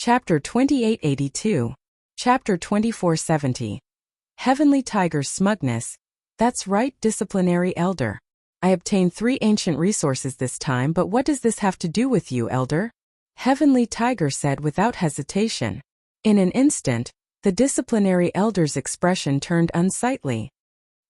Chapter 2882. Chapter 2470. Heavenly Tiger's Smugness. That's right, disciplinary elder. I obtained 3 ancient resources this time, but what does this have to do with you, elder? Heavenly Tiger said without hesitation. In an instant, the disciplinary elder's expression turned unsightly.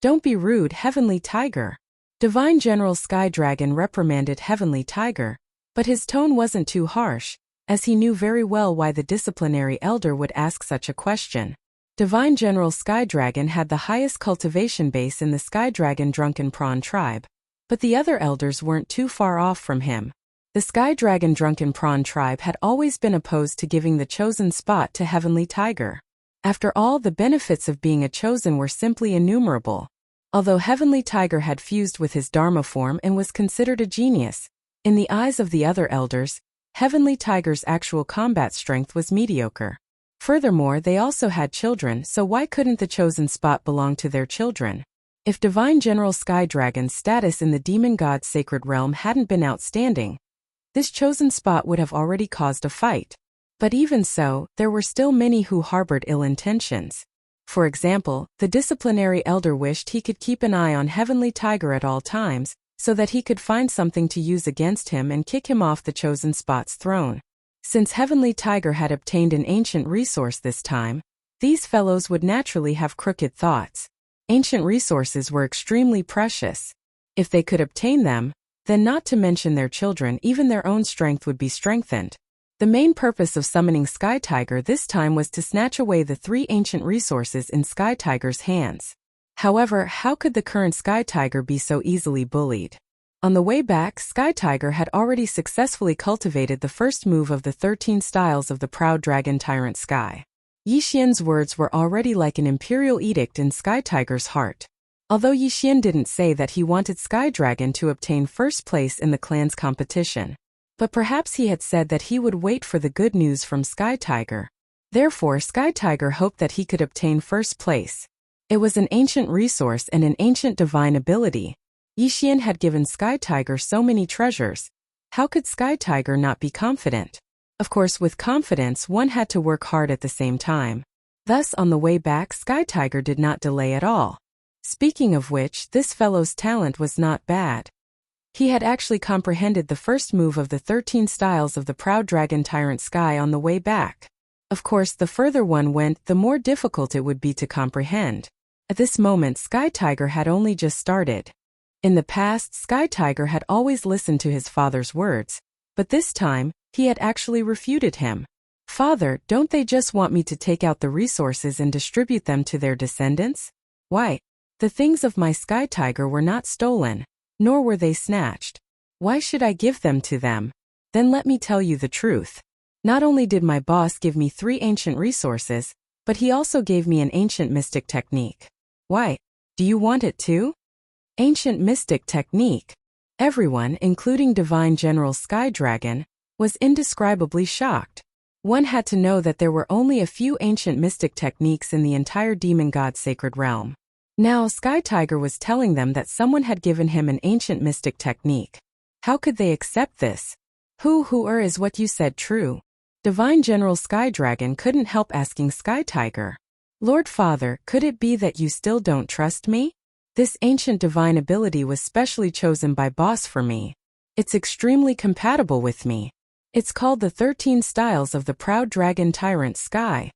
Don't be rude, Heavenly Tiger. Divine General Sky Dragon reprimanded Heavenly Tiger, but his tone wasn't too harsh, as he knew very well why the disciplinary elder would ask such a question. Divine General Sky Dragon had the highest cultivation base in the Sky Dragon Drunken Prawn tribe, but the other elders weren't too far off from him. The Sky Dragon Drunken Prawn tribe had always been opposed to giving the chosen spot to Heavenly Tiger. After all, the benefits of being a chosen were simply innumerable. Although Heavenly Tiger had fused with his Dharma form and was considered a genius, in the eyes of the other elders, Heavenly Tiger's actual combat strength was mediocre. Furthermore, they also had children, so why couldn't the chosen spot belong to their children? If Divine General Sky Dragon's status in the demon god's sacred realm hadn't been outstanding, this chosen spot would have already caused a fight. But even so, there were still many who harbored ill intentions. For example, the disciplinary elder wished he could keep an eye on Heavenly Tiger at all times, so that he could find something to use against him and kick him off the chosen spot's throne. Since Heavenly Tiger had obtained an ancient resource this time, these fellows would naturally have crooked thoughts. Ancient resources were extremely precious. If they could obtain them, then not to mention their children, even their own strength would be strengthened. The main purpose of summoning Sky Tiger this time was to snatch away the 3 ancient resources in Sky Tiger's hands. However, how could the current Sky Tiger be so easily bullied? On the way back, Sky Tiger had already successfully cultivated the first move of the 13 styles of the proud dragon tyrant Sky. Yixian's words were already like an imperial edict in Sky Tiger's heart. Although Yixian didn't say that he wanted Sky Dragon to obtain first place in the clan's competition, but perhaps he had said that he would wait for the good news from Sky Tiger. Therefore, Sky Tiger hoped that he could obtain first place. It was an ancient resource and an ancient divine ability. Yixian had given Sky Tiger so many treasures. How could Sky Tiger not be confident? Of course, with confidence, one had to work hard at the same time. Thus, on the way back, Sky Tiger did not delay at all. Speaking of which, this fellow's talent was not bad. He had actually comprehended the first move of the 13 styles of the proud dragon tyrant Sky on the way back. Of course, the further one went, the more difficult it would be to comprehend. At this moment, Sky Tiger had only just started. In the past, Sky Tiger had always listened to his father's words, but this time, he had actually refuted him. Father, don't they just want me to take out the resources and distribute them to their descendants? Why? The things of my Sky Tiger were not stolen, nor were they snatched. Why should I give them to them? Then let me tell you the truth. Not only did my boss give me 3 ancient resources, but he also gave me an ancient mystic technique. Why? Do you want it too? Ancient mystic technique. Everyone, including Divine General Sky Dragon, was indescribably shocked. One had to know that there were only a few ancient mystic techniques in the entire demon god sacred realm. Now Sky Tiger was telling them that someone had given him an ancient mystic technique. How could they accept this? Is what you said true? Divine General Sky Dragon couldn't help asking Sky Tiger. Lord Father, could it be that you still don't trust me? This ancient divine ability was specially chosen by boss for me. It's extremely compatible with me. It's called the 13 styles of the proud dragon tyrant Sky.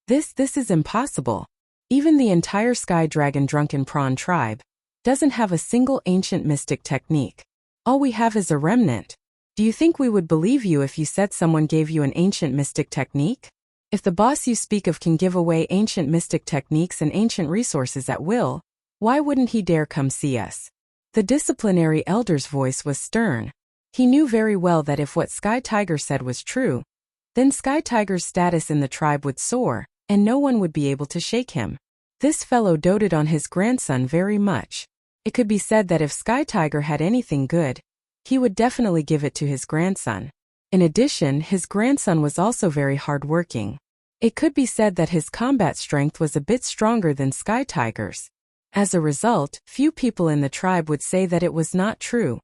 This is impossible. Even the entire Sky Dragon Drunken Prawn tribe doesn't have a single ancient mystic technique. All we have is a remnant. Do you think we would believe you if you said someone gave you an ancient mystic technique? If the boss you speak of can give away ancient mystic techniques and ancient resources at will, why wouldn't he dare come see us? The disciplinary elder's voice was stern. He knew very well that if what Sky Tiger said was true, then Sky Tiger's status in the tribe would soar, and no one would be able to shake him. This fellow doted on his grandson very much. It could be said that if Sky Tiger had anything good, he would definitely give it to his grandson. In addition, his grandson was also very hardworking. It could be said that his combat strength was a bit stronger than Sky Tiger's. As a result, few people in the tribe would say that it was not true.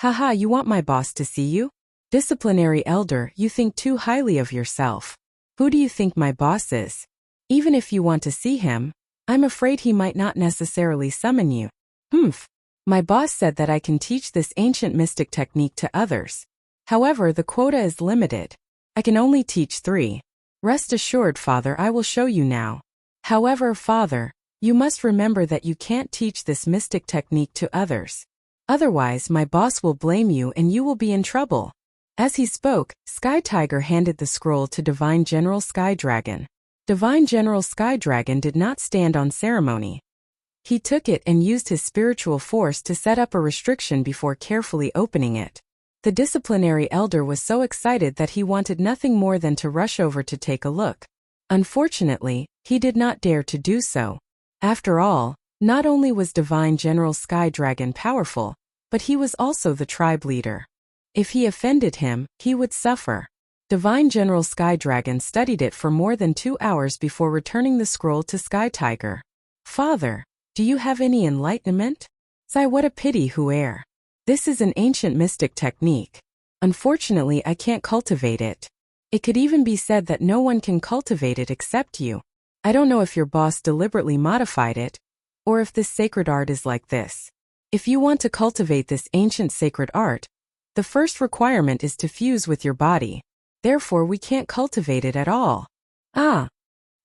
Haha, you want my boss to see you? Disciplinary elder, you think too highly of yourself. Who do you think my boss is? Even if you want to see him, I'm afraid he might not necessarily summon you. Humph. My boss said that I can teach this ancient mystic technique to others. However, the quota is limited. I can only teach 3. Rest assured, Father, I will show you now. However, Father, you must remember that you can't teach this mystic technique to others. Otherwise, my boss will blame you and you will be in trouble. As he spoke, Sky Tiger handed the scroll to Divine General Sky Dragon. Divine General Sky Dragon did not stand on ceremony. He took it and used his spiritual force to set up a restriction before carefully opening it. The disciplinary elder was so excited that he wanted nothing more than to rush over to take a look. Unfortunately, he did not dare to do so. After all, not only was Divine General Sky Dragon powerful, but he was also the tribe leader. If he offended him, he would suffer. Divine General Sky Dragon studied it for more than 2 hours before returning the scroll to Sky Tiger. Father, do you have any enlightenment? Sigh, what a pity, Huer. This is an ancient mystic technique. Unfortunately, I can't cultivate it. It could even be said that no one can cultivate it except you. I don't know if your boss deliberately modified it, or if this sacred art is like this. If you want to cultivate this ancient sacred art, the first requirement is to fuse with your body. Therefore, we can't cultivate it at all. Ah!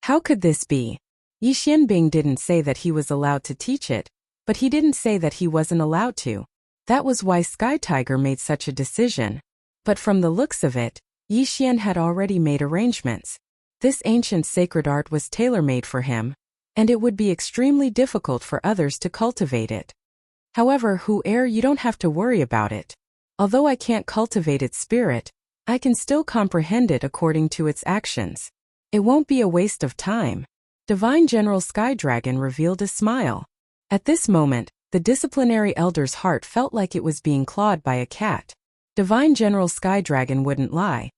How could this be? Yi Xianbing didn't say that he was allowed to teach it, but he didn't say that he wasn't allowed to. That was why Sky Tiger made such a decision. But from the looks of it, Yi Xian had already made arrangements. This ancient sacred art was tailor-made for him, and it would be extremely difficult for others to cultivate it. However, Huer, you don't have to worry about it. Although I can't cultivate its spirit, I can still comprehend it according to its actions. It won't be a waste of time. Divine General Sky Dragon revealed a smile. At this moment, the disciplinary elder's heart felt like it was being clawed by a cat. Divine General Sky Dragon wouldn't lie.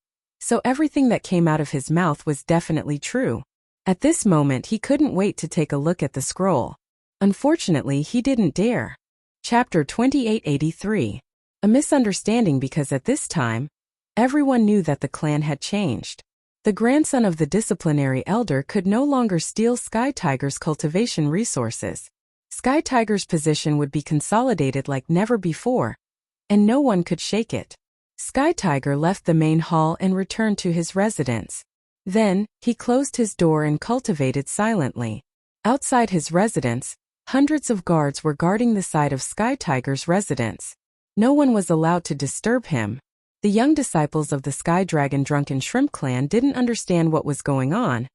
So everything that came out of his mouth was definitely true. At this moment, he couldn't wait to take a look at the scroll. Unfortunately, he didn't dare. Chapter 2883. A misunderstanding, because at this time, everyone knew that the clan had changed. The grandson of the disciplinary elder could no longer steal Sky Tiger's cultivation resources. Sky Tiger's position would be consolidated like never before, and no one could shake it. Sky Tiger left the main hall and returned to his residence. Then, he closed his door and cultivated silently. Outside his residence, hundreds of guards were guarding the side of Sky Tiger's residence. No one was allowed to disturb him. The young disciples of the Sky Dragon Drunken Shrimp clan didn't understand what was going on,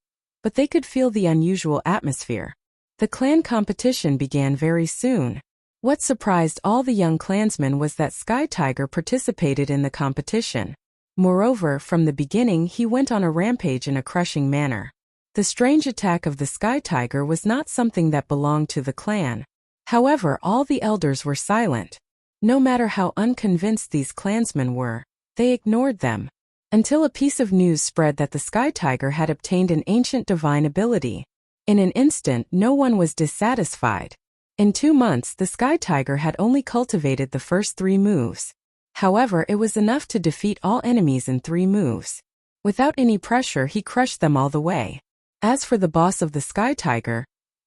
but they could feel the unusual atmosphere. The clan competition began very soon. What surprised all the young clansmen was that Sky Tiger participated in the competition. Moreover, from the beginning he went on a rampage in a crushing manner. The strange attack of the Sky Tiger was not something that belonged to the clan. However, all the elders were silent. No matter how unconvinced these clansmen were, they ignored them. Until a piece of news spread that the Sky Tiger had obtained an ancient divine ability. In an instant, no one was dissatisfied. In 2 months, the Sky Tiger had only cultivated the first 3 moves. However, it was enough to defeat all enemies in 3 moves. Without any pressure, he crushed them all the way. As for the boss of the Sky Tiger,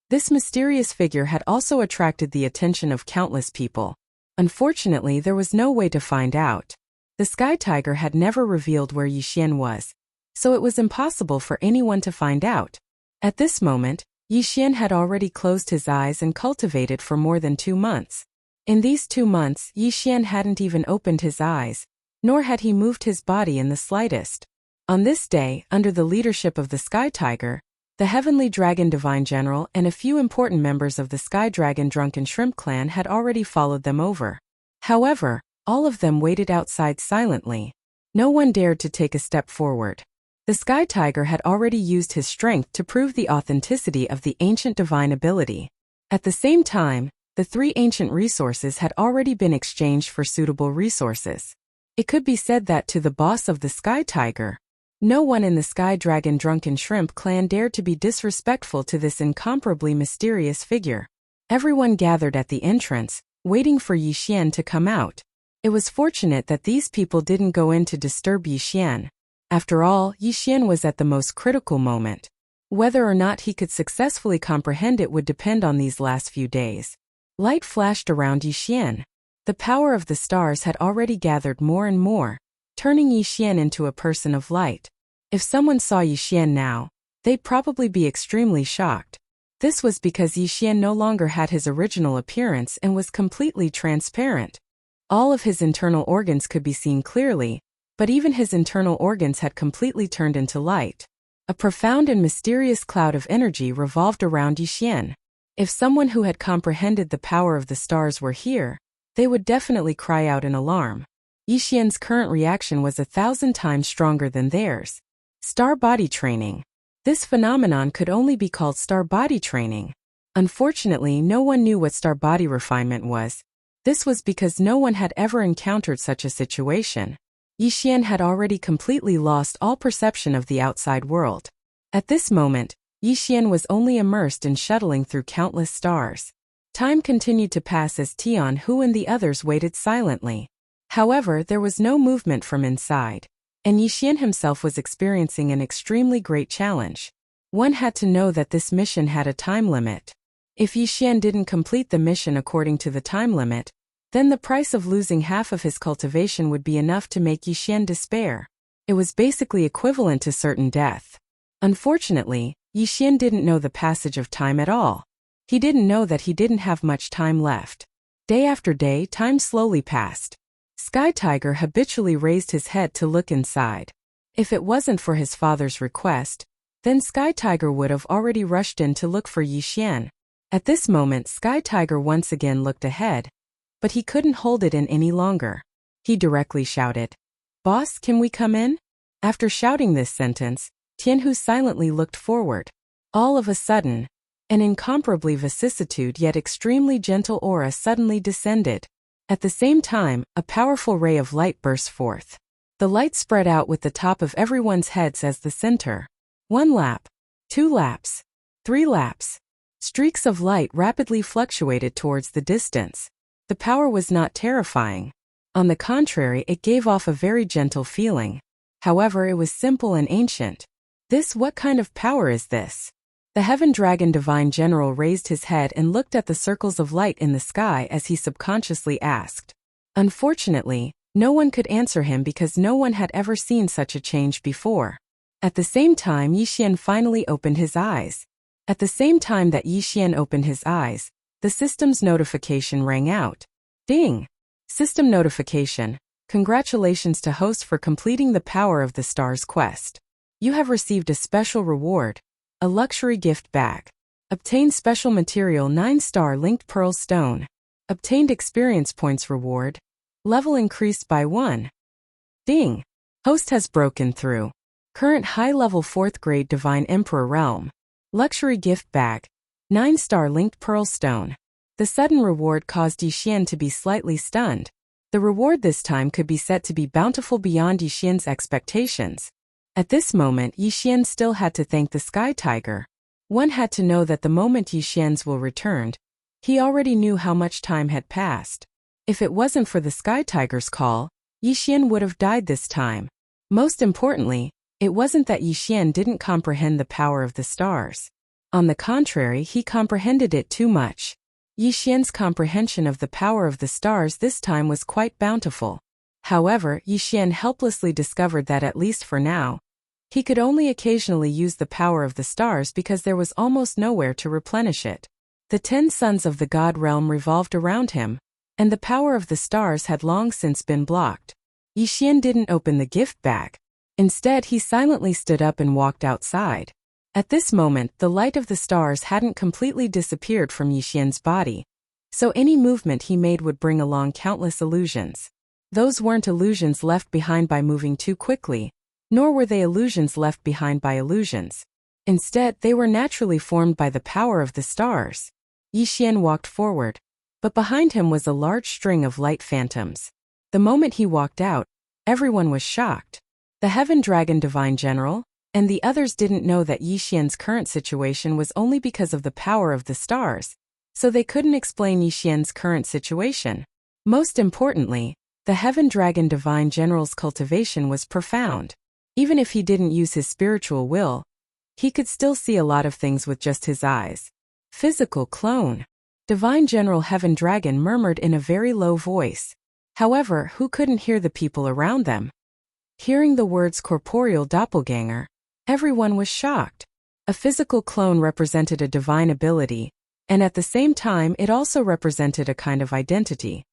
this mysterious figure had also attracted the attention of countless people. Unfortunately, there was no way to find out. The Sky Tiger had never revealed where Yi Xian was, so it was impossible for anyone to find out. At this moment, Yi Xian had already closed his eyes and cultivated for more than 2 months. In these 2 months, Yi Xian hadn't even opened his eyes, nor had he moved his body in the slightest. On this day, under the leadership of the Sky Tiger, the Heavenly Dragon Divine General and a few important members of the Sky Dragon Drunken Shrimp clan had already followed them over. However, all of them waited outside silently. No one dared to take a step forward. The Sky Tiger had already used his strength to prove the authenticity of the ancient divine ability. At the same time, the 3 ancient resources had already been exchanged for suitable resources. It could be said that to the boss of the Sky Tiger, no one in the Sky Dragon Drunken Shrimp clan dared to be disrespectful to this incomparably mysterious figure. Everyone gathered at the entrance, waiting for Yi Xian to come out. It was fortunate that these people didn't go in to disturb Yixian. After all, Yixian was at the most critical moment. Whether or not he could successfully comprehend it would depend on these last few days. Light flashed around Yixian. The power of the stars had already gathered more and more, turning Yixian into a person of light. If someone saw Yixian now, they'd probably be extremely shocked. This was because Yixian no longer had his original appearance and was completely transparent. All of his internal organs could be seen clearly, but even his internal organs had completely turned into light. A profound and mysterious cloud of energy revolved around Yixian. If someone who had comprehended the power of the stars were here, they would definitely cry out in alarm. Yixian's current reaction was 1,000 times stronger than theirs. Star body training. This phenomenon could only be called star body training. Unfortunately, no one knew what star body refinement was. This was because no one had ever encountered such a situation. Yixian had already completely lost all perception of the outside world. At this moment, Yixian was only immersed in shuttling through countless stars. Time continued to pass as Tianhu and the others waited silently. However, there was no movement from inside, and Yixian himself was experiencing an extremely great challenge. One had to know that this mission had a time limit. If Yixian didn't complete the mission according to the time limit, then the price of losing half of his cultivation would be enough to make Yixian despair. It was basically equivalent to certain death. Unfortunately, Yixian didn't know the passage of time at all. He didn't know that he didn't have much time left. Day after day, time slowly passed. Sky Tiger habitually raised his head to look inside. If it wasn't for his father's request, then Sky Tiger would have already rushed in to look for Yixian. At this moment, Sky Tiger once again looked ahead, but he couldn't hold it in any longer. He directly shouted, "Boss, can we come in?" After shouting this sentence, Tianhu silently looked forward. All of a sudden, an incomparably vicissitude yet extremely gentle aura suddenly descended. At the same time, a powerful ray of light burst forth. The light spread out with the top of everyone's heads as the center. 1 lap, 2 laps, 3 laps. Streaks of light rapidly fluctuated towards the distance. The power was not terrifying. On the contrary, it gave off a very gentle feeling. However, it was simple and ancient. What kind of power is this? The Heaven Dragon Divine General raised his head and looked at the circles of light in the sky as he subconsciously asked. Unfortunately, no one could answer him because no one had ever seen such a change before. At the same time, Yixian finally opened his eyes. At the same time that Yixian opened his eyes, the system's notification rang out. Ding! System notification. Congratulations to host for completing the Power of the Stars quest. You have received a special reward, a luxury gift bag. Obtained special material 9-star linked pearl stone. Obtained experience points reward. Level increased by 1. Ding! Host has broken through. Current high-level 4th grade Divine Emperor Realm. Luxury gift bag. 9-star linked pearl stone. The sudden reward caused Yixian to be slightly stunned. The reward this time could be said to be bountiful beyond Yixian's expectations. At this moment, Yixian still had to thank the Sky Tiger. One had to know that the moment Yixian's will returned, he already knew how much time had passed. If it wasn't for the Sky Tiger's call, Yixian would have died this time. Most importantly, it wasn't that Yixian didn't comprehend the power of the stars. On the contrary, he comprehended it too much. Yixian's comprehension of the power of the stars this time was quite bountiful. However, Yixian helplessly discovered that at least for now, he could only occasionally use the power of the stars because there was almost nowhere to replenish it. The 10 sons of the God realm revolved around him, and the power of the stars had long since been blocked. Yixian didn't open the gift bag. Instead, he silently stood up and walked outside. At this moment, the light of the stars hadn't completely disappeared from Yixian's body, so any movement he made would bring along countless illusions. Those weren't illusions left behind by moving too quickly, nor were they illusions left behind by illusions. Instead, they were naturally formed by the power of the stars. Yixian walked forward, but behind him was a large string of light phantoms. The moment he walked out, everyone was shocked. The Heaven Dragon Divine General and the others didn't know that Yixian's current situation was only because of the power of the stars, so they couldn't explain Yixian's current situation. Most importantly, The Heaven Dragon Divine General's cultivation was profound. Even if he didn't use his spiritual will, he could still see a lot of things with just his eyes. Physical clone. Divine General Heaven Dragon murmured in a very low voice. However, who couldn't hear the people around them? Hearing the words corporeal doppelganger, everyone was shocked. A physical clone represented a divine ability, and at the same time it also represented a kind of identity.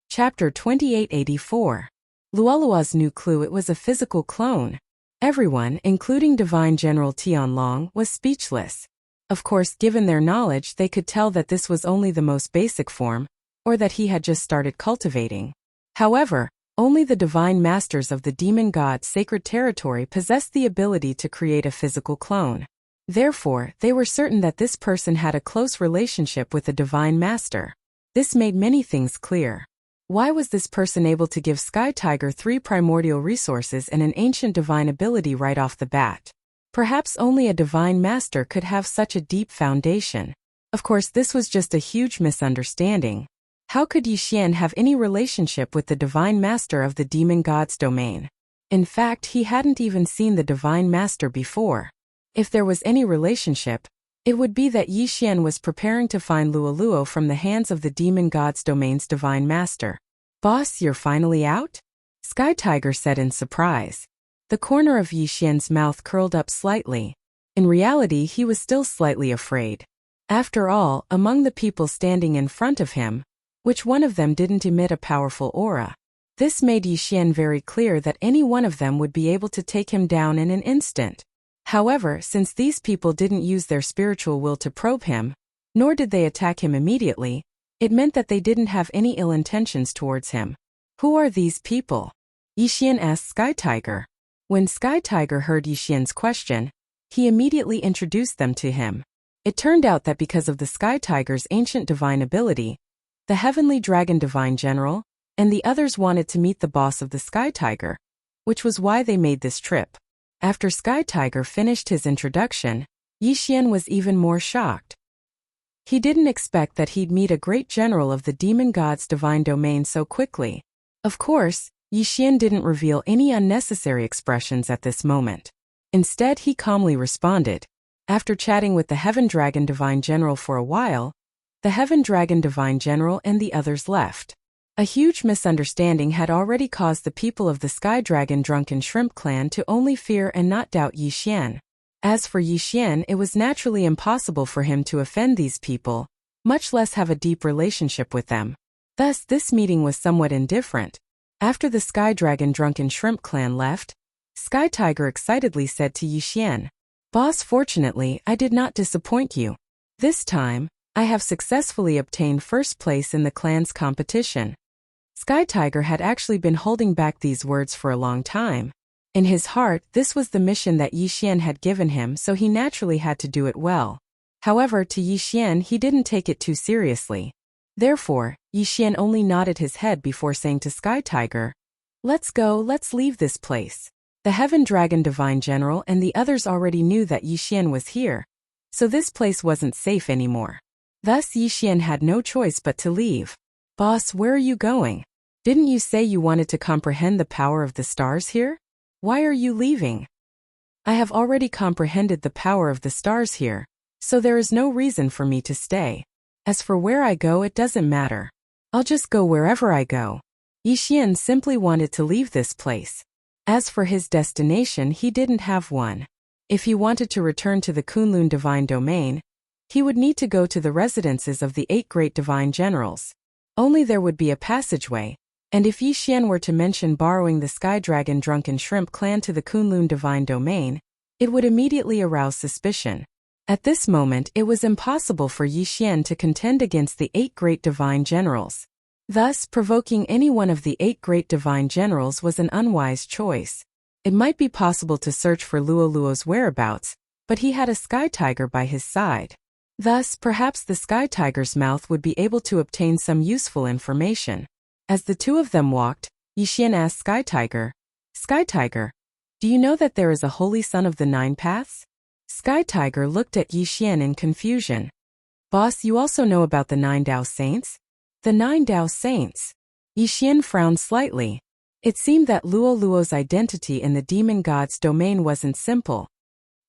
Chapter 2884. Luolua's new clue: it was a physical clone. Everyone, including Divine General Tianlong, was speechless. Of course, given their knowledge, they could tell that this was only the most basic form, or that he had just started cultivating. However, only the divine masters of the demon god's sacred territory possessed the ability to create a physical clone. Therefore, they were certain that this person had a close relationship with the divine master. This made many things clear. Why was this person able to give Sky Tiger 3 primordial resources and an ancient divine ability right off the bat? Perhaps only a divine master could have such a deep foundation. Of course, this was just a huge misunderstanding. How could Yixian have any relationship with the divine master of the demon god's domain? In fact, he hadn't even seen the divine master before. If there was any relationship, it would be that Yixian was preparing to find Luoluo from the hands of the demon god's domain's divine master. "Boss, you're finally out?" Sky Tiger said in surprise. The corner of Yixian's mouth curled up slightly. In reality, he was still slightly afraid. After all, among the people standing in front of him, which one of them didn't emit a powerful aura? This made Yixian very clear that any one of them would be able to take him down in an instant. However, since these people didn't use their spiritual will to probe him, nor did they attack him immediately, it meant that they didn't have any ill intentions towards him. "Who are these people?" Yixian asked Sky Tiger. When Sky Tiger heard Yixian's question, he immediately introduced them to him. It turned out that because of the Sky Tiger's ancient divine ability, the Heavenly Dragon Divine General and the others wanted to meet the boss of the Sky Tiger, which was why they made this trip. After Sky Tiger finished his introduction, Yixian was even more shocked. He didn't expect that he'd meet a great general of the demon god's divine domain so quickly. Of course, Yixian didn't reveal any unnecessary expressions at this moment. Instead, he calmly responded. After chatting with the Heaven Dragon Divine General for a while, the Heaven Dragon Divine General and the others left. A huge misunderstanding had already caused the people of the Sky Dragon Drunken Shrimp clan to only fear and not doubt Yixian. As for Yixian, it was naturally impossible for him to offend these people, much less have a deep relationship with them. Thus, this meeting was somewhat indifferent. After the Sky Dragon Drunken Shrimp clan left, Sky Tiger excitedly said to Yixian, "Boss, fortunately, I did not disappoint you. This time, I have successfully obtained first place in the clan's competition." Sky Tiger had actually been holding back these words for a long time. In his heart, this was the mission that Yixian had given him, so he naturally had to do it well. However, to Yixian, he didn't take it too seriously. Therefore, Yixian only nodded his head before saying to Sky Tiger, "Let's go, let's leave this place." The Heaven Dragon Divine General and the others already knew that Yixian was here, so this place wasn't safe anymore. Thus, Yixian had no choice but to leave. "Boss, where are you going? Didn't you say you wanted to comprehend the power of the stars here? Why are you leaving?" "I have already comprehended the power of the stars here, so there is no reason for me to stay. As for where I go, it doesn't matter. I'll just go wherever I go." Yixian simply wanted to leave this place. As for his destination, he didn't have one. If he wanted to return to the Kunlun Divine Domain, he would need to go to the residences of the 8 great divine generals. Only there would be a passageway, and if Yixian were to mention borrowing the Sky Dragon Drunken Shrimp clan to the Kunlun Divine Domain, it would immediately arouse suspicion. At this moment, it was impossible for Yixian to contend against the 8 great divine generals. Thus, provoking any one of the 8 great divine generals was an unwise choice. It might be possible to search for Luoluo's whereabouts, but he had a Sky Tiger by his side. Thus, perhaps the Sky Tiger's mouth would be able to obtain some useful information. As the two of them walked, Yixian asked Sky Tiger, "Sky Tiger, do you know that there is a holy son of the 9 paths?" Sky Tiger looked at Yixian in confusion. "Boss, you also know about the 9 Tao saints?" "The 9 Tao saints? Yixian frowned slightly. It seemed that Luoluo's identity in the demon god's domain wasn't simple.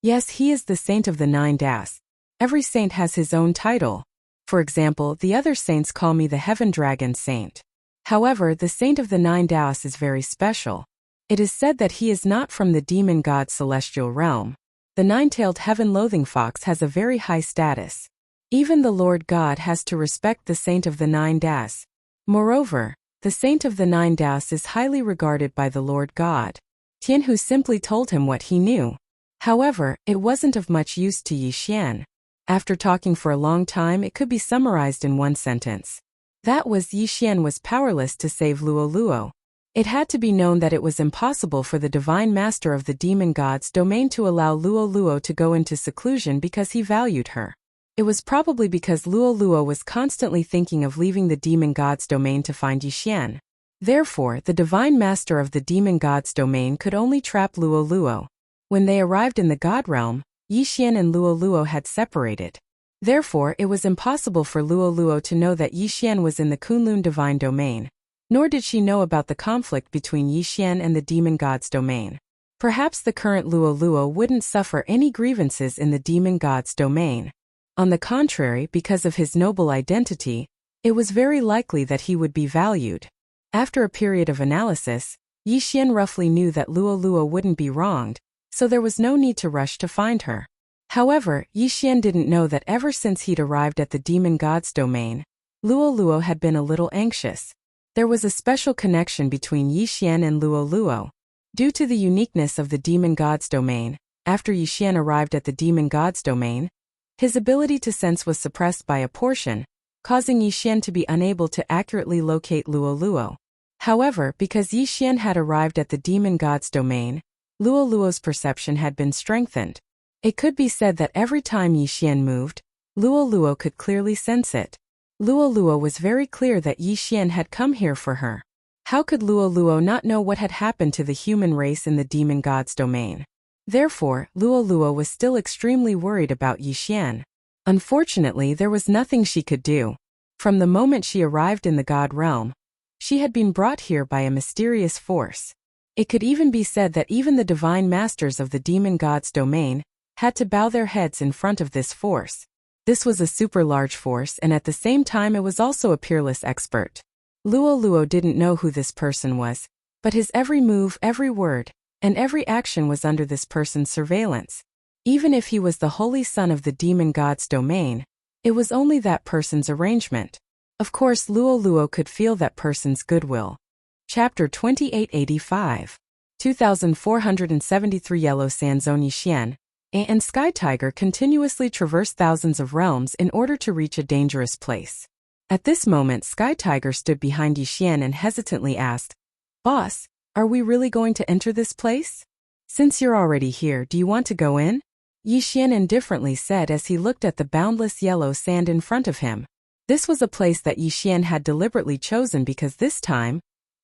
Yes, he is the saint of the 9 Das. Every saint has his own title. For example, the other saints call me the Heaven Dragon Saint. However, the saint of the 9 Das is very special. It is said that he is not from the demon god's celestial realm. The 9-tailed heaven-loathing fox has a very high status. Even the Lord God has to respect the saint of the 9 Das. Moreover, the saint of the 9 Das is highly regarded by the Lord God. Tianhu simply told him what he knew. However, it wasn't of much use to Yixian. After talking for a long time, it could be summarized in one sentence. That was Yixian was powerless to save Luoluo. It had to be known that it was impossible for the divine master of the demon god's domain to allow Luoluo to go into seclusion because he valued her. It was probably because Luoluo was constantly thinking of leaving the demon god's domain to find Yixian. Therefore, the divine master of the demon god's domain could only trap Luoluo. When they arrived in the god realm, Yixian and Luoluo had separated. Therefore, it was impossible for Luoluo to know that Yixian was in the Kunlun divine domain. Nor did she know about the conflict between Yixian and the demon god's domain. Perhaps the current Luoluo wouldn't suffer any grievances in the demon god's domain. On the contrary, because of his noble identity, it was very likely that he would be valued. After a period of analysis, Yixian roughly knew that Luoluo wouldn't be wronged, so there was no need to rush to find her. However, Yixian didn't know that ever since he'd arrived at the demon god's domain, Luoluo had been a little anxious. There was a special connection between Yixian and Luoluo. Due to the uniqueness of the demon god's domain, after Yixian arrived at the demon god's domain, his ability to sense was suppressed by a portion, causing Yixian to be unable to accurately locate Luoluo. However, because Yixian had arrived at the demon god's domain, Luoluo's perception had been strengthened. It could be said that every time Yixian moved, Luoluo could clearly sense it. Luoluo was very clear that Yixian had come here for her. How could Luoluo not know what had happened to the human race in the demon god's domain? Therefore, Luoluo was still extremely worried about Yixian. Unfortunately, there was nothing she could do. From the moment she arrived in the god realm, she had been brought here by a mysterious force. It could even be said that even the divine masters of the demon god's domain had to bow their heads in front of this force. This was a super large force, and at the same time it was also a peerless expert. Luoluo didn't know who this person was, but his every move, every word, and every action was under this person's surveillance. Even if he was the holy son of the demon god's domain, it was only that person's arrangement. Of course, Luoluo could feel that person's goodwill. Chapter 2885. 2473 Yellow Sand Zone. Yixian and Sky Tiger continuously traversed thousands of realms in order to reach a dangerous place. At this moment, Sky Tiger stood behind Yixian and hesitantly asked, "Boss, are we really going to enter this place? Since you're already here, do you want to go in?" Yixian indifferently said as he looked at the boundless yellow sand in front of him. This was a place that Yixian had deliberately chosen because this time,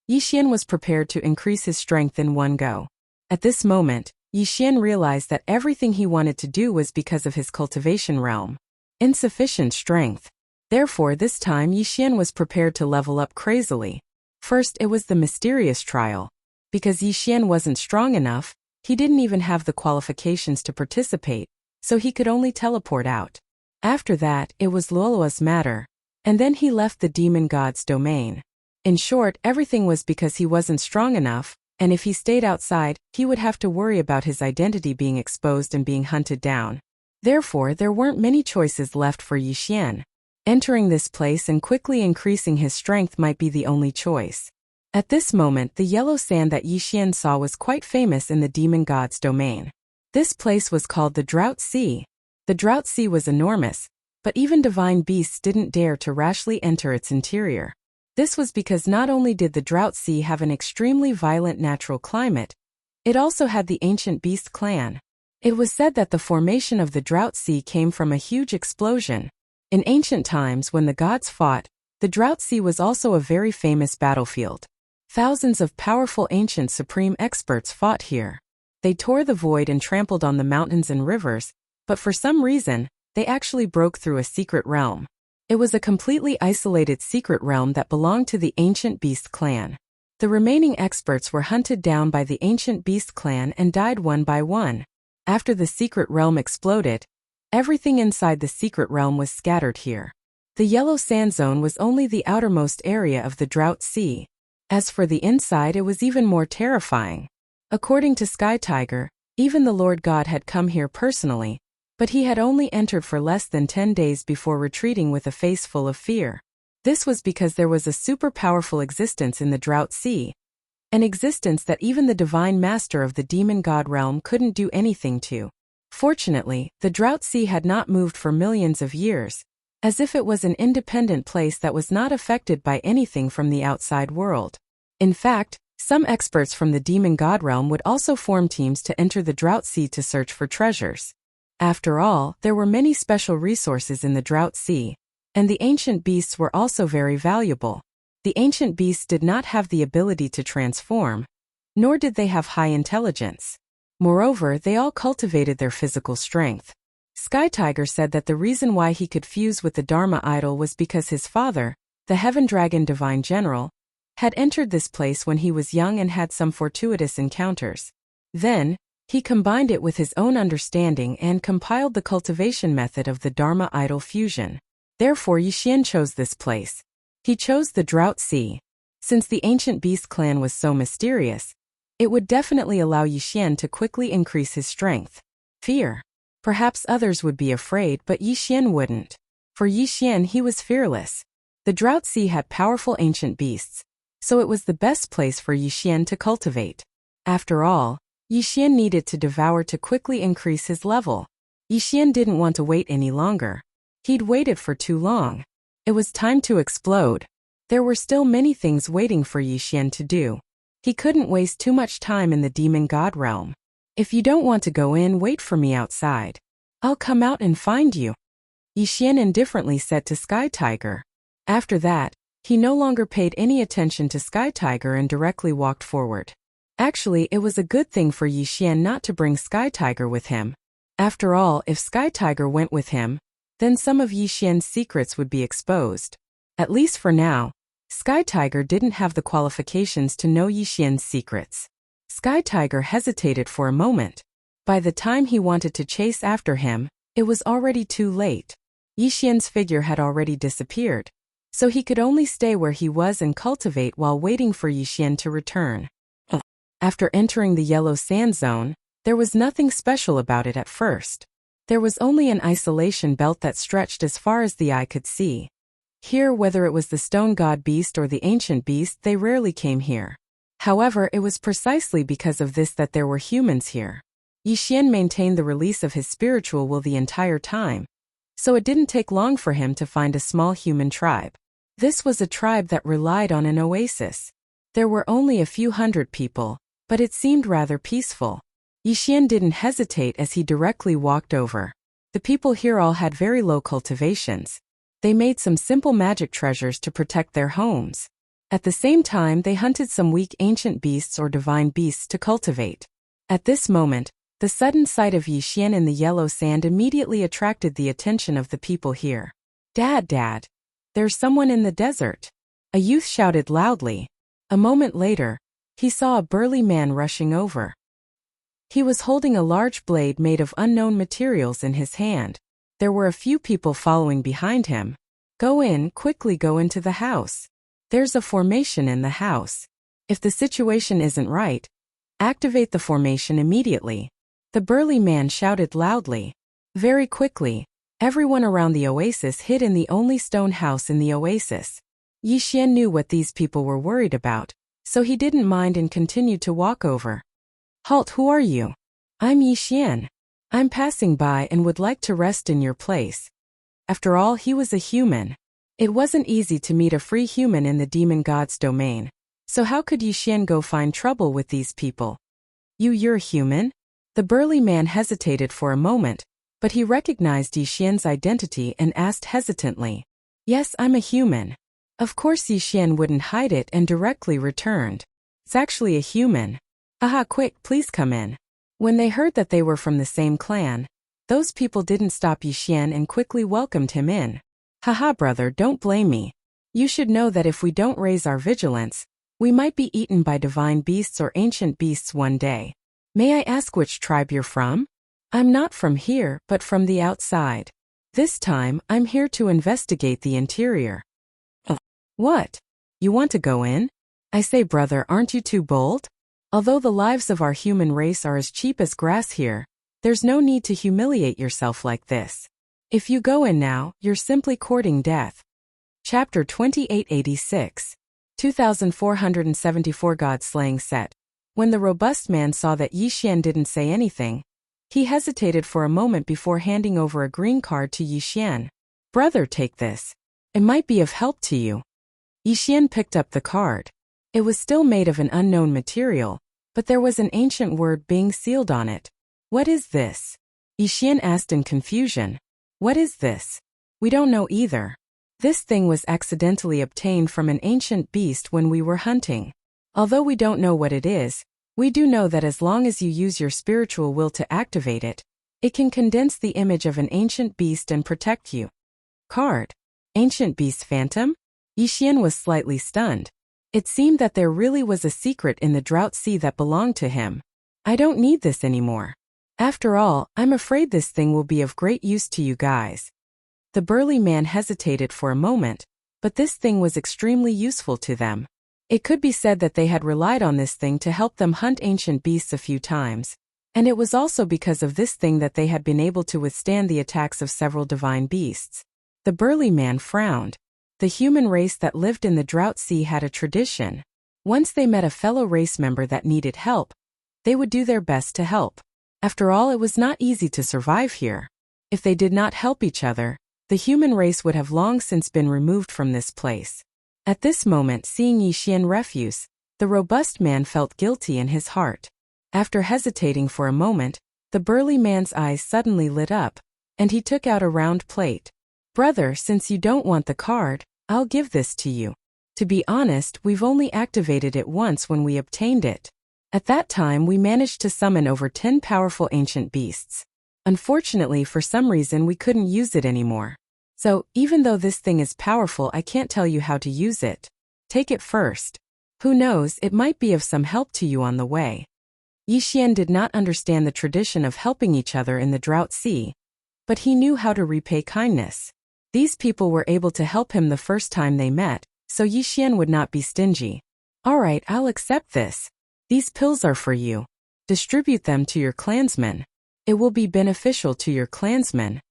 Yixian was prepared to increase his strength in one go. At this moment, Yixian realized that everything he wanted to do was because of his cultivation realm. Insufficient strength. Therefore, this time Yixian was prepared to level up crazily. First, it was the mysterious trial. Because Yixian wasn't strong enough, he didn't even have the qualifications to participate, so he could only teleport out. After that, it was Luoluo's matter, and then he left the demon god's domain. In short, everything was because he wasn't strong enough, and if he stayed outside, he would have to worry about his identity being exposed and being hunted down. Therefore, there weren't many choices left for Yixian. Entering this place and quickly increasing his strength might be the only choice. At this moment, the yellow sand that Yixian saw was quite famous in the demon god's domain. This place was called the Drought Sea. The Drought Sea was enormous, but even divine beasts didn't dare to rashly enter its interior. This was because not only did the Drought Sea have an extremely violent natural climate, it also had the ancient beast clan. It was said that the formation of the Drought Sea came from a huge explosion. In ancient times when the gods fought, the Drought Sea was also a very famous battlefield. Thousands of powerful ancient supreme experts fought here. They tore the void and trampled on the mountains and rivers, but for some reason, they actually broke through a secret realm. It was a completely isolated secret realm that belonged to the Ancient Beast clan. The remaining experts were hunted down by the Ancient Beast clan and died one by one. After the secret realm exploded, everything inside the secret realm was scattered here. The Yellow Sand Zone was only the outermost area of the Drought Sea. As for the inside, it was even more terrifying. According to Sky Tiger, even the Lord God had come here personally, but he had only entered for less than 10 days before retreating with a face full of fear. This was because there was a super powerful existence in the Drought Sea, an existence that even the divine master of the demon god realm couldn't do anything to. Fortunately, the Drought Sea had not moved for millions of years, as if it was an independent place that was not affected by anything from the outside world. In fact, some experts from the demon god realm would also form teams to enter the Drought Sea to search for treasures. After all, there were many special resources in the Drought Sea, and the ancient beasts were also very valuable. The ancient beasts did not have the ability to transform, nor did they have high intelligence. Moreover, they all cultivated their physical strength. Sky Tiger said that the reason why he could fuse with the Dharma idol was because his father, the Heaven Dragon Divine General, had entered this place when he was young and had some fortuitous encounters. Then, he combined it with his own understanding and compiled the cultivation method of the Dharma idol fusion. Therefore Yixian chose this place. He chose the Drought Sea. Since the Ancient Beast clan was so mysterious, it would definitely allow Yixian to quickly increase his strength. Fear. Perhaps others would be afraid, but Yixian wouldn't. For Yixian, he was fearless. The Drought Sea had powerful ancient beasts, so it was the best place for Yixian to cultivate. After all, Yixian needed to devour to quickly increase his level. Yixian didn't want to wait any longer. He'd waited for too long. It was time to explode. There were still many things waiting for Yixian to do. He couldn't waste too much time in the demon god realm. If you don't want to go in, wait for me outside. I'll come out and find you, Yixian indifferently said to Sky Tiger. After that, he no longer paid any attention to Sky Tiger and directly walked forward. Actually, it was a good thing for Yixian not to bring Sky Tiger with him. After all, if Sky Tiger went with him, then some of Yixian's secrets would be exposed. At least for now, Sky Tiger didn't have the qualifications to know Yixian's secrets. Sky Tiger hesitated for a moment. By the time he wanted to chase after him, it was already too late. Yixian's figure had already disappeared, so he could only stay where he was and cultivate while waiting for Yixian to return. After entering the Yellow Sand Zone, there was nothing special about it at first. There was only an isolation belt that stretched as far as the eye could see. Here, whether it was the Stone God Beast or the Ancient Beast, they rarely came here. However, it was precisely because of this that there were humans here. Yixian maintained the release of his spiritual will the entire time, so it didn't take long for him to find a small human tribe. This was a tribe that relied on an oasis. There were only a few hundred people, but it seemed rather peaceful. Yixian didn't hesitate as he directly walked over. The people here all had very low cultivations. They made some simple magic treasures to protect their homes. At the same time, they hunted some weak ancient beasts or divine beasts to cultivate. At this moment, the sudden sight of Yixian in the yellow sand immediately attracted the attention of the people here. Dad, there's someone in the desert," a youth shouted loudly. A moment later, he saw a burly man rushing over. He was holding a large blade made of unknown materials in his hand. There were a few people following behind him. Quickly go into the house. There's a formation in the house. If the situation isn't right, activate the formation immediately," the burly man shouted loudly. Very quickly, everyone around the oasis hid in the only stone house in the oasis. Yixian knew what these people were worried about, so he didn't mind and continued to walk over. "Halt, who are you?" "I'm Yixian. I'm passing by and would like to rest in your place." After all, he was a human. It wasn't easy to meet a free human in the demon god's domain, so how could Yixian go find trouble with these people? You're human?" The burly man hesitated for a moment, but he recognized Yixian's identity and asked hesitantly. "Yes, I'm a human." Of course Yixian wouldn't hide it and directly returned. "It's actually a human. Aha, quick, please come in." When they heard that they were from the same clan, those people didn't stop Yixian and quickly welcomed him in. Haha, brother, don't blame me. You should know that if we don't raise our vigilance, we might be eaten by divine beasts or ancient beasts one day. May I ask which tribe you're from? I'm not from here, but from the outside. This time, I'm here to investigate the interior. What? You want to go in? I say, brother, aren't you too bold? Although the lives of our human race are as cheap as grass here, there's no need to humiliate yourself like this. If you go in now, you're simply courting death. Chapter 2886. 2474 God-slaying set. When the robust man saw that Yixian didn't say anything, he hesitated for a moment before handing over a green card to Yixian. Brother, take this. It might be of help to you. Yixian picked up the card. It was still made of an unknown material, but there was an ancient word being sealed on it. What is this? Yixian asked in confusion. What is this? We don't know either. This thing was accidentally obtained from an ancient beast when we were hunting. Although we don't know what it is, we do know that as long as you use your spiritual will to activate it, it can condense the image of an ancient beast and protect you. Card. Ancient Beast Phantom? Yixian was slightly stunned. It seemed that there really was a secret in the Drought Sea that belonged to him. I don't need this anymore. After all, I'm afraid this thing will be of great use to you guys. The burly man hesitated for a moment, but this thing was extremely useful to them. It could be said that they had relied on this thing to help them hunt ancient beasts a few times, and it was also because of this thing that they had been able to withstand the attacks of several divine beasts. The burly man frowned. The human race that lived in the Drought Sea had a tradition. Once they met a fellow race member that needed help, they would do their best to help. After all, it was not easy to survive here. If they did not help each other, the human race would have long since been removed from this place. At this moment, seeing Yixian refuse, the robust man felt guilty in his heart. After hesitating for a moment, the burly man's eyes suddenly lit up, and he took out a round plate. Brother, since you don't want the card, I'll give this to you. To be honest, we've only activated it once when we obtained it. At that time, we managed to summon over 10 powerful ancient beasts. Unfortunately, for some reason, we couldn't use it anymore. So, even though this thing is powerful, I can't tell you how to use it. Take it first. Who knows, it might be of some help to you on the way. Yixian did not understand the tradition of helping each other in the Drought Sea, but he knew how to repay kindness. These people were able to help him the first time they met, so Yixian would not be stingy. Alright, I'll accept this. These pills are for you. Distribute them to your clansmen. It will be beneficial to your clansmen.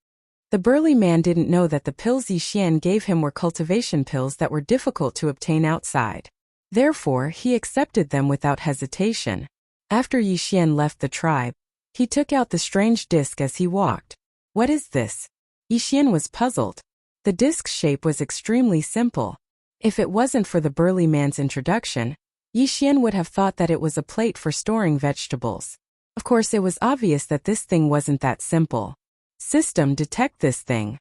The burly man didn't know that the pills Yixian gave him were cultivation pills that were difficult to obtain outside. Therefore, he accepted them without hesitation. After Yixian left the tribe, he took out the strange disc as he walked. What is this? Yixian was puzzled. The disc's shape was extremely simple. If it wasn't for the burly man's introduction, Yixian would have thought that it was a plate for storing vegetables. Of course, it was obvious that this thing wasn't that simple. System, detect this thing.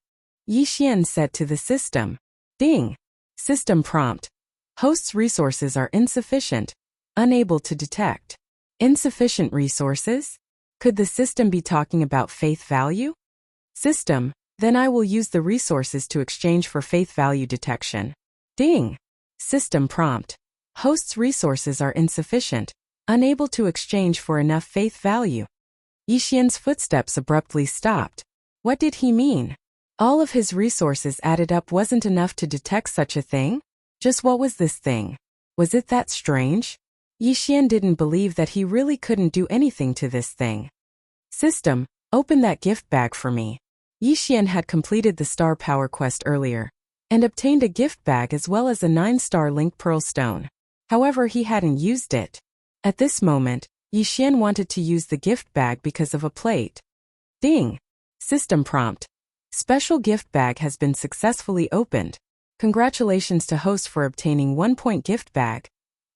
Yixian said to the system. Ding. System prompt. Host's resources are insufficient. Unable to detect. Insufficient resources? Could the system be talking about faith value? System, then I will use the resources to exchange for faith value detection. Ding. System prompt. Host's resources are insufficient. Unable to exchange for enough faith value. Yixian's footsteps abruptly stopped. What did he mean? All of his resources added up wasn't enough to detect such a thing? Just what was this thing? Was it that strange? Yixian didn't believe that he really couldn't do anything to this thing. System, open that gift bag for me. Yixian had completed the star power quest earlier, and obtained a gift bag as well as a 9-star link pearl stone. However, he hadn't used it. At this moment, Yixian wanted to use the gift bag because of a plate. Ding. System prompt. Special gift bag has been successfully opened. Congratulations to host for obtaining 1-point gift bag,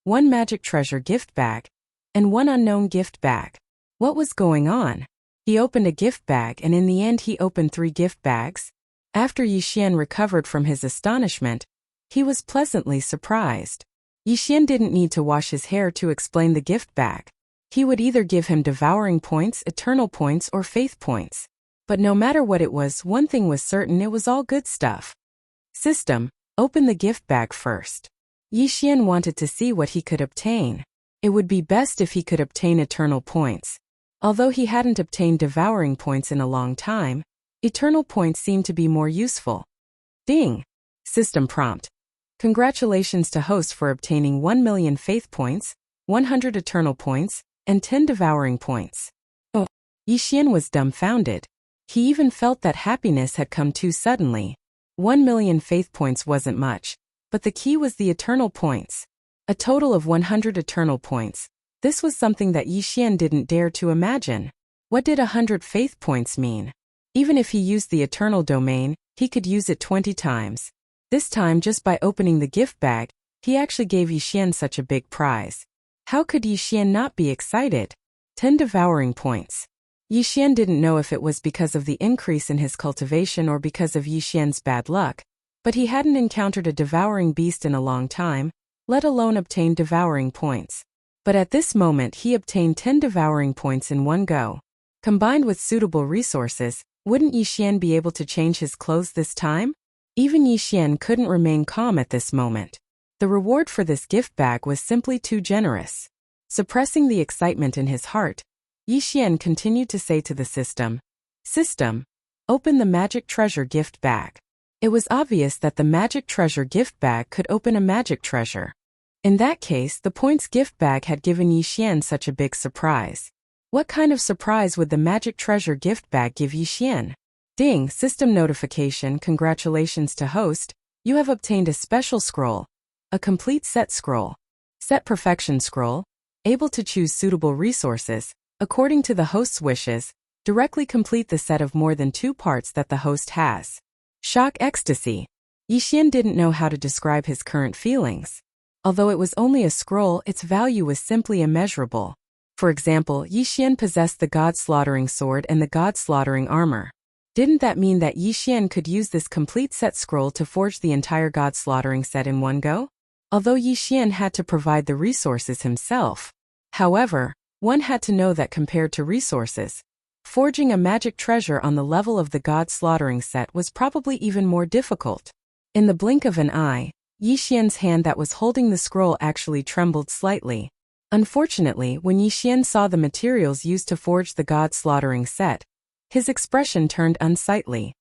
1 magic treasure gift bag, and 1 unknown gift bag. What was going on? He opened a gift bag and in the end he opened 3 gift bags. After Yixian recovered from his astonishment, he was pleasantly surprised. Yixian didn't need to wash his hair to explain the gift bag. He would either give him devouring points, eternal points, or faith points. But no matter what it was, one thing was certain: it was all good stuff. System, open the gift bag first. Yixian wanted to see what he could obtain. It would be best if he could obtain eternal points. Although he hadn't obtained devouring points in a long time, eternal points seemed to be more useful. Ding! System prompt. Congratulations to host for obtaining 1 million faith points, 100 eternal points, and 10 devouring points. Oh! Yixian was dumbfounded. He even felt that happiness had come too suddenly. 1 million faith points wasn't much, but the key was the eternal points. A total of 100 eternal points. This was something that Yixian didn't dare to imagine. What did 100 faith points mean? Even if he used the eternal domain, he could use it 20 times. This time, just by opening the gift bag, he actually gave Yixian such a big prize. How could Yixian not be excited? 10 devouring points. Yixian didn't know if it was because of the increase in his cultivation or because of Yixian's bad luck, but he hadn't encountered a devouring beast in a long time, let alone obtain devouring points. But at this moment he obtained 10 devouring points in one go. Combined with suitable resources, wouldn't Yixian be able to change his clothes this time? Even Yixian couldn't remain calm at this moment. The reward for this gift bag was simply too generous. Suppressing the excitement in his heart, Yixian continued to say to the system, System, open the magic treasure gift bag. It was obvious that the magic treasure gift bag could open a magic treasure. In that case, the points gift bag had given Yixian such a big surprise. What kind of surprise would the magic treasure gift bag give Yixian? Ding! System notification. Congratulations to host, you have obtained a special scroll. A complete set scroll. Set perfection scroll. Able to choose suitable resources, according to the host's wishes, directly complete the set of more than 2 parts that the host has. Shock ecstasy. Yixian didn't know how to describe his current feelings. Although it was only a scroll, its value was simply immeasurable. For example, Yixian possessed the God-slaughtering sword and the God-slaughtering armor. Didn't that mean that Yixian could use this complete set scroll to forge the entire God-slaughtering set in one go? Although Yixian had to provide the resources himself. However, one had to know that compared to resources, forging a magic treasure on the level of the God-slaughtering set was probably even more difficult. In the blink of an eye, Yixian's hand that was holding the scroll actually trembled slightly. Unfortunately, when Yixian saw the materials used to forge the God-slaughtering set, his expression turned unsightly.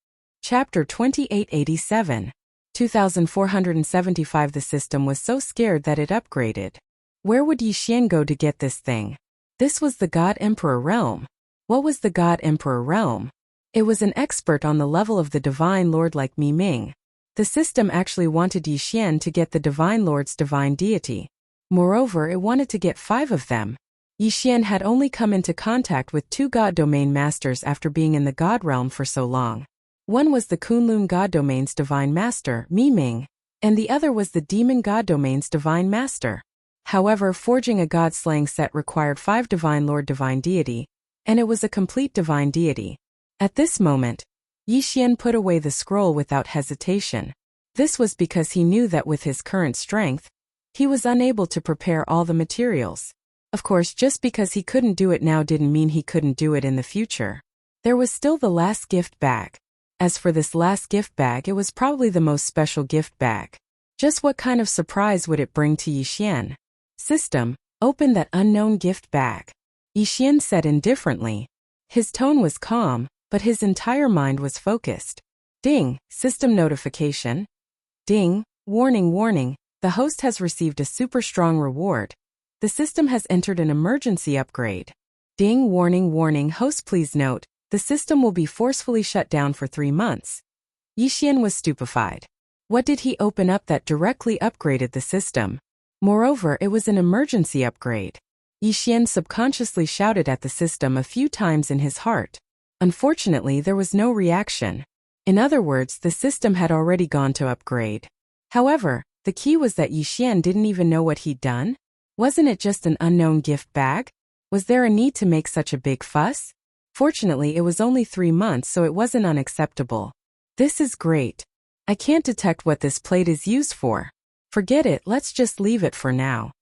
Chapter 2887. 2475. The system was so scared that it upgraded. Where would Yixian go to get this thing? This was the God Emperor realm. What was the God Emperor realm? It was an expert on the level of the Divine Lord like Mi Ming. The system actually wanted Yixian to get the Divine Lord's divine deity. Moreover, it wanted to get 5 of them. Yixian had only come into contact with 2 God Domain Masters after being in the God realm for so long. One was the Kunlun God Domain's Divine Master, Mi Ming, and the other was the Demon God Domain's Divine Master. However, forging a God-slaying set required 5 Divine Lord Divine Deity, and it was a complete Divine Deity. At this moment, Yixian put away the scroll without hesitation. This was because he knew that with his current strength, he was unable to prepare all the materials. Of course, just because he couldn't do it now didn't mean he couldn't do it in the future. There was still the last gift bag. As for this last gift bag, it was probably the most special gift bag. Just what kind of surprise would it bring to Yixian? System, open that unknown gift bag. Yixian said indifferently. His tone was calm, but his entire mind was focused. Ding! System notification. Ding! Warning, warning, the host has received a super strong reward. The system has entered an emergency upgrade. Ding! Warning, warning, host please note, the system will be forcefully shut down for 3 months. Yixian was stupefied. What did he open up that directly upgraded the system? Moreover, it was an emergency upgrade. Yixian subconsciously shouted at the system a few times in his heart. Unfortunately, there was no reaction. In other words, the system had already gone to upgrade. However, the key was that Yixian didn't even know what he'd done. Wasn't it just an unknown gift bag? Was there a need to make such a big fuss? Fortunately, it was only 3 months, so it wasn't unacceptable. This is great. I can't detect what this plate is used for. Forget it, let's just leave it for now.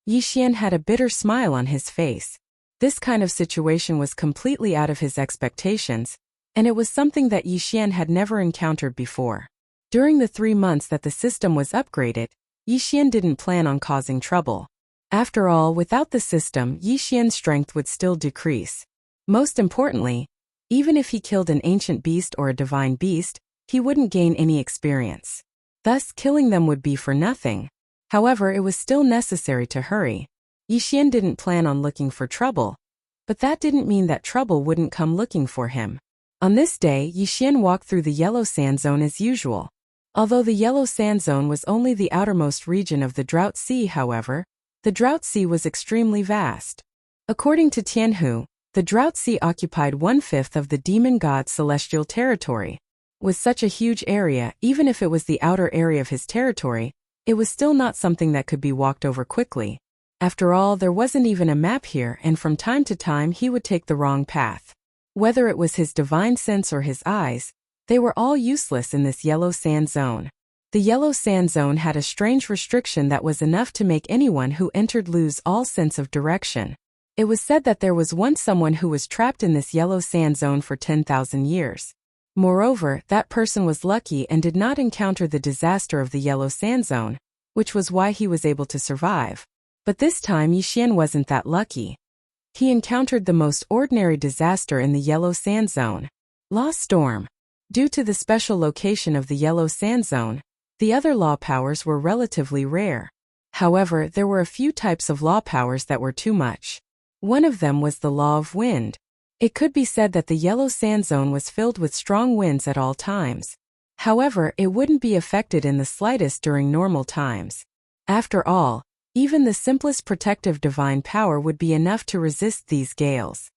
Yixian had a bitter smile on his face. This kind of situation was completely out of his expectations, and it was something that Yixian had never encountered before. During the 3 months that the system was upgraded, Yixian didn't plan on causing trouble. After all, without the system, Yixian's strength would still decrease. Most importantly, even if he killed an ancient beast or a divine beast, he wouldn't gain any experience. Thus, killing them would be for nothing. However, it was still necessary to hurry. Yixian didn't plan on looking for trouble, but that didn't mean that trouble wouldn't come looking for him. On this day, Yixian walked through the Yellow Sand Zone as usual. Although the Yellow Sand Zone was only the outermost region of the Drought Sea, however, the Drought Sea was extremely vast. According to Tianhu, the Drought Sea occupied 1/5 of the demon god's celestial territory. With such a huge area, even if it was the outer area of his territory, it was still not something that could be walked over quickly. After all, there wasn't even a map here, and from time to time he would take the wrong path. Whether it was his divine sense or his eyes, they were all useless in this Yellow Sand Zone. The Yellow Sand Zone had a strange restriction that was enough to make anyone who entered lose all sense of direction. It was said that there was once someone who was trapped in this Yellow Sand Zone for 10,000 years. Moreover, that person was lucky and did not encounter the disaster of the Yellow Sand Zone, which was why he was able to survive. But this time Yixian wasn't that lucky. He encountered the most ordinary disaster in the Yellow Sand Zone. Law Storm. Due to the special location of the Yellow Sand Zone, the other law powers were relatively rare. However, there were a few types of law powers that were too much. One of them was the law of wind. It could be said that the Yellow Sand Zone was filled with strong winds at all times. However, it wouldn't be affected in the slightest during normal times. After all, even the simplest protective divine power would be enough to resist these gales.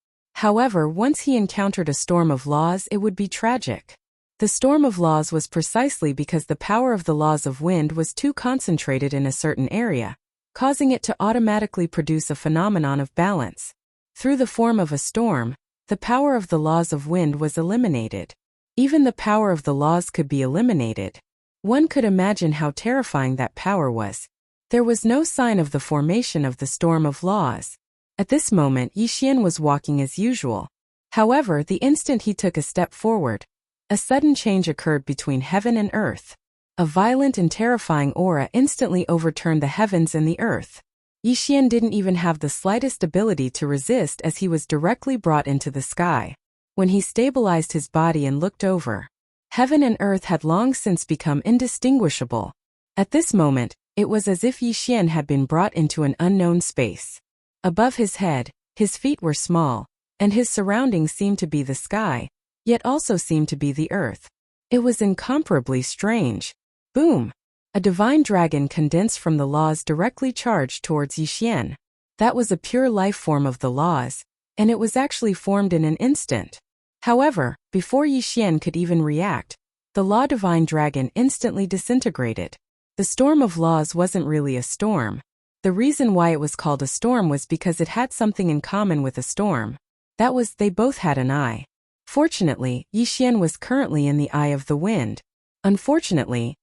However, once he encountered a storm of laws, it would be tragic. The storm of laws was precisely because the power of the laws of wind was too concentrated in a certain area, causing it to automatically produce a phenomenon of balance. Through the form of a storm, the power of the laws of wind was eliminated. Even the power of the laws could be eliminated. One could imagine how terrifying that power was. There was no sign of the formation of the storm of laws. At this moment, Yixian was walking as usual. However, the instant he took a step forward, a sudden change occurred between heaven and earth. A violent and terrifying aura instantly overturned the heavens and the earth. Yixian didn't even have the slightest ability to resist as he was directly brought into the sky. When he stabilized his body and looked over, heaven and earth had long since become indistinguishable. At this moment, it was as if Yixian had been brought into an unknown space. Above his head, his feet were small, and his surroundings seemed to be the sky, yet also seemed to be the earth. It was incomparably strange. Boom! A divine dragon condensed from the laws directly charged towards Yixian. That was a pure life form of the laws, and it was actually formed in an instant. However, before Yixian could even react, the law divine dragon instantly disintegrated. The storm of laws wasn't really a storm. The reason why it was called a storm was because it had something in common with a storm. That was, they both had an eye. Fortunately, Yixian was currently in the eye of the wind. Unfortunately,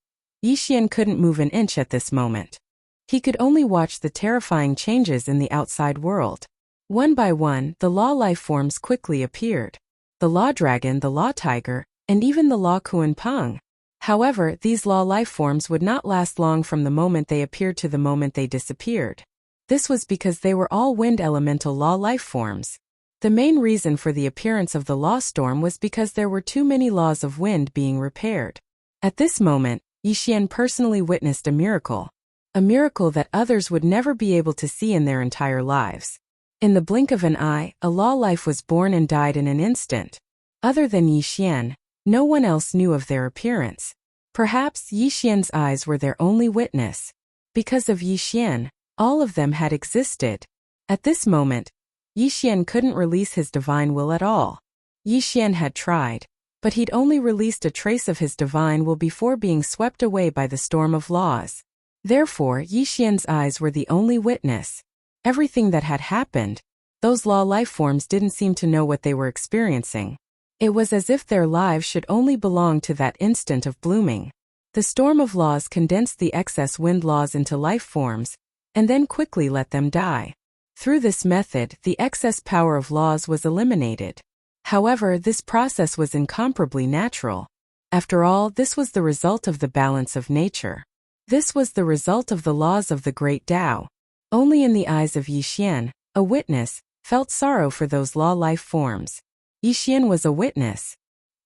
Yixian couldn't move an inch at this moment. He could only watch the terrifying changes in the outside world. One by one, the law life forms quickly appeared. The law dragon, the law tiger, and even the law Kuan-Peng. However, these law life forms would not last long from the moment they appeared to the moment they disappeared. This was because they were all wind elemental law life forms. The main reason for the appearance of the law storm was because there were too many laws of wind being repaired. At this moment, Yixian personally witnessed a miracle that others would never be able to see in their entire lives. In the blink of an eye, a law life was born and died in an instant. Other than Yixian, no one else knew of their appearance. Perhaps Yixian's eyes were their only witness. Because of Yixian, all of them had existed. At this moment, Yixian couldn't release his divine will at all. Yixian had tried, but he'd only released a trace of his divine will before being swept away by the storm of laws. Therefore, Yixian's eyes were the only witness. Everything that had happened, those law life forms didn't seem to know what they were experiencing. It was as if their lives should only belong to that instant of blooming. The storm of laws condensed the excess wind laws into life forms, and then quickly let them die. Through this method, the excess power of laws was eliminated. However, this process was incomparably natural. After all, this was the result of the balance of nature. This was the result of the laws of the great Tao. Only in the eyes of Yixian, a witness, felt sorrow for those law-life forms. Yixian was a witness.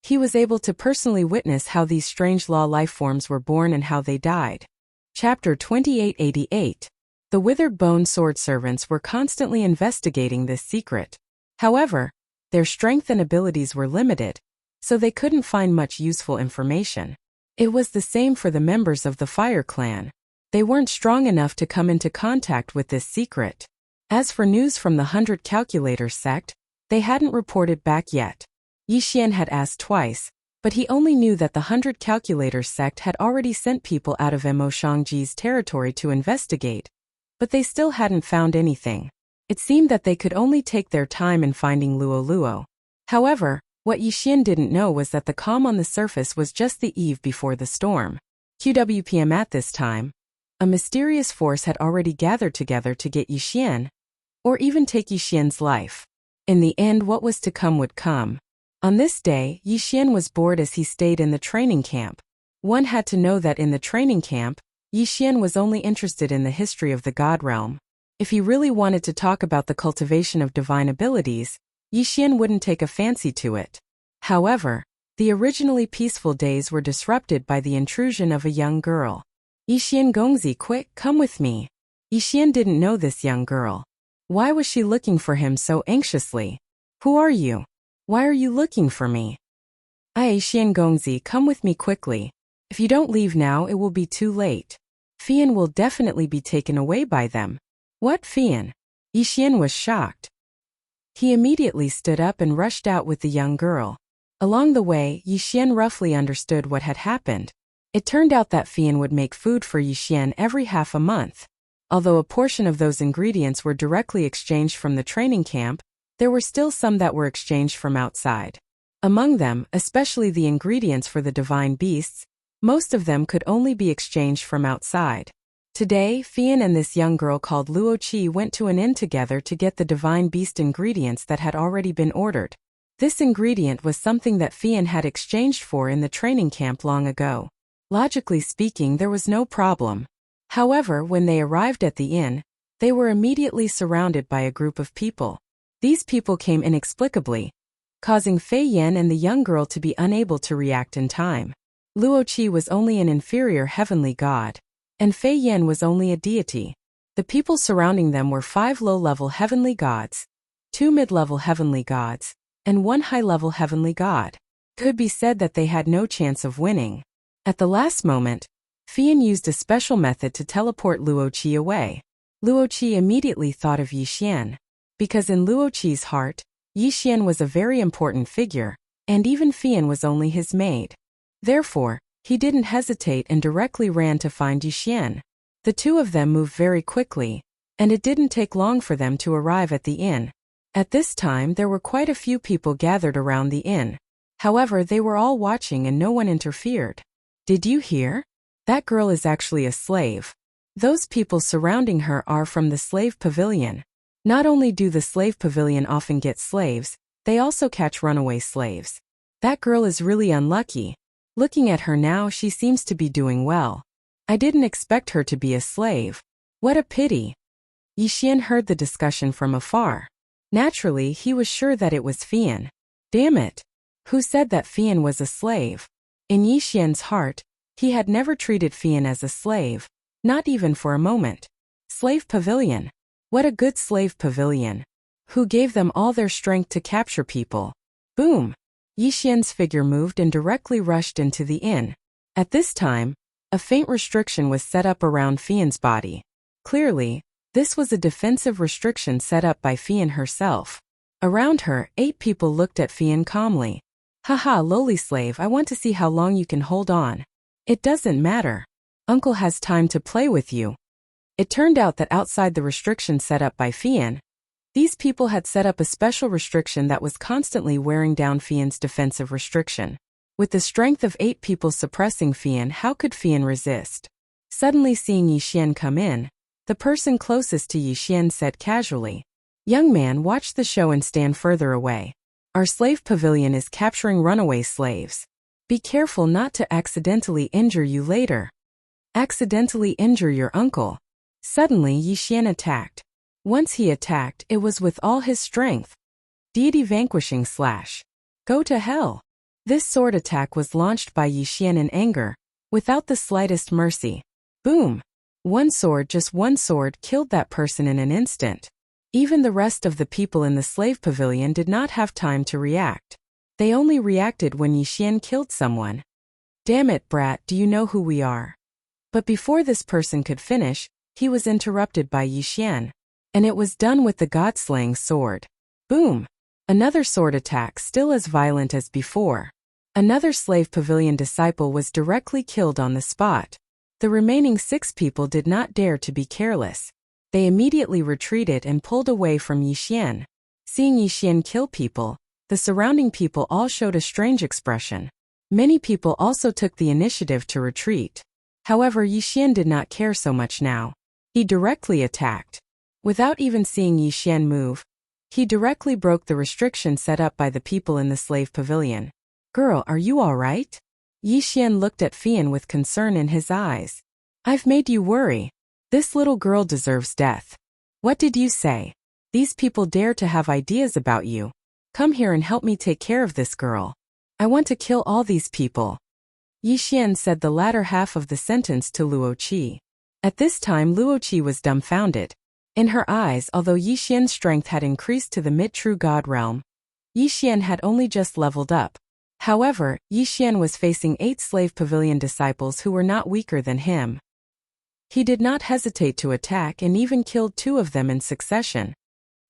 He was able to personally witness how these strange law-life forms were born and how they died. Chapter 2888. The withered bone sword servants were constantly investigating this secret. However, their strength and abilities were limited, so they couldn't find much useful information. It was the same for the members of the Fire Clan. They weren't strong enough to come into contact with this secret. As for news from the 100 Calculators sect, they hadn't reported back yet. Yixian had asked twice, but he only knew that the 100 Calculators sect had already sent people out of Mo Shangji's territory to investigate, but they still hadn't found anything. It seemed that they could only take their time in finding Luo Luo. However, what Yixian didn't know was that the calm on the surface was just the eve before the storm. QWPM at this time, a mysterious force had already gathered together to get Yixian, or even take Yixian's life. In the end, what was to come would come. On this day, Yixian was bored as he stayed in the training camp. One had to know that in the training camp, Yixian was only interested in the history of the God realm. If he really wanted to talk about the cultivation of divine abilities, Yixian wouldn't take a fancy to it. However, the originally peaceful days were disrupted by the intrusion of a young girl. Yixian Gongzi, quick, come with me. Yixian didn't know this young girl. Why was she looking for him so anxiously? Who are you? Why are you looking for me? Yixian Gongzi, come with me quickly. If you don't leave now, it will be too late. Fian will definitely be taken away by them. What Fian? Yixian was shocked. He immediately stood up and rushed out with the young girl. Along the way, Yixian roughly understood what had happened. It turned out that Fian would make food for Yixian every half a month. Although a portion of those ingredients were directly exchanged from the training camp, there were still some that were exchanged from outside. Among them, especially the ingredients for the divine beasts, most of them could only be exchanged from outside. Today, Fian and this young girl called Luo Qi went to an inn together to get the divine beast ingredients that had already been ordered. This ingredient was something that Fian had exchanged for in the training camp long ago. Logically speaking, there was no problem. However, when they arrived at the inn, they were immediately surrounded by a group of people. These people came inexplicably, causing Fei Yan and the young girl to be unable to react in time. Luo Qi was only an inferior heavenly god, and Fei Yan was only a deity. The people surrounding them were 5 low-level heavenly gods, 2 mid-level heavenly gods, and 1 high-level heavenly god. It could be said that they had no chance of winning. At the last moment, Fian used a special method to teleport Luo Qi away. Luo Qi immediately thought of Yixian, because in Luo Qi's heart, Yixian was a very important figure, and even Fian was only his maid. Therefore, he didn't hesitate and directly ran to find Yixian. The two of them moved very quickly, and it didn't take long for them to arrive at the inn. At this time, there were quite a few people gathered around the inn. However, they were all watching and no one interfered. Did you hear? That girl is actually a slave. Those people surrounding her are from the slave pavilion. Not only do the slave pavilion often get slaves, they also catch runaway slaves. That girl is really unlucky. Looking at her now, she seems to be doing well. I didn't expect her to be a slave. What a pity. Yixian heard the discussion from afar. Naturally, he was sure that it was Fian. Damn it. Who said that Fian was a slave? In Yixian's heart, he had never treated Fian as a slave, not even for a moment. Slave pavilion. What a good slave pavilion. Who gave them all their strength to capture people? Boom. Yixian's figure moved and directly rushed into the inn. At this time, a faint restriction was set up around Fian's body. Clearly, this was a defensive restriction set up by Fian herself. Around her, 8 people looked at Fian calmly. Haha, lowly slave, I want to see how long you can hold on. It doesn't matter. Uncle has time to play with you. It turned out that outside the restriction set up by Fian, these people had set up a special restriction that was constantly wearing down Fian's defensive restriction. With the strength of 8 people suppressing Fian, how could Fian resist? Suddenly seeing Yixian come in, the person closest to Yixian said casually, "Young man, watch the show and stand further away. Our slave pavilion is capturing runaway slaves." Be careful not to accidentally injure you later. Accidentally injure your uncle. Suddenly Yi Xian attacked. Once he attacked, it was with all his strength. Deity vanquishing slash. Go to hell. This sword attack was launched by Yi Xian in anger, without the slightest mercy. Boom! Just one sword killed that person in an instant. Even the rest of the people in the slave pavilion did not have time to react. They only reacted when Yi Xian killed someone. Damn it, brat, do you know who we are? But before this person could finish, he was interrupted by Yi Xian. And it was done with the god-slaying sword. Boom! Another sword attack still as violent as before. Another slave pavilion disciple was directly killed on the spot. The remaining 6 people did not dare to be careless. They immediately retreated and pulled away from Yi Xian. Seeing Yi Xian kill people, the surrounding people all showed a strange expression. Many people also took the initiative to retreat. However, Yi Xian did not care so much now. He directly attacked. Without even seeing Yi Xian move, he directly broke the restriction set up by the people in the slave pavilion. Girl, are you all right? Yi Xian looked at Fian with concern in his eyes. I've made you worry. This little girl deserves death. What did you say? These people dare to have ideas about you. Come here and help me take care of this girl. I want to kill all these people. Yi Xian said the latter half of the sentence to Luo Qi. At this time Luo Qi was dumbfounded. In her eyes, although Yi Xian's strength had increased to the mid-true god realm, Yi Xian had only just leveled up. However, Yi Xian was facing 8 slave pavilion disciples who were not weaker than him. He did not hesitate to attack and even killed 2 of them in succession.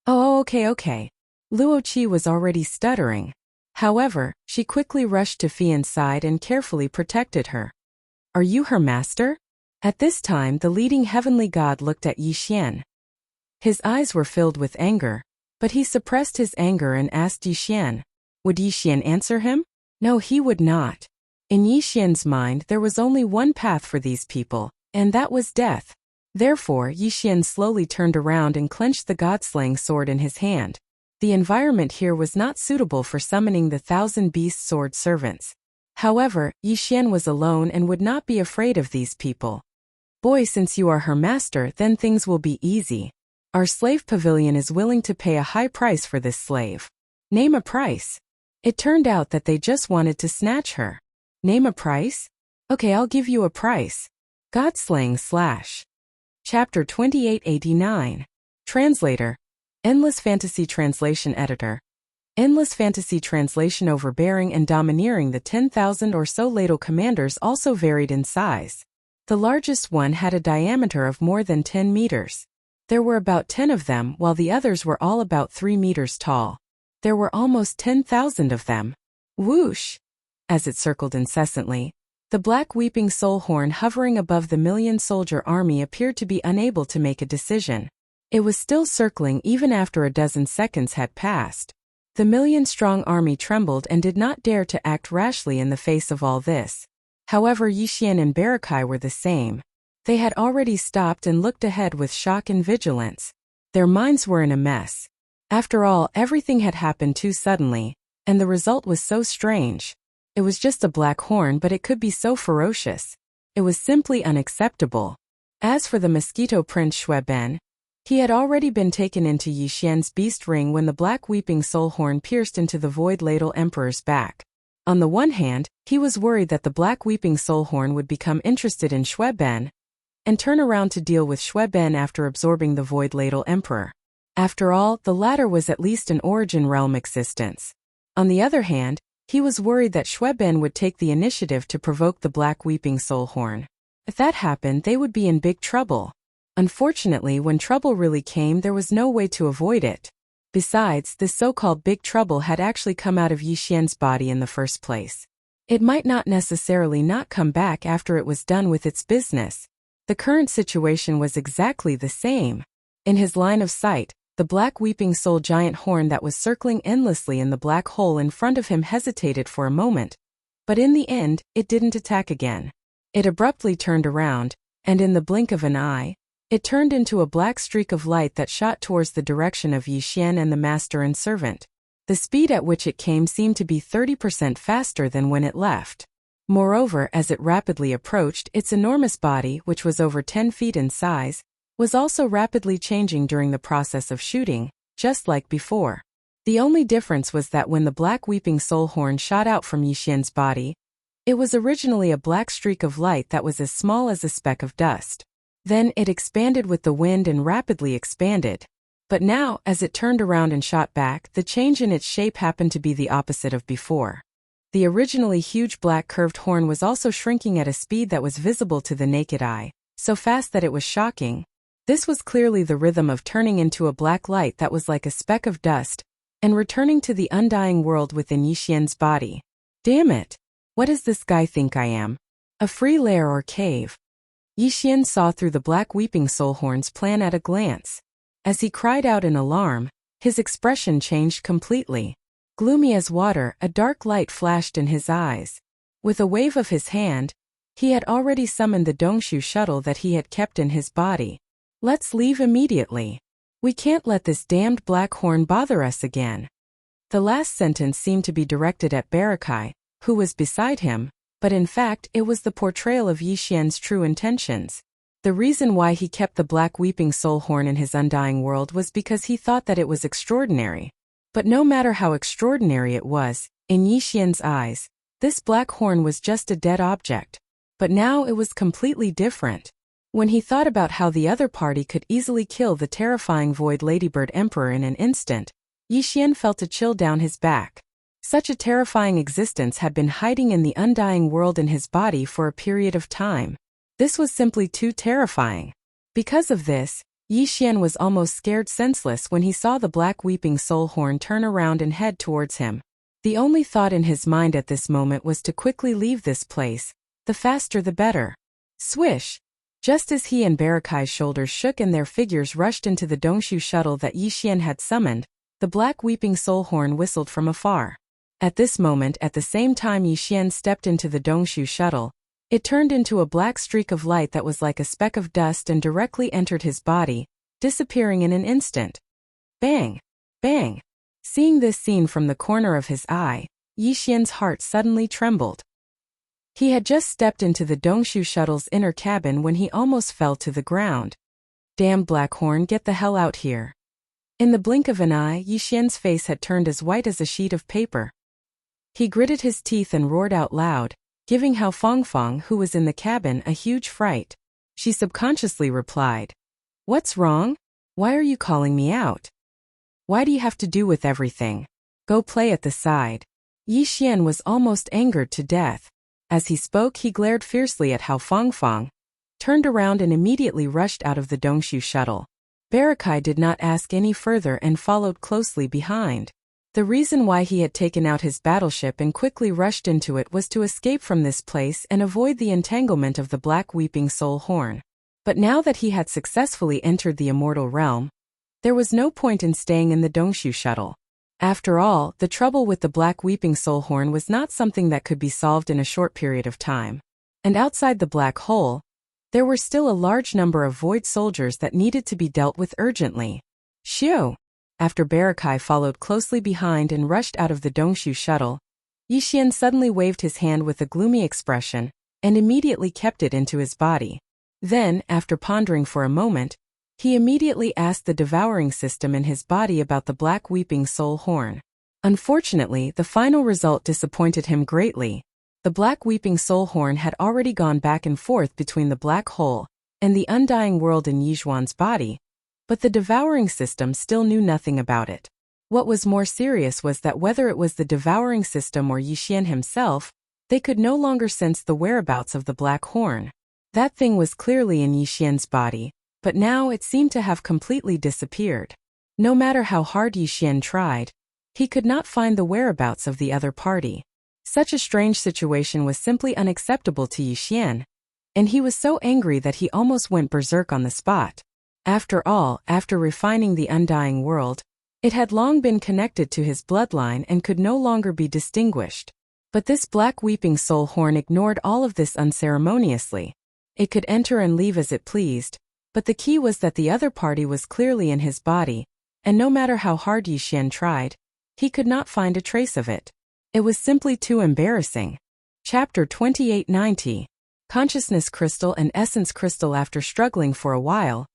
Oh, okay. Luo Qi was already stuttering. However, she quickly rushed to Fian's side and carefully protected her. Are you her master? At this time the leading heavenly god looked at Yi Xian. His eyes were filled with anger, but he suppressed his anger and asked Yi Xian. Would Yi Xian answer him? No, he would not. In Yi Xian's mind there was only one path for these people, and that was death. Therefore Yi Xian slowly turned around and clenched the god-slaying sword in his hand. The environment here was not suitable for summoning the 1,000-beast sword servants. However, Yi Xian was alone and would not be afraid of these people. Boy, since you are her master, then things will be easy. Our slave pavilion is willing to pay a high price for this slave. Name a price. It turned out that they just wanted to snatch her. Name a price? Okay, I'll give you a price. God-slaying slash. Chapter 2889. Translator. Endless Fantasy Translation Editor. Endless Fantasy Translation. Overbearing and domineering. The 10,000 or so ladle commanders also varied in size. The largest one had a diameter of more than 10 meters. There were about 10 of them, while the others were all about 3 meters tall. There were almost 10,000 of them. Whoosh! As it circled incessantly, the black weeping soul horn hovering above the million-soldier army appeared to be unable to make a decision. It was still circling even after a dozen seconds had passed. The million-strong army trembled and did not dare to act rashly in the face of all this. However, Yi Xian and Barakai were the same. They had already stopped and looked ahead with shock and vigilance. Their minds were in a mess. After all, everything had happened too suddenly, and the result was so strange. It was just a black horn, but it could be so ferocious. It was simply unacceptable. As for the mosquito prince Xue Ben, he had already been taken into Yi Xian's beast ring when the black weeping soul horn pierced into the void ladle emperor's back. On the one hand, he was worried that the black weeping soul horn would become interested in Xue Ben, and turn around to deal with Xue Ben after absorbing the Void Ladle Emperor. After all, the latter was at least an origin realm existence. On the other hand, he was worried that Xue Ben would take the initiative to provoke the Black Weeping Soul Horn. If that happened, they would be in big trouble. Unfortunately, when trouble really came, there was no way to avoid it. Besides, this so-called big trouble had actually come out of Yi Xian's body in the first place. It might not necessarily not come back after it was done with its business. The current situation was exactly the same. In his line of sight, the black weeping soul giant horn that was circling endlessly in the black hole in front of him hesitated for a moment, but in the end, it didn't attack again. It abruptly turned around, and in the blink of an eye, it turned into a black streak of light that shot towards the direction of Yi Xian and the master and servant. The speed at which it came seemed to be 30% faster than when it left. Moreover, as it rapidly approached, its enormous body, which was over 10 feet in size, was also rapidly changing during the process of shooting, just like before. The only difference was that when the black weeping soul horn shot out from Yixian's body, it was originally a black streak of light that was as small as a speck of dust. Then it expanded with the wind and rapidly expanded. But now, as it turned around and shot back, the change in its shape happened to be the opposite of before. The originally huge black curved horn was also shrinking at a speed that was visible to the naked eye, so fast that it was shocking. This was clearly the rhythm of turning into a black light that was like a speck of dust, and returning to the undying world within Yixian's body. Damn it! What does this guy think I am? A free lair or cave? Yixian saw through the black weeping soul horn's plan at a glance. As he cried out in alarm, his expression changed completely. Gloomy as water, a dark light flashed in his eyes. With a wave of his hand, he had already summoned the Dongshu shuttle that he had kept in his body. Let's leave immediately. We can't let this damned black horn bother us again. The last sentence seemed to be directed at Barakai, who was beside him, but in fact it was the portrayal of Yixian's true intentions. The reason why he kept the black weeping soul horn in his undying world was because he thought that it was extraordinary. But no matter how extraordinary it was, in Yixian's eyes, this black horn was just a dead object. But now it was completely different. When he thought about how the other party could easily kill the terrifying Void Ladybird Emperor in an instant, Yixian felt a chill down his back. Such a terrifying existence had been hiding in the undying world in his body for a period of time. This was simply too terrifying. Because of this, Yixian was almost scared senseless when he saw the black weeping soul horn turn around and head towards him. The only thought in his mind at this moment was to quickly leave this place, the faster the better. Swish! Just as he and Barakai's shoulders shook and their figures rushed into the Dongshu shuttle that Yixian had summoned, the black weeping soul horn whistled from afar. At this moment, at the same time Yixian stepped into the Dongshu shuttle, it turned into a black streak of light that was like a speck of dust and directly entered his body, disappearing in an instant. Bang! Bang! Seeing this scene from the corner of his eye, Yixian's heart suddenly trembled. He had just stepped into the Dongshu shuttle's inner cabin when he almost fell to the ground. Damn black horn, get the hell out here. In the blink of an eye, Yixian's face had turned as white as a sheet of paper. He gritted his teeth and roared out loud, giving Hao Fangfang, who was in the cabin, a huge fright. She subconsciously replied, "What's wrong? Why are you calling me out? Why do you have to do with everything? Go play at the side." Yixian was almost angered to death. As he spoke, he glared fiercely at Hao Fangfang, turned around and immediately rushed out of the Dongshu shuttle. Barakai did not ask any further and followed closely behind. The reason why he had taken out his battleship and quickly rushed into it was to escape from this place and avoid the entanglement of the black weeping soul horn. But now that he had successfully entered the immortal realm, there was no point in staying in the Dongshu shuttle. After all, the trouble with the black weeping soul horn was not something that could be solved in a short period of time. And outside the black hole, there were still a large number of void soldiers that needed to be dealt with urgently. Shoo! After Barakai followed closely behind and rushed out of the Dongshu shuttle, Yixian suddenly waved his hand with a gloomy expression, and immediately kept it into his body. Then, after pondering for a moment, he immediately asked the devouring system in his body about the black weeping soul horn. Unfortunately, the final result disappointed him greatly. The black weeping soul horn had already gone back and forth between the black hole and the undying world in Yizhuan's body, but the devouring system still knew nothing about it. What was more serious was that whether it was the devouring system or Yixian himself, they could no longer sense the whereabouts of the black horn. That thing was clearly in Yixian's body, but now it seemed to have completely disappeared. No matter how hard Yixian tried, he could not find the whereabouts of the other party. Such a strange situation was simply unacceptable to Yixian, and he was so angry that he almost went berserk on the spot. After all, after refining the undying world, it had long been connected to his bloodline and could no longer be distinguished. But this black weeping soul horn ignored all of this unceremoniously. It could enter and leave as it pleased, but the key was that the other party was clearly in his body, and no matter how hard Yixian tried, he could not find a trace of it. It was simply too embarrassing. Chapter 2890. Consciousness Crystal and Essence Crystal. After struggling for a while,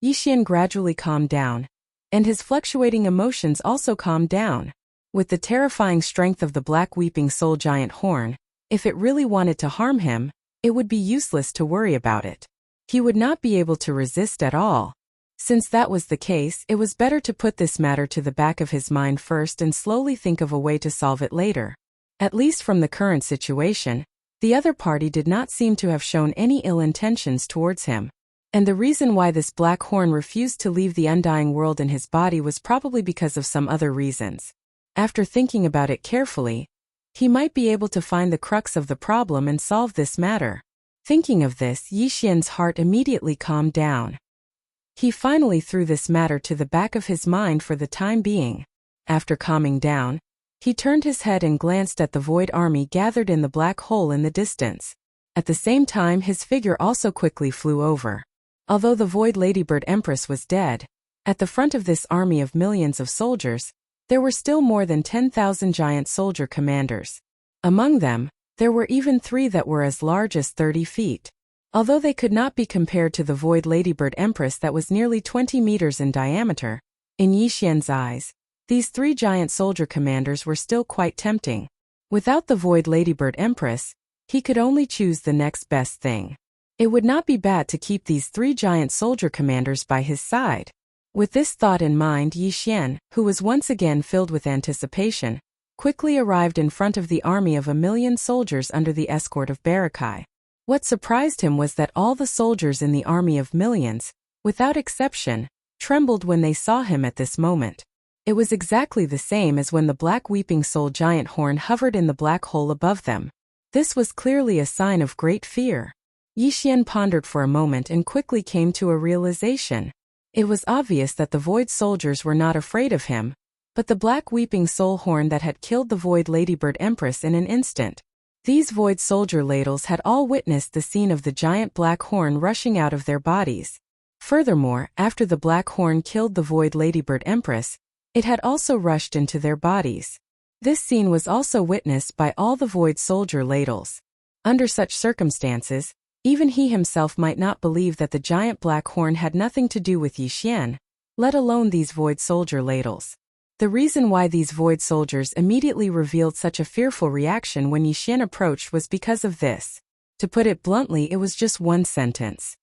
Yixian gradually calmed down, and his fluctuating emotions also calmed down. With the terrifying strength of the Black Weeping Soul Giant Horn, if it really wanted to harm him, it would be useless to worry about it. He would not be able to resist at all. Since that was the case, it was better to put this matter to the back of his mind first and slowly think of a way to solve it later. At least from the current situation, the other party did not seem to have shown any ill intentions towards him. And the reason why this black horn refused to leave the undying world in his body was probably because of some other reasons. After thinking about it carefully, he might be able to find the crux of the problem and solve this matter. Thinking of this, Yixian's heart immediately calmed down. He finally threw this matter to the back of his mind for the time being. After calming down, he turned his head and glanced at the void army gathered in the black hole in the distance. At the same time, his figure also quickly flew over. Although the Void Ladybird Empress was dead, at the front of this army of millions of soldiers, there were still more than 10,000 giant soldier commanders. Among them, there were even 3 that were as large as 30 feet. Although they could not be compared to the Void Ladybird Empress that was nearly 20 meters in diameter, in Yixian's eyes, these 3 giant soldier commanders were still quite tempting. Without the Void Ladybird Empress, he could only choose the next best thing. It would not be bad to keep these 3 giant soldier commanders by his side. With this thought in mind, Yixian, who was once again filled with anticipation, quickly arrived in front of the army of 1,000,000 soldiers under the escort of Barakai. What surprised him was that all the soldiers in the army of millions, without exception, trembled when they saw him at this moment. It was exactly the same as when the Black Weeping Soul Giant Horn hovered in the black hole above them. This was clearly a sign of great fear. Yixian pondered for a moment and quickly came to a realization. It was obvious that the Void soldiers were not afraid of him, but the Black Weeping Soul Horn that had killed the Void Ladybird Empress in an instant. These Void soldier ladles had all witnessed the scene of the giant black horn rushing out of their bodies. Furthermore, after the black horn killed the Void Ladybird Empress, it had also rushed into their bodies. This scene was also witnessed by all the Void soldier ladles. Under such circumstances, even he himself might not believe that the giant black horn had nothing to do with Yixian, let alone these Void soldier ladles. The reason why these Void soldiers immediately revealed such a fearful reaction when Yixian approached was because of this. To put it bluntly, it was just one sentence.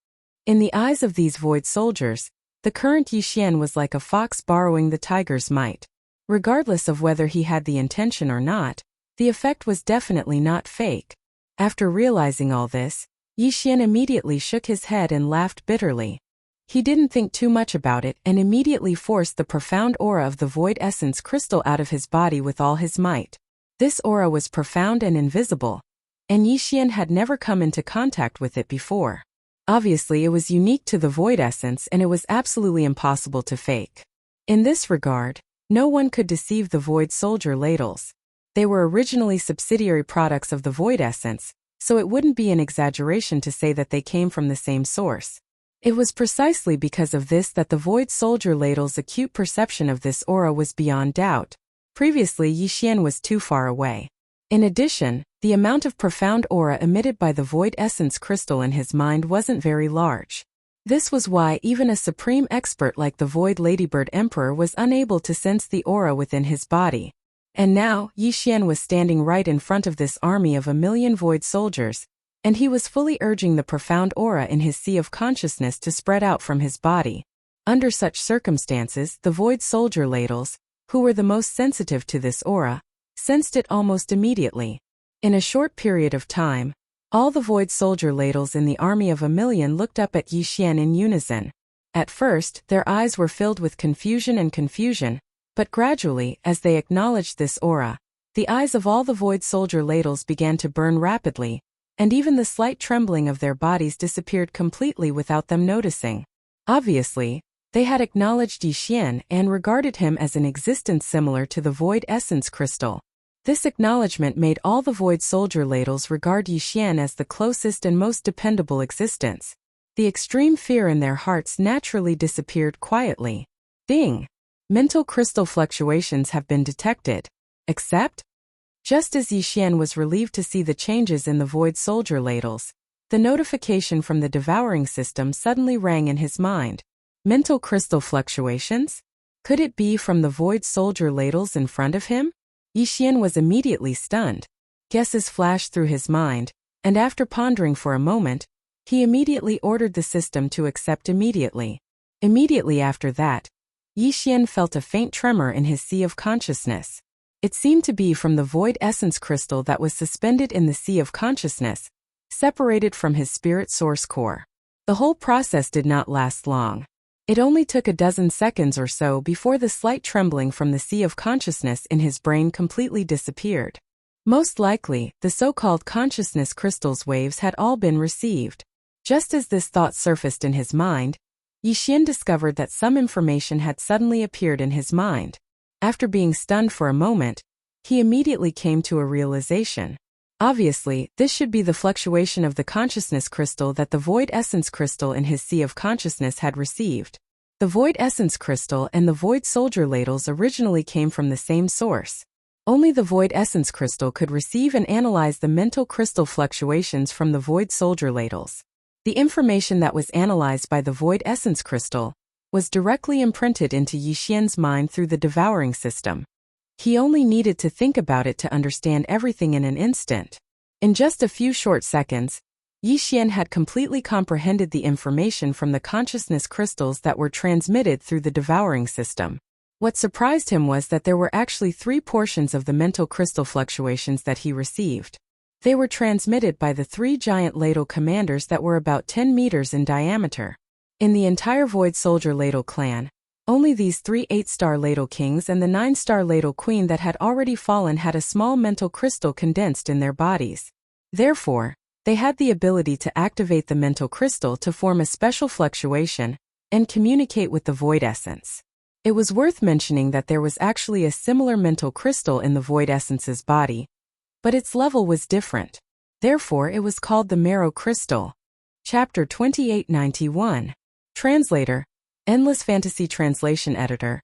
In the eyes of these Void soldiers, the current Yixian was like a fox borrowing the tiger's might. Regardless of whether he had the intention or not, the effect was definitely not fake. After realizing all this, Yixian immediately shook his head and laughed bitterly. He didn't think too much about it and immediately forced the profound aura of the Void Essence Crystal out of his body with all his might. This aura was profound and invisible, and Yixian had never come into contact with it before. Obviously, it was unique to the Void Essence and it was absolutely impossible to fake. In this regard, no one could deceive the Void soldier ladles. They were originally subsidiary products of the Void Essence, so it wouldn't be an exaggeration to say that they came from the same source. It was precisely because of this that the Void soldier ladle's acute perception of this aura was beyond doubt. Previously, Yixian was too far away. In addition, the amount of profound aura emitted by the Void Essence Crystal in his mind wasn't very large. This was why even a supreme expert like the Void Ladybird Emperor was unable to sense the aura within his body. And now, Yixian was standing right in front of this army of 1,000,000 Void soldiers, and he was fully urging the profound aura in his sea of consciousness to spread out from his body. Under such circumstances, the Void soldier ladles, who were the most sensitive to this aura, sensed it almost immediately. In a short period of time, all the Void soldier ladles in the army of 1,000,000 looked up at Yixian in unison. At first, their eyes were filled with confusion, but gradually, as they acknowledged this aura, the eyes of all the Void soldier ladles began to burn rapidly, and even the slight trembling of their bodies disappeared completely without them noticing. Obviously, they had acknowledged Yixian and regarded him as an existence similar to the Void Essence Crystal. This acknowledgement made all the Void soldier ladles regard Yixian as the closest and most dependable existence. The extreme fear in their hearts naturally disappeared quietly. Ding! Mental crystal fluctuations have been detected. Accept? Just as Yixian was relieved to see the changes in the void soldier ladles, the notification from the devouring system suddenly rang in his mind. Mental crystal fluctuations? Could it be from the void soldier ladles in front of him? Yixian was immediately stunned. Guesses flashed through his mind, and after pondering for a moment, he immediately ordered the system to accept immediately. Immediately after that, Yixian felt a faint tremor in his sea of consciousness. It seemed to be from the void essence crystal that was suspended in the sea of consciousness, separated from his spirit source core. The whole process did not last long. It only took a dozen seconds or so before the slight trembling from the sea of consciousness in his brain completely disappeared. Most likely, the so-called consciousness crystal's waves had all been received. Just as this thought surfaced in his mind, Yixian discovered that some information had suddenly appeared in his mind. After being stunned for a moment, he immediately came to a realization. Obviously, this should be the fluctuation of the consciousness crystal that the void essence crystal in his sea of consciousness had received. The void essence crystal and the void soldier ladles originally came from the same source. Only the void essence crystal could receive and analyze the mental crystal fluctuations from the void soldier ladles. The information that was analyzed by the void essence crystal was directly imprinted into Yixian's mind through the devouring system. He only needed to think about it to understand everything in an instant. In just a few short seconds, Yixian had completely comprehended the information from the consciousness crystals that were transmitted through the devouring system. What surprised him was that there were actually 3 portions of the mental crystal fluctuations that he received. They were transmitted by the 3 giant ladle commanders that were about 10 meters in diameter. In the entire Void Soldier Ladle clan, only these 3 8-star ladle kings and the 9-star ladle queen that had already fallen had a small mental crystal condensed in their bodies. Therefore, they had the ability to activate the mental crystal to form a special fluctuation and communicate with the void essence. It was worth mentioning that there was actually a similar mental crystal in the void essence's body, but its level was different. Therefore, it was called the marrow crystal. Chapter 2891. Translator, Endless Fantasy Translation Editor.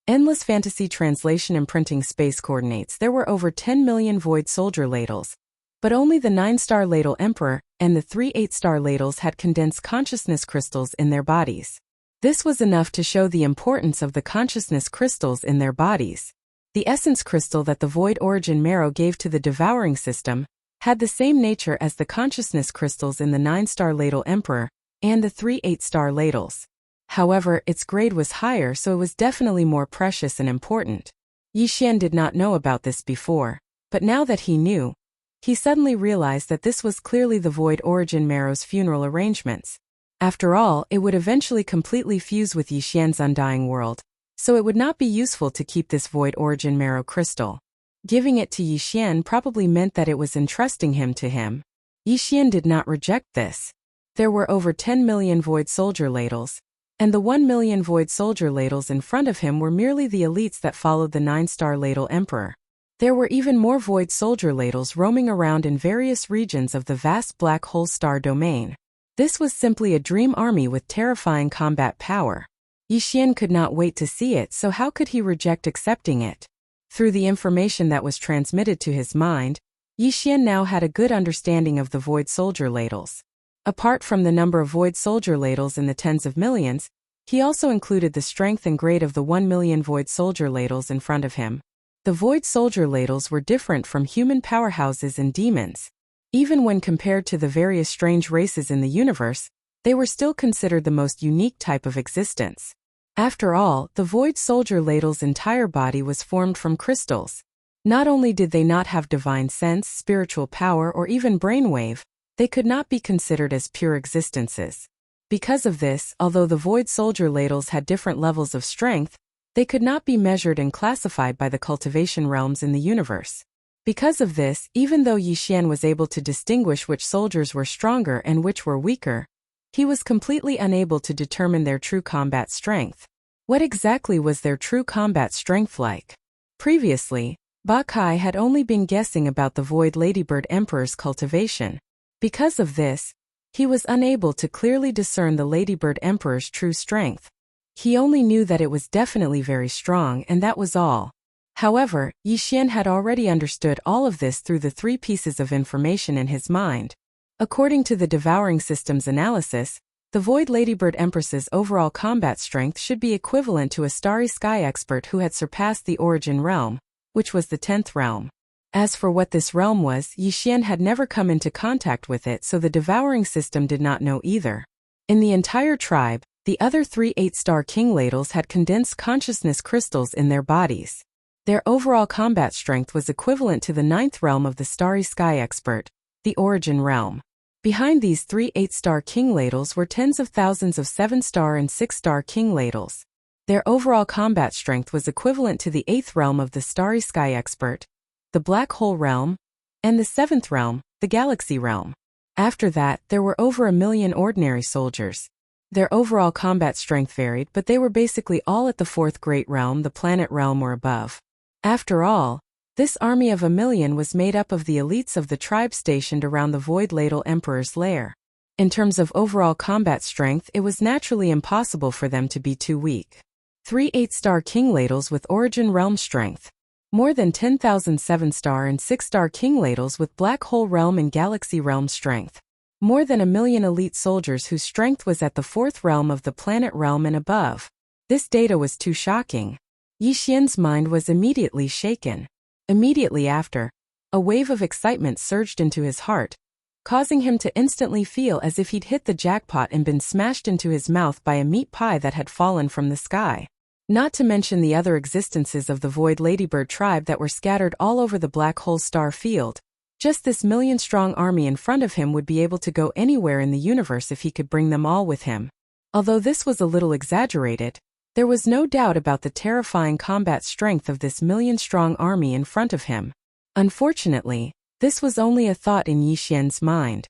Endless Fantasy Translation Imprinting Space Coordinates. There were over 10 million void soldier ladles, but only the 9-star ladle emperor and the 3 8-star ladles had condensed consciousness crystals in their bodies. This was enough to show the importance of the consciousness crystals in their bodies. The essence crystal that the void origin marrow gave to the devouring system had the same nature as the consciousness crystals in the 9-star ladle emperor and the 3 8-star ladles. However, its grade was higher, so it was definitely more precious and important. Yixian did not know about this before, but now that he knew, he suddenly realized that this was clearly the void origin marrow's funeral arrangements. After all, it would eventually completely fuse with Yixian's undying world, so it would not be useful to keep this void origin marrow crystal. Giving it to Yixian probably meant that it was entrusting him to him. Yixian did not reject this. There were over 10 million void soldier ladles, and the 1 million void soldier ladles in front of him were merely the elites that followed the 9-star ladle emperor. There were even more void soldier ladles roaming around in various regions of the vast black hole star domain. This was simply a dream army with terrifying combat power. Yixian could not wait to see it, so how could he reject accepting it? Through the information that was transmitted to his mind, Yixian now had a good understanding of the void soldier ladles. Apart from the number of void soldier ladles in the tens of millions, he also included the strength and grade of the 1 million void soldier ladles in front of him. The void soldier ladles were different from human powerhouses and demons. Even when compared to the various strange races in the universe, they were still considered the most unique type of existence. After all, the void soldier ladle's entire body was formed from crystals. Not only did they not have divine sense, spiritual power, or even brainwave, they could not be considered as pure existences. Because of this, although the void soldier ladles had different levels of strength, they could not be measured and classified by the cultivation realms in the universe. Because of this, even though Yixian was able to distinguish which soldiers were stronger and which were weaker, he was completely unable to determine their true combat strength. What exactly was their true combat strength like? Previously, Ba Kai had only been guessing about the Void Ladybird Emperor's cultivation. Because of this, he was unable to clearly discern the Ladybird Emperor's true strength. He only knew that it was definitely very strong, and that was all. However, Yixian had already understood all of this through the 3 pieces of information in his mind. According to the Devouring system's analysis, the Void Ladybird Empress's overall combat strength should be equivalent to a Starry Sky expert who had surpassed the Origin realm, which was the 10th realm. As for what this realm was, Yixian had never come into contact with it, so the Devouring system did not know either. In the entire tribe, the other 3 8-star king ladles had condensed consciousness crystals in their bodies. Their overall combat strength was equivalent to the 9th realm of the Starry Sky expert, the Origin realm. Behind these 3 8-star king ladles were tens of thousands of 7-star and 6-star king ladles. Their overall combat strength was equivalent to the 8th realm of the Starry Sky expert, the Black Hole realm, and the 7th realm, the Galaxy realm. After that, there were over 1 million ordinary soldiers. Their overall combat strength varied, but they were basically all at the 4th Great Realm, the Planet Realm or above. After all, this army of 1 million was made up of the elites of the tribe stationed around the Void Ladle Emperor's lair. In terms of overall combat strength, it was naturally impossible for them to be too weak. 3 8-star king ladles with Origin realm strength. More than 10,000 7-star and 6-star king ladles with Black Hole realm and Galaxy realm strength. More than 1 million elite soldiers whose strength was at the 4th realm of the Planet realm and above. This data was too shocking. Yixian's mind was immediately shaken. Immediately after, a wave of excitement surged into his heart, causing him to instantly feel as if he'd hit the jackpot and been smashed into his mouth by a meat pie that had fallen from the sky. Not to mention the other existences of the Void Ladybird tribe that were scattered all over the Black Hole star field. Just this million-strong army in front of him would be able to go anywhere in the universe if he could bring them all with him. Although this was a little exaggerated, there was no doubt about the terrifying combat strength of this million-strong army in front of him. Unfortunately, this was only a thought in Yixian's mind.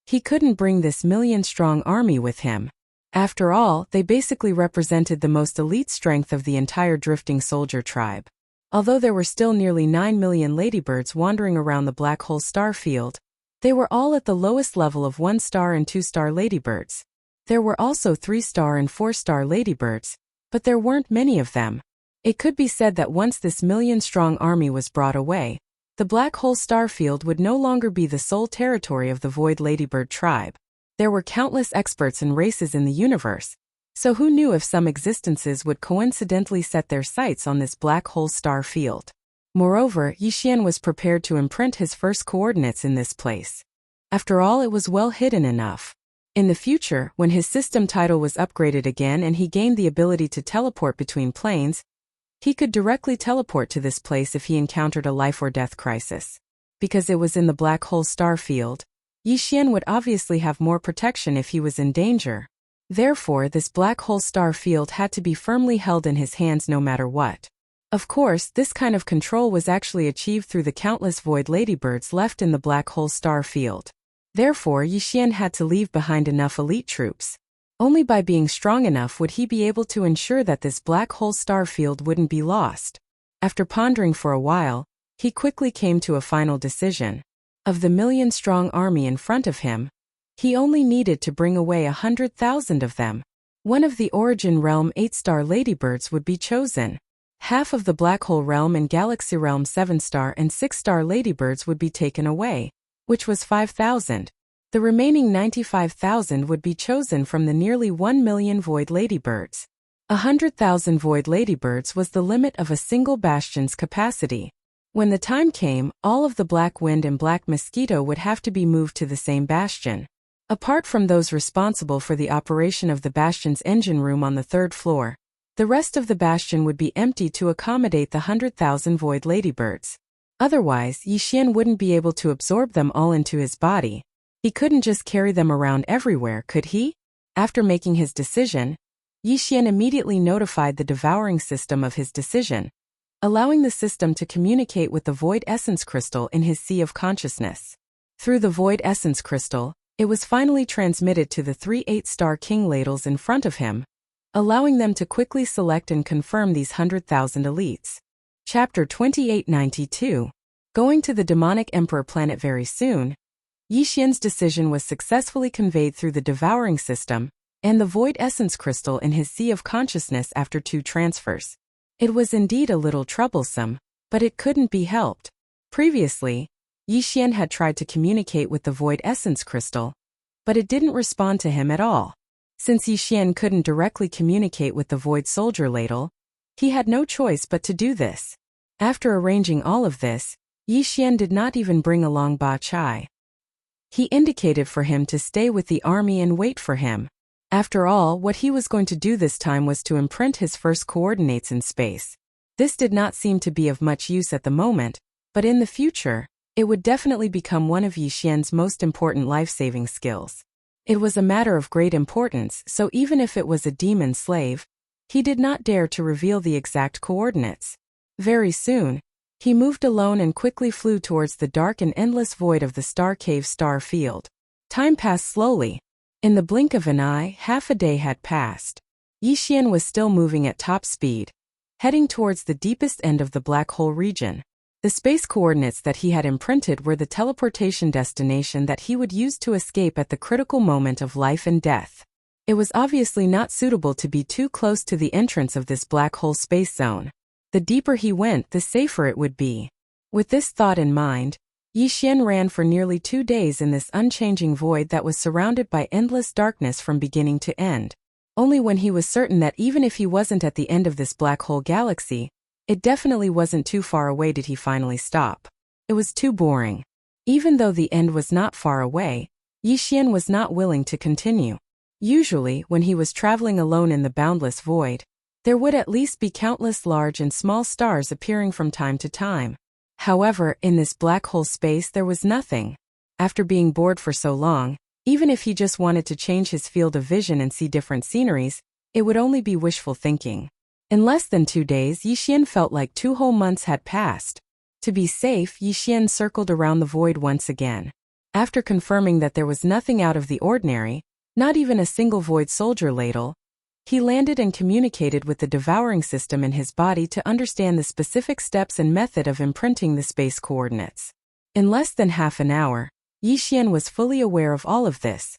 He couldn't bring this million-strong army with him. After all, they basically represented the most elite strength of the entire drifting soldier tribe. Although there were still nearly 9 million ladybirds wandering around the Black Hole star field, they were all at the lowest level of 1-star and 2-star ladybirds. There were also 3-star and 4-star ladybirds, but there weren't many of them. It could be said that once this million-strong army was brought away, the Black Hole star field would no longer be the sole territory of the Void Ladybird tribe. There were countless experts and races in the universe, so who knew if some existences would coincidentally set their sights on this Black Hole star field. Moreover, Yixian was prepared to imprint his first coordinates in this place. After all, it was well hidden enough. In the future, when his system title was upgraded again and he gained the ability to teleport between planes, he could directly teleport to this place if he encountered a life or death crisis. Because it was in the Black Hole star field, Yixian would obviously have more protection if he was in danger. Therefore, this Black Hole star field had to be firmly held in his hands no matter what. Of course, this kind of control was actually achieved through the countless Void Ladybirds left in the Black Hole star field. Therefore, Yixian had to leave behind enough elite troops. Only by being strong enough would he be able to ensure that this Black Hole star field wouldn't be lost. After pondering for a while, he quickly came to a final decision. Of the million-strong army in front of him, he only needed to bring away 100,000 of them. One of the Origin Realm 8-star ladybirds would be chosen. Half of the Black Hole Realm and Galaxy Realm 7-star and 6-star ladybirds would be taken away, which was 5,000. The remaining 95,000 would be chosen from the nearly 1 million Void Ladybirds. 100,000 Void Ladybirds was the limit of a single bastion's capacity. When the time came, all of the Black Wind and Black Mosquito would have to be moved to the same bastion. Apart from those responsible for the operation of the bastion's engine room on the 3rd floor, the rest of the bastion would be empty to accommodate the 100,000 Void Ladybirds. Otherwise, Yixian wouldn't be able to absorb them all into his body. He couldn't just carry them around everywhere, could he? After making his decision, Yixian immediately notified the Devouring system of his decision, allowing the system to communicate with the Void Essence Crystal in his Sea of Consciousness. Through the Void Essence Crystal, it was finally transmitted to the 3 8-star king ladles in front of him, allowing them to quickly select and confirm these 100,000 elites. Chapter 2892. Going to the Demonic Emperor planet very soon, Yixian's decision was successfully conveyed through the Devouring system and the Void Essence Crystal in his Sea of Consciousness after 2 transfers. It was indeed a little troublesome, but it couldn't be helped. Previously, Yixian had tried to communicate with the Void Essence Crystal, but it didn't respond to him at all. Since Yixian couldn't directly communicate with the Void Soldier Ladle, he had no choice but to do this. After arranging all of this, Yixian did not even bring along Ba Chai. He indicated for him to stay with the army and wait for him. After all, what he was going to do this time was to imprint his first coordinates in space. This did not seem to be of much use at the moment, but in the future, it would definitely become one of Yixian's most important life-saving skills. It was a matter of great importance, so even if it was a demon slave, he did not dare to reveal the exact coordinates. Very soon, he moved alone and quickly flew towards the dark and endless void of the Star Cave star field. Time passed slowly. In the blink of an eye, half a day had passed. Yixian was still moving at top speed, heading towards the deepest end of the black hole region. The space coordinates that he had imprinted were the teleportation destination that he would use to escape at the critical moment of life and death. It was obviously not suitable to be too close to the entrance of this black hole space zone. The deeper he went, the safer it would be. With this thought in mind, Yixian ran for nearly 2 days in this unchanging void that was surrounded by endless darkness from beginning to end. Only when he was certain that even if he wasn't at the end of this black hole galaxy, it definitely wasn't too far away did he finally stop. It was too boring. Even though the end was not far away, Yixian was not willing to continue. Usually, when he was traveling alone in the boundless void, there would at least be countless large and small stars appearing from time to time. However, in this black hole space there was nothing. After being bored for so long, even if he just wanted to change his field of vision and see different sceneries, it would only be wishful thinking. In less than 2 days, Yixian felt like 2 whole months had passed. To be safe, Yixian circled around the void once again. After confirming that there was nothing out of the ordinary, not even a single Void Soldier Ladle, he landed and communicated with the Devouring system in his body to understand the specific steps and method of imprinting the space coordinates. In less than half an hour, Yixian was fully aware of all of this.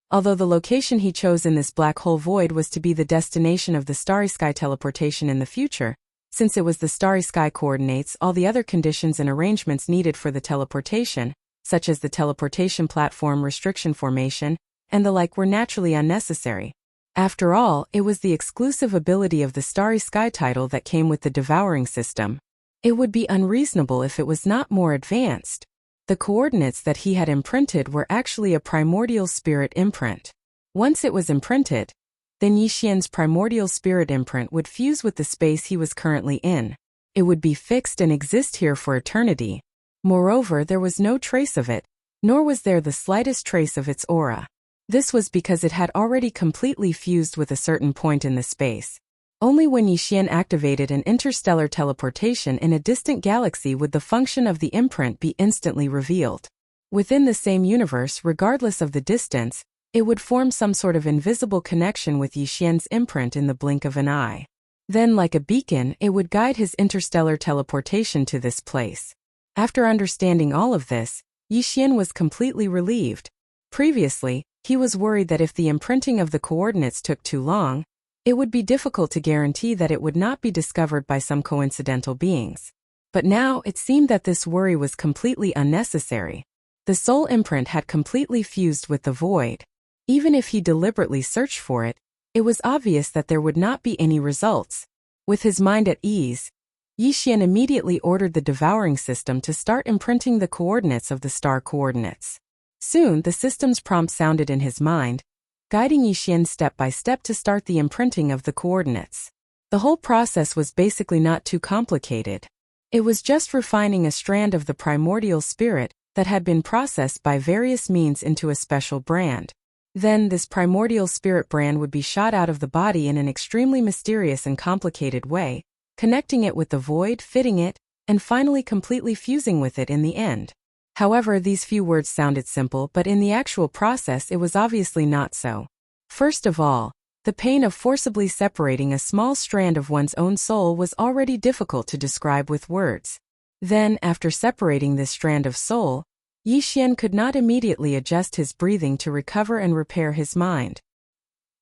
Although the location he chose in this black hole void was to be the destination of the Starry Sky teleportation in the future, since it was the Starry Sky coordinates, all the other conditions and arrangements needed for the teleportation, such as the teleportation platform restriction formation, and the like, were naturally unnecessary. After all, it was the exclusive ability of the Starry Sky title that came with the Devouring system. It would be unreasonable if it was not more advanced. The coordinates that he had imprinted were actually a primordial spirit imprint. Once it was imprinted, then Yixian's primordial spirit imprint would fuse with the space he was currently in. It would be fixed and exist here for eternity. Moreover, there was no trace of it, nor was there the slightest trace of its aura. This was because it had already completely fused with a certain point in the space. Only when Yixian activated an interstellar teleportation in a distant galaxy would the function of the imprint be instantly revealed. Within the same universe, regardless of the distance, it would form some sort of invisible connection with Yixian's imprint in the blink of an eye. Then, like a beacon, it would guide his interstellar teleportation to this place. After understanding all of this, Yixian was completely relieved. Previously, he was worried that if the imprinting of the coordinates took too long, it would be difficult to guarantee that it would not be discovered by some coincidental beings. But now it seemed that this worry was completely unnecessary. The soul imprint had completely fused with the void. Even if he deliberately searched for it, it was obvious that there would not be any results. With his mind at ease, Yixian immediately ordered the Devouring system to start imprinting the coordinates of the star coordinates. Soon, the system's prompt sounded in his mind, guiding Yixian step by step to start the imprinting of the coordinates. The whole process was basically not too complicated. It was just refining a strand of the primordial spirit that had been processed by various means into a special brand. Then, this primordial spirit brand would be shot out of the body in an extremely mysterious and complicated way, connecting it with the void, fitting it, and finally completely fusing with it in the end. However, these few words sounded simple, but in the actual process it was obviously not so. First of all, the pain of forcibly separating a small strand of one's own soul was already difficult to describe with words. Then, after separating this strand of soul, Yixian could not immediately adjust his breathing to recover and repair his mind.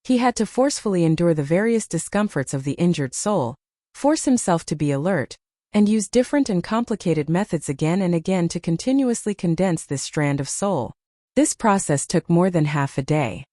He had to forcefully endure the various discomforts of the injured soul, force himself to be alert, and use different and complicated methods again and again to continuously condense this strand of soul. This process took more than half a day.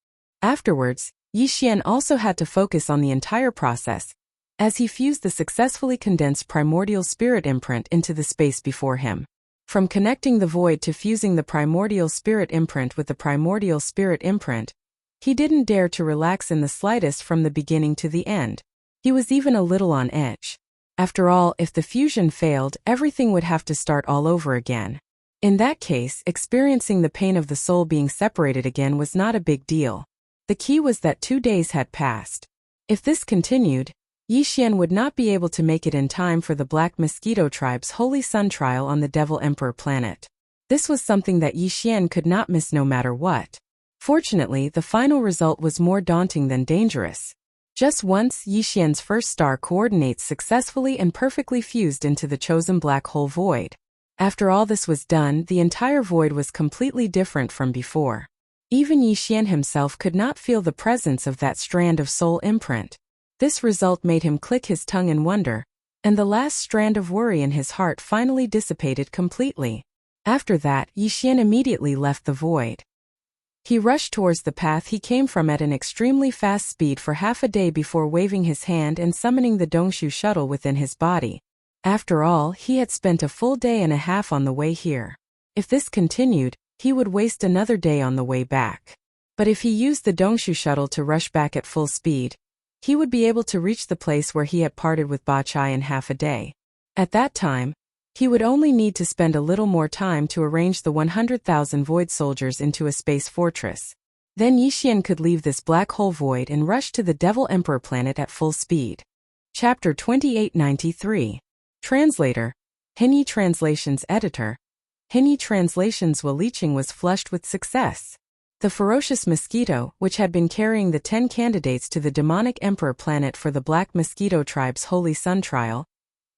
Afterwards, Yi Xian also had to focus on the entire process, as he fused the successfully condensed primordial spirit imprint into the space before him. From connecting the void to fusing the primordial spirit imprint with the primordial spirit imprint, he didn't dare to relax in the slightest from the beginning to the end. He was even a little on edge. After all, if the fusion failed, everything would have to start all over again. In that case, experiencing the pain of the soul being separated again was not a big deal. The key was that 2 days had passed. If this continued, Yi Xian would not be able to make it in time for the Black Mosquito Tribe's Holy Sun trial on the Devil Emperor planet. This was something that Yi Xian could not miss no matter what. Fortunately, the final result was more daunting than dangerous. Just once, Yi Xian's first star coordinates successfully and perfectly fused into the chosen black hole void. After all this was done, the entire void was completely different from before. Even Yi Xian himself could not feel the presence of that strand of soul imprint. This result made him click his tongue in wonder, and the last strand of worry in his heart finally dissipated completely. After that, Yi Xian immediately left the void. He rushed towards the path he came from at an extremely fast speed for half a day before waving his hand and summoning the Dongshu shuttle within his body. After all, he had spent a full day and a half on the way here. If this continued, he would waste another day on the way back. But if he used the Dongshu shuttle to rush back at full speed, he would be able to reach the place where he had parted with Ba Chai in half a day. At that time, he would only need to spend a little more time to arrange the 100,000 void soldiers into a space fortress. Then Yi Xian could leave this black hole void and rush to the Devil Emperor planet at full speed. Chapter 2893. Translator. Hinyi Translations Editor. Hinyi Translations Waliching was flushed with success. The ferocious mosquito, which had been carrying the 10 candidates to the demonic emperor planet for the Black Mosquito Tribe's Holy Sun trial,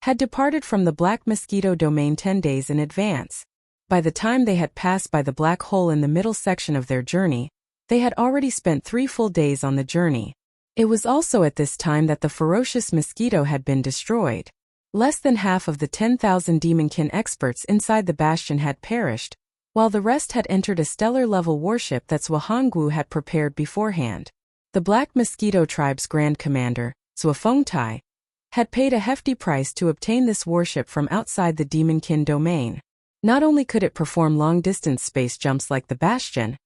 had departed from the Black Mosquito domain 10 days in advance. By the time they had passed by the black hole in the middle section of their journey, they had already spent 3 full days on the journey. It was also at this time that the ferocious mosquito had been destroyed. Less than half of the 10,000 demonkin experts inside the bastion had perished, while the rest had entered a stellar-level warship that Zhuanggu had prepared beforehand. The Black Mosquito Tribe's Grand Commander, Zhuangtai, had paid a hefty price to obtain this warship from outside the demonkin domain. Not only could it perform long-distance space jumps like the Bastion,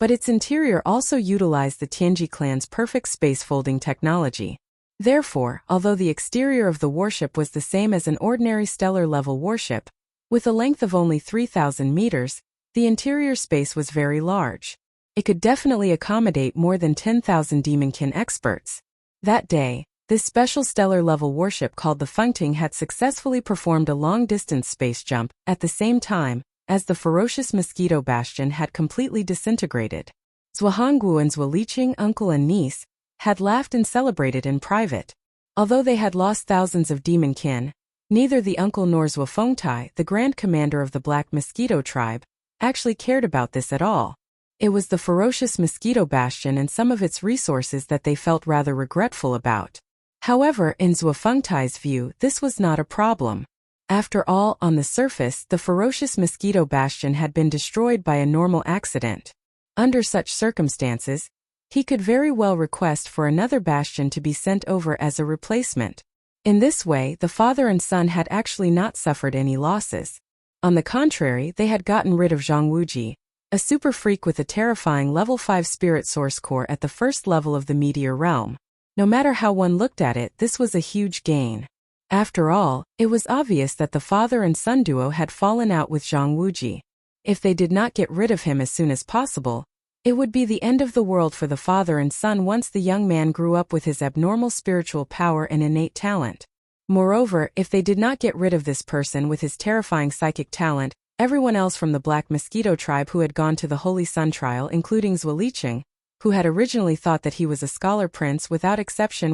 but its interior also utilized the Tianji clan's perfect space-folding technology. Therefore, although the exterior of the warship was the same as an ordinary stellar-level warship, with a length of only 3,000 meters, the interior space was very large. It could definitely accommodate more than 10,000 demonkin experts. That day, this special stellar-level warship called the Fengting had successfully performed a long-distance space jump at the same time as the ferocious mosquito bastion had completely disintegrated. Zhuanggu and Zhuliqing, uncle and niece, had laughed and celebrated in private. Although they had lost thousands of demonkin, neither the uncle nor Zhuangtai, the Grand Commander of the Black Mosquito Tribe, actually cared about this at all. It was the ferocious mosquito bastion and some of its resources that they felt rather regretful about. However, in Zhuangtai's view, this was not a problem. After all, on the surface, the ferocious mosquito bastion had been destroyed by a normal accident. Under such circumstances, he could very well request for another bastion to be sent over as a replacement. In this way, the father and son had actually not suffered any losses. On the contrary, they had gotten rid of Zhang Wuji, a super freak with a terrifying level 5 spirit source core at the first level of the meteor realm. No matter how one looked at it, this was a huge gain. After all, it was obvious that the father and son duo had fallen out with Zhang Wuji. If they did not get rid of him as soon as possible, it would be the end of the world for the father and son once the young man grew up with his abnormal spiritual power and innate talent. Moreover, if they did not get rid of this person with his terrifying psychic talent, everyone else from the Black Mosquito Tribe who had gone to the Holy Sun trial, including Zhuliqing, who had originally thought that he was a scholar prince without exception,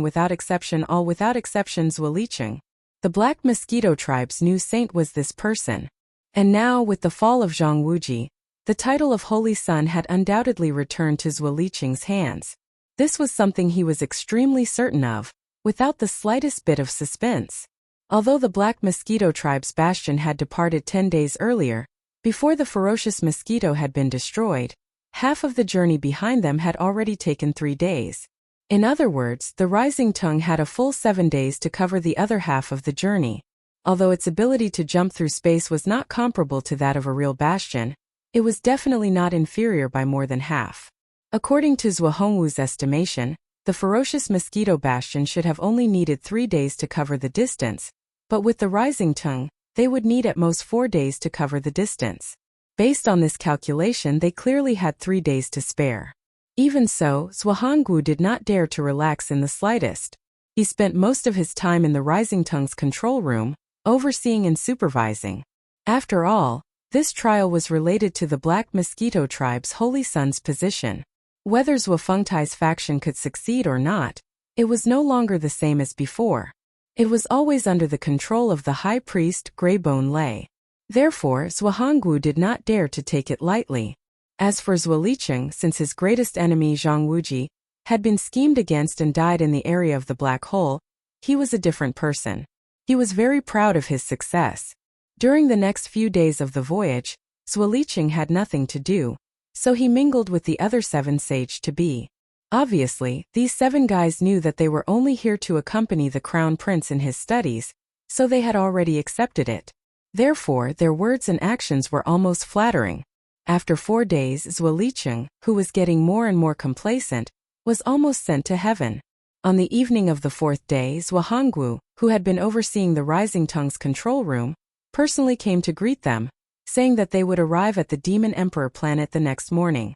all without exception Zhuliqing. The Black Mosquito Tribe's new saint was this person. And now, with the fall of Zhang Wuji, the title of Holy Sun had undoubtedly returned to Zhuliqing's hands. This was something he was extremely certain of, without the slightest bit of suspense. Although the Black Mosquito tribe's bastion had departed 10 days earlier, before the ferocious mosquito had been destroyed, half of the journey behind them had already taken 3 days. In other words, the rising tongue had a full 7 days to cover the other half of the journey. Although its ability to jump through space was not comparable to that of a real bastion, it was definitely not inferior by more than half. According to Zhuohongwu's estimation, the ferocious mosquito bastion should have only needed 3 days to cover the distance, but with the rising tongue, they would need at most 4 days to cover the distance. Based on this calculation, they clearly had 3 days to spare. Even so, Zhuohongwu did not dare to relax in the slightest. He spent most of his time in the rising tongue's control room, overseeing and supervising. After all, this trial was related to the Black Mosquito tribe's Holy Son's position. Whether Zhuofengtai's faction could succeed or not, it was no longer the same as before. It was always under the control of the high priest Greybone Lei. Therefore, Zhuohongwu did not dare to take it lightly. As for Zhuolicheng, since his greatest enemy Zhang Wuji had been schemed against and died in the area of the black hole, he was a different person. He was very proud of his success. During the next few days of the voyage, Zhuolicheng had nothing to do, so he mingled with the other 7 sage-to-be. Obviously, these 7 guys knew that they were only here to accompany the crown prince in his studies, so they had already accepted it. Therefore, their words and actions were almost flattering. After 4 days, Zhuolicheng, who was getting more and more complacent, was almost sent to heaven. On the evening of the 4th day, Zhuohongwu, who had been overseeing the Rising Tongue's control room, personally came to greet them, saying that they would arrive at the Demon Emperor planet the next morning.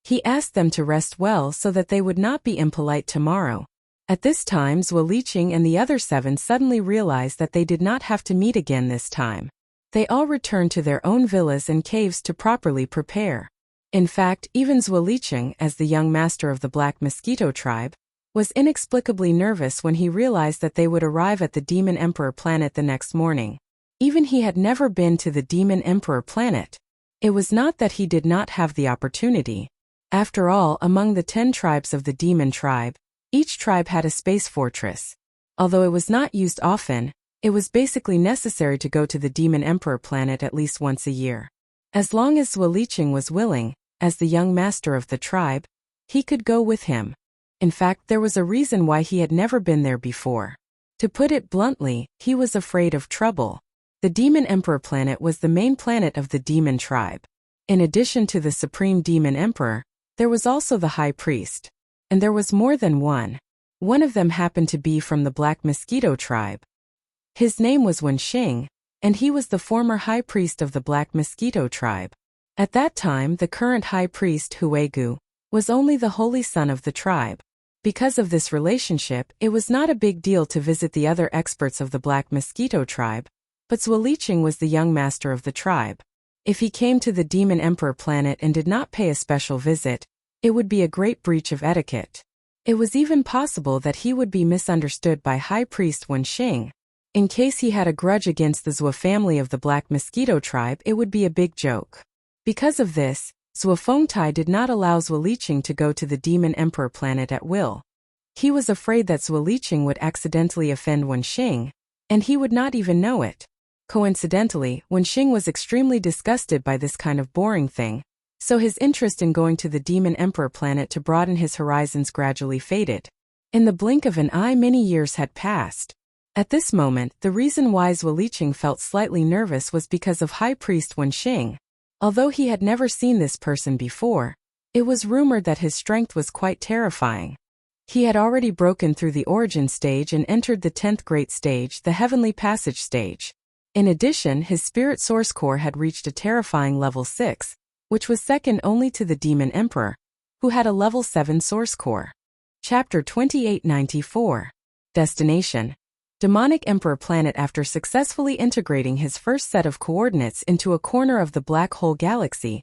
He asked them to rest well so that they would not be impolite tomorrow. At this time, Zhuolicheng and the other 7 suddenly realized that they did not have to meet again this time. They all returned to their own villas and caves to properly prepare. In fact, even Zhuolicheng, as the young master of the Black Mosquito tribe, was inexplicably nervous when he realized that they would arrive at the Demon Emperor planet the next morning. Even he had never been to the Demon Emperor planet. It was not that he did not have the opportunity. After all, among the 10 tribes of the Demon tribe, each tribe had a space fortress. Although it was not used often, it was basically necessary to go to the Demon Emperor planet at least once a year. As long as Zhuolicheng was willing, as the young master of the tribe, he could go with him. In fact, there was a reason why he had never been there before. To put it bluntly, he was afraid of trouble. The Demon Emperor planet was the main planet of the Demon tribe. In addition to the Supreme Demon Emperor, there was also the High Priest. And there was more than one. One of them happened to be from the Black Mosquito tribe. His name was Wenxing, and he was the former High Priest of the Black Mosquito tribe. At that time, the current High Priest Huegu was only the holy son of the tribe. Because of this relationship, it was not a big deal to visit the other experts of the Black Mosquito tribe, but Zhuolicheng was the young master of the tribe. If he came to the Demon Emperor planet and did not pay a special visit, it would be a great breach of etiquette. It was even possible that he would be misunderstood by High Priest Wenxing. In case he had a grudge against the Zhuo family of the Black Mosquito tribe, it would be a big joke. Because of this, Zhuofengtai did not allow Zhuolicheng to go to the Demon Emperor planet at will. He was afraid that Zhuolicheng would accidentally offend Wenxing, and he would not even know it. Coincidentally, Wenxing was extremely disgusted by this kind of boring thing, so his interest in going to the Demon Emperor planet to broaden his horizons gradually faded. In the blink of an eye, many years had passed. At this moment, the reason why Zhuolicheng felt slightly nervous was because of High Priest Wenxing. Although he had never seen this person before, it was rumored that his strength was quite terrifying. He had already broken through the origin stage and entered the 10th great stage, the Heavenly Passage stage. In addition, his spirit source core had reached a terrifying level 6, which was second only to the Demon Emperor, who had a level 7 source core. Chapter 2894. Destination. Demonic Emperor planet. After successfully integrating his first set of coordinates into a corner of the black hole galaxy,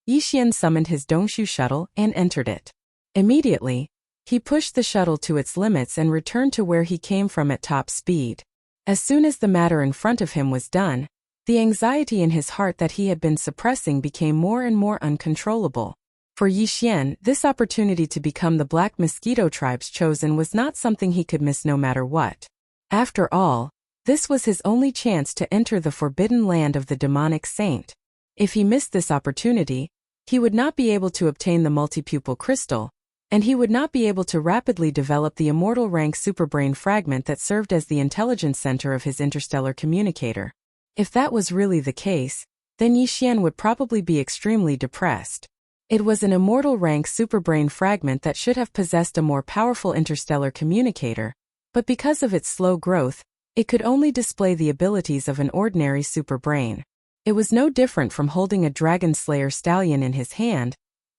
Yixian summoned his Dongshu shuttle and entered it. Immediately, he pushed the shuttle to its limits and returned to where he came from at top speed. As soon as the matter in front of him was done, the anxiety in his heart that he had been suppressing became more and more uncontrollable. For Yi Xian, this opportunity to become the Black Mosquito Tribe's chosen was not something he could miss no matter what. After all, this was his only chance to enter the forbidden land of the demonic saint. If he missed this opportunity, he would not be able to obtain the multipupil crystal, and he would not be able to rapidly develop the immortal rank superbrain fragment that served as the intelligence center of his interstellar communicator. If that was really the case, then Yi Xian would probably be extremely depressed. It was an immortal rank superbrain fragment that should have possessed a more powerful interstellar communicator, but because of its slow growth, it could only display the abilities of an ordinary superbrain. It was no different from holding a dragon slayer stallion in his hand,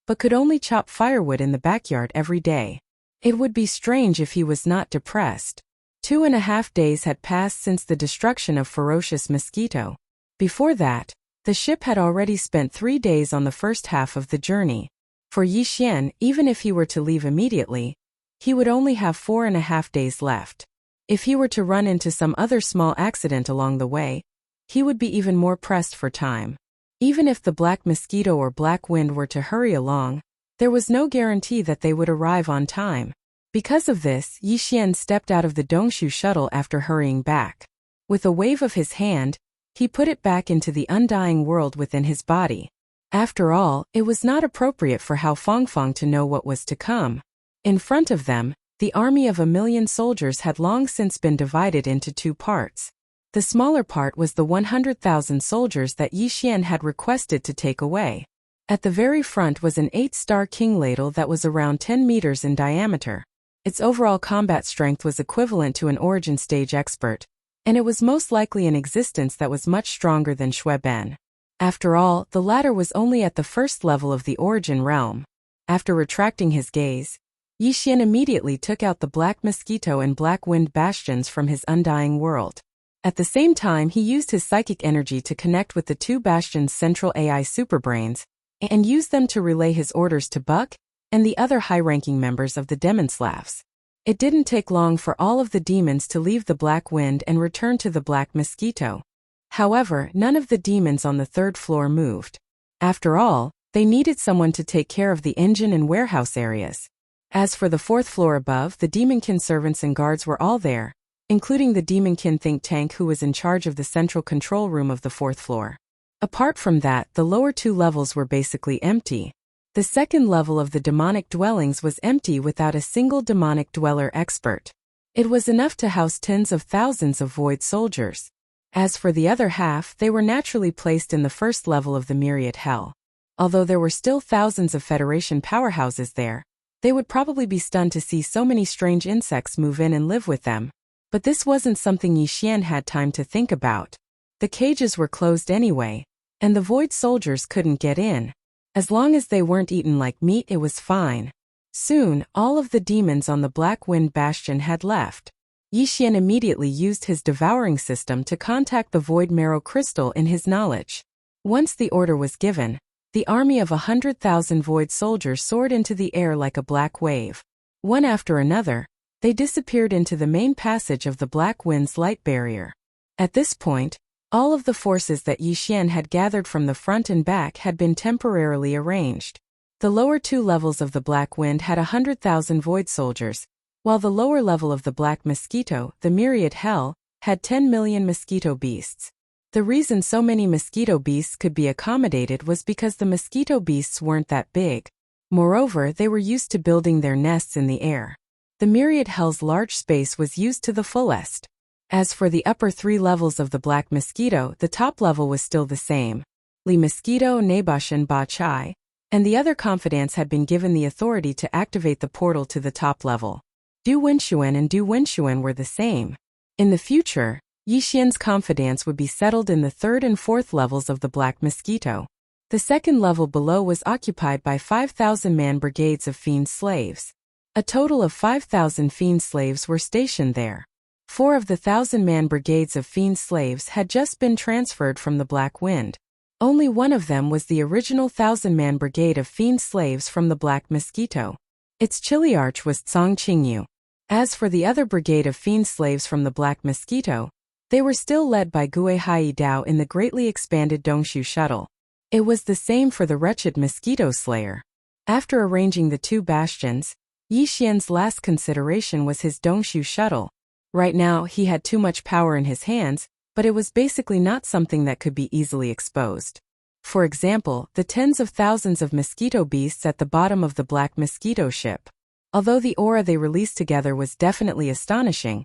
but could only chop firewood in the backyard every day. It would be strange if he was not depressed. 2.5 days had passed since the destruction of Ferocious Mosquito. Before that, the ship had already spent 3 days on the first half of the journey. For Yi Xian, even if he were to leave immediately, he would only have 4.5 days left. If he were to run into some other small accident along the way, he would be even more pressed for time. Even if the Black Mosquito or Black Wind were to hurry along, there was no guarantee that they would arrive on time. Because of this, Yi Xian stepped out of the Dongshu shuttle after hurrying back. With a wave of his hand, he put it back into the undying world within his body. After all, it was not appropriate for Hao Fangfang to know what was to come. In front of them, the army of 1,000,000 soldiers had long since been divided into 2 parts. The smaller part was the 100,000 soldiers that Yi Xian had requested to take away. At the very front was an 8-star king ladle that was around 10 meters in diameter. Its overall combat strength was equivalent to an origin stage expert, and it was most likely in existence that was much stronger than Xue Ben. After all, the latter was only at the first level of the origin realm. After retracting his gaze, Yi Xian immediately took out the Black Mosquito and Black Wind bastions from his undying world. At the same time, he used his psychic energy to connect with the 2 bastions' central AI superbrains, and used them to relay his orders to Buck and the other high-ranking members of the Demon Slavs. It didn't take long for all of the demons to leave the Black Wind and return to the Black Mosquito. However, none of the demons on the 3rd floor moved. After all, they needed someone to take care of the engine and warehouse areas. As for the 4th floor above, the Demonkin servants and guards were all there, including the Demonkin think tank who was in charge of the central control room of the 4th floor. Apart from that, the lower 2 levels were basically empty. The 2nd level of the demonic dwellings was empty without a single demonic dweller expert. It was enough to house tens of thousands of void soldiers. As for the other half, they were naturally placed in the 1st level of the Myriad Hell. Although there were still thousands of Federation powerhouses there, they would probably be stunned to see so many strange insects move in and live with them. But this wasn't something Yi Xian had time to think about. The cages were closed anyway, and the void soldiers couldn't get in. As long as they weren't eaten like meat, it was fine. Soon, all of the demons on the Black Wind Bastion had left. Yi Xian immediately used his devouring system to contact the void marrow crystal in his knowledge. Once the order was given, the army of 100,000 void soldiers soared into the air like a black wave. One after another, they disappeared into the main passage of the Black Wind's light barrier. At this point, all of the forces that Yi Xian had gathered from the front and back had been temporarily arranged. The lower 2 levels of the Black Wind had 100,000 void soldiers, while the lower level of the Black Mosquito, the Myriad Hell, had 10 million mosquito beasts. The reason so many mosquito beasts could be accommodated was because the mosquito beasts weren't that big. Moreover, they were used to building their nests in the air. The Myriad Hell's large space was used to the fullest. As for the upper 3 levels of the Black Mosquito, the top level was still the same. Li Mosquito, Nabosh and Ba Chai, and the other confidants had been given the authority to activate the portal to the top level. Du Wenxuan and Du Wenxuan were the same. In the future, Yi Xian's confidants would be settled in the 3rd and 4th levels of the Black Mosquito. The 2nd level below was occupied by 5,000-man brigades of fiend slaves. A total of 5,000 fiend slaves were stationed there. 4 of the 1,000-man brigades of fiend slaves had just been transferred from the Black Wind. Only one of them was the original 1,000-man brigade of fiend slaves from the Black Mosquito. Its chiliarch was Tsang Qingyu. As for the other brigade of fiend slaves from the Black Mosquito, they were still led by Gue Hai Dao in the greatly expanded Dongshu shuttle. It was the same for the wretched Mosquito Slayer. After arranging the two bastions, Yi Xian's last consideration was his Dongshu shuttle. Right now, he had too much power in his hands, but it was basically not something that could be easily exposed. For example, the tens of thousands of mosquito beasts at the bottom of the Black Mosquito ship. Although the aura they released together was definitely astonishing,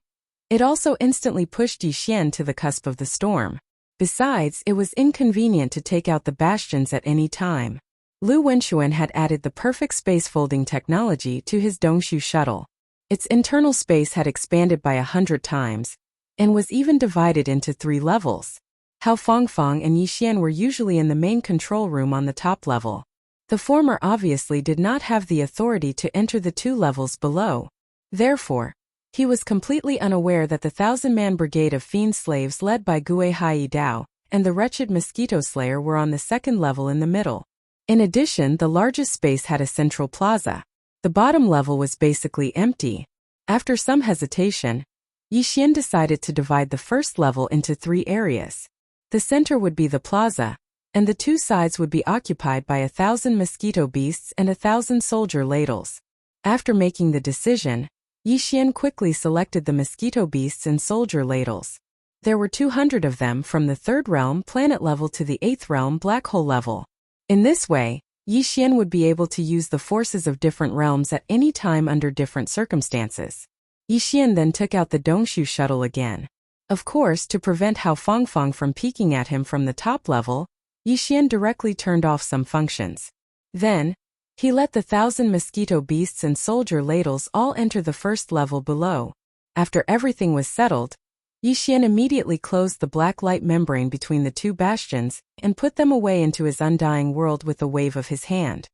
it also instantly pushed Yi Xian to the cusp of the storm. Besides, it was inconvenient to take out the bastions at any time. Lu Wenxuan had added the perfect space folding technology to his Dongshu shuttle. Its internal space had expanded by 100 times, and was even divided into 3 levels. Hao Fangfang and Yi Xian were usually in the main control room on the top level. The former obviously did not have the authority to enter the 2 levels below. Therefore, he was completely unaware that the 1,000-man brigade of fiend slaves led by Gue Hai Dao and the wretched mosquito slayer were on the 2nd level in the middle. In addition, the largest space had a central plaza. The bottom level was basically empty. After some hesitation, Yi Xian decided to divide the first level into 3 areas. The center would be the plaza, and the 2 sides would be occupied by 1,000 mosquito beasts and 1,000 soldier ladles. After making the decision, Yi Xian quickly selected the mosquito beasts and soldier ladles. There were 200 of them from the 3rd realm planet level to the 8th realm black hole level. In this way, Yi Xian would be able to use the forces of different realms at any time under different circumstances. Yi Xian then took out the Dongshu shuttle again. Of course, to prevent Hao Fangfang from peeking at him from the top level, Yi Xian directly turned off some functions. Then, he let the 1,000 mosquito beasts and soldier ladles all enter the first level below. After everything was settled, Yi Xian immediately closed the black light membrane between the 2 bastions and put them away into his undying world with a wave of his hand.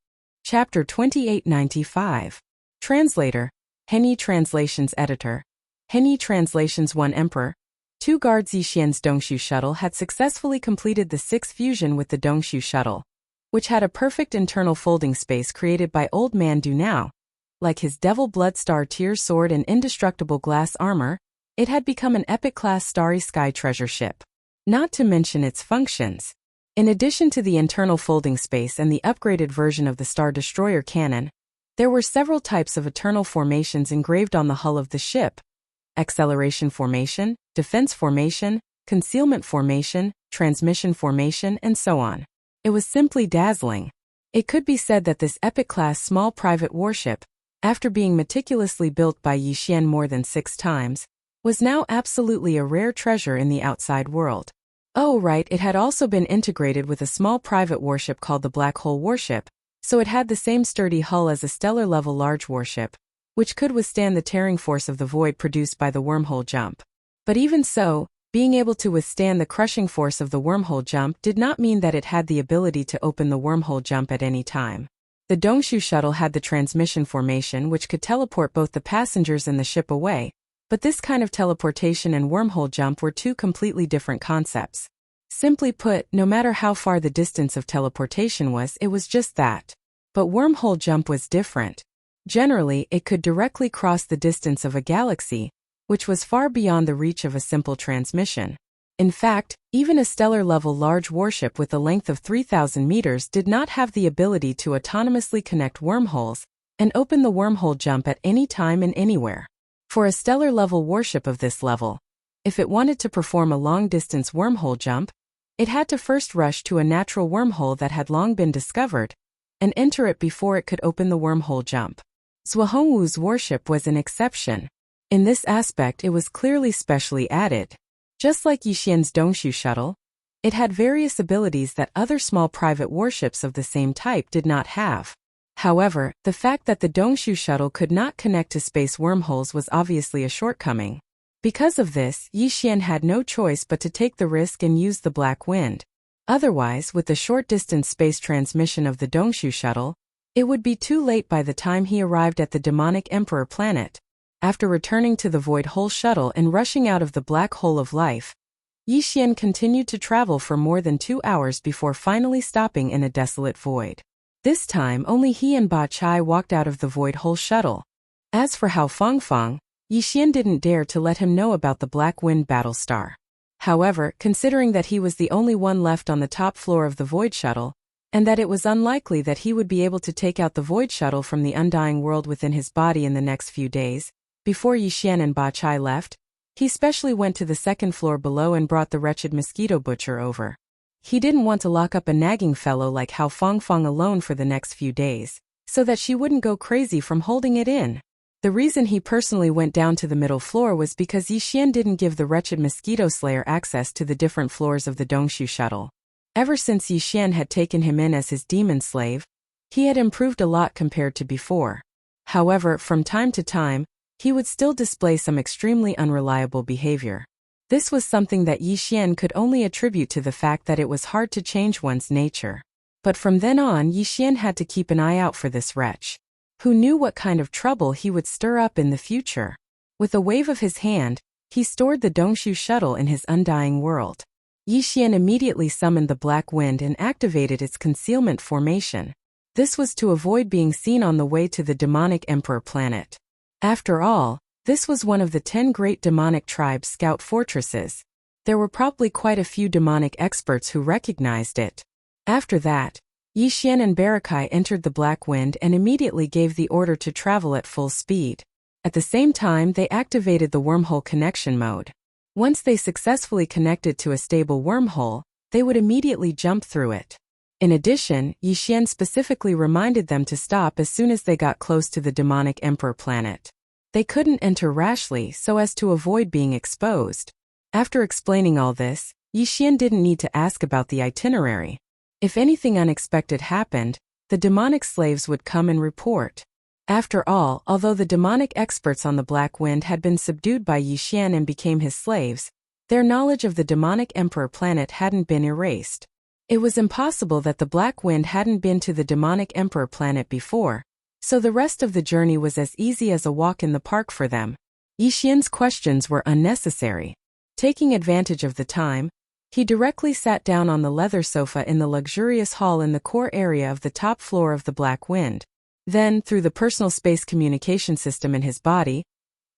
Chapter 2895. Translator, Henyi Translations Editor. Henyi Translations 1 Emperor. 2 guards. Yi Xian's Dongshu shuttle had successfully completed the 6th fusion with the Dongshu shuttle, which had a perfect internal folding space created by Old Man Du Now. Like his Devil Bloodstar Tear sword and indestructible glass armor, it had become an epic-class Starry Sky treasure ship. Not to mention its functions. In addition to the internal folding space and the upgraded version of the Star Destroyer cannon, there were several types of eternal formations engraved on the hull of the ship: acceleration formation, defense formation, concealment formation, transmission formation, and so on. It was simply dazzling. It could be said that this epic-class small private warship, after being meticulously built by Yi Xian more than 6 times, was now absolutely a rare treasure in the outside world. Oh right, it had also been integrated with a small private warship called the Black Hole Warship, so it had the same sturdy hull as a stellar-level large warship, which could withstand the tearing force of the void produced by the wormhole jump. But even so, being able to withstand the crushing force of the wormhole jump did not mean that it had the ability to open the wormhole jump at any time. The Dongshu shuttle had the transmission formation which could teleport both the passengers and the ship away, but this kind of teleportation and wormhole jump were 2 completely different concepts. Simply put, no matter how far the distance of teleportation was, it was just that. But wormhole jump was different. Generally, it could directly cross the distance of a galaxy, which was far beyond the reach of a simple transmission. In fact, even a stellar-level large warship with a length of 3,000 meters did not have the ability to autonomously connect wormholes and open the wormhole jump at any time and anywhere. For a stellar-level warship of this level, if it wanted to perform a long-distance wormhole jump, it had to first rush to a natural wormhole that had long been discovered and enter it before it could open the wormhole jump. Zhuohongwu's warship was an exception. In this aspect, it was clearly specially added. Just like Yi Xian's Dongshu shuttle, it had various abilities that other small private warships of the same type did not have. However, the fact that the Dongshu shuttle could not connect to space wormholes was obviously a shortcoming. Because of this, Yi Xian had no choice but to take the risk and use the Black Wind. Otherwise, with the short-distance space transmission of the Dongshu shuttle, it would be too late by the time he arrived at the demonic Emperor planet. After returning to the Void Hole shuttle and rushing out of the Black Hole of Life, Yi Xian continued to travel for more than 2 hours before finally stopping in a desolate void. This time, only he and Ba Chai walked out of the Void Hole shuttle. As for Hao Fangfang, Yi Xian didn't dare to let him know about the Black Wind battle star. However, considering that he was the only one left on the top floor of the Void shuttle, and that it was unlikely that he would be able to take out the void shuttle from the undying world within his body in the next few days. Before Yixian and Ba Chai left, he specially went to the second floor below and brought the wretched mosquito butcher over. He didn't want to lock up a nagging fellow like Hao Fongfong alone for the next few days, so that she wouldn't go crazy from holding it in. The reason he personally went down to the middle floor was because Yixian didn't give the wretched mosquito slayer access to the different floors of the Dongshu shuttle. Ever since Yixian had taken him in as his demon slave, he had improved a lot compared to before. However, from time to time, he would still display some extremely unreliable behavior. This was something that Yixian could only attribute to the fact that it was hard to change one's nature. But from then on, Yixian had to keep an eye out for this wretch. Who knew what kind of trouble he would stir up in the future? With a wave of his hand, he stored the Dongshu shuttle in his undying world. Yixian immediately summoned the Black Wind and activated its concealment formation. This was to avoid being seen on the way to the demonic Emperor planet. After all, this was one of the 10 great demonic tribes' scout fortresses. There were probably quite a few demonic experts who recognized it. After that, Yixian and Barakai entered the Black Wind and immediately gave the order to travel at full speed. At the same time, they activated the wormhole connection mode. Once they successfully connected to a stable wormhole, they would immediately jump through it. In addition, Yixian specifically reminded them to stop as soon as they got close to the demonic Emperor planet. They couldn't enter rashly so as to avoid being exposed. After explaining all this, Yixian didn't need to ask about the itinerary. If anything unexpected happened, the demonic slaves would come and report. After all, although the demonic experts on the Black Wind had been subdued by Yixian and became his slaves, their knowledge of the demonic Emperor planet hadn't been erased. It was impossible that the Black Wind hadn't been to the demonic Emperor planet before, so the rest of the journey was as easy as a walk in the park for them. Yixian's questions were unnecessary. Taking advantage of the time, he directly sat down on the leather sofa in the luxurious hall in the core area of the top floor of the Black Wind. Then, through the personal space communication system in his body,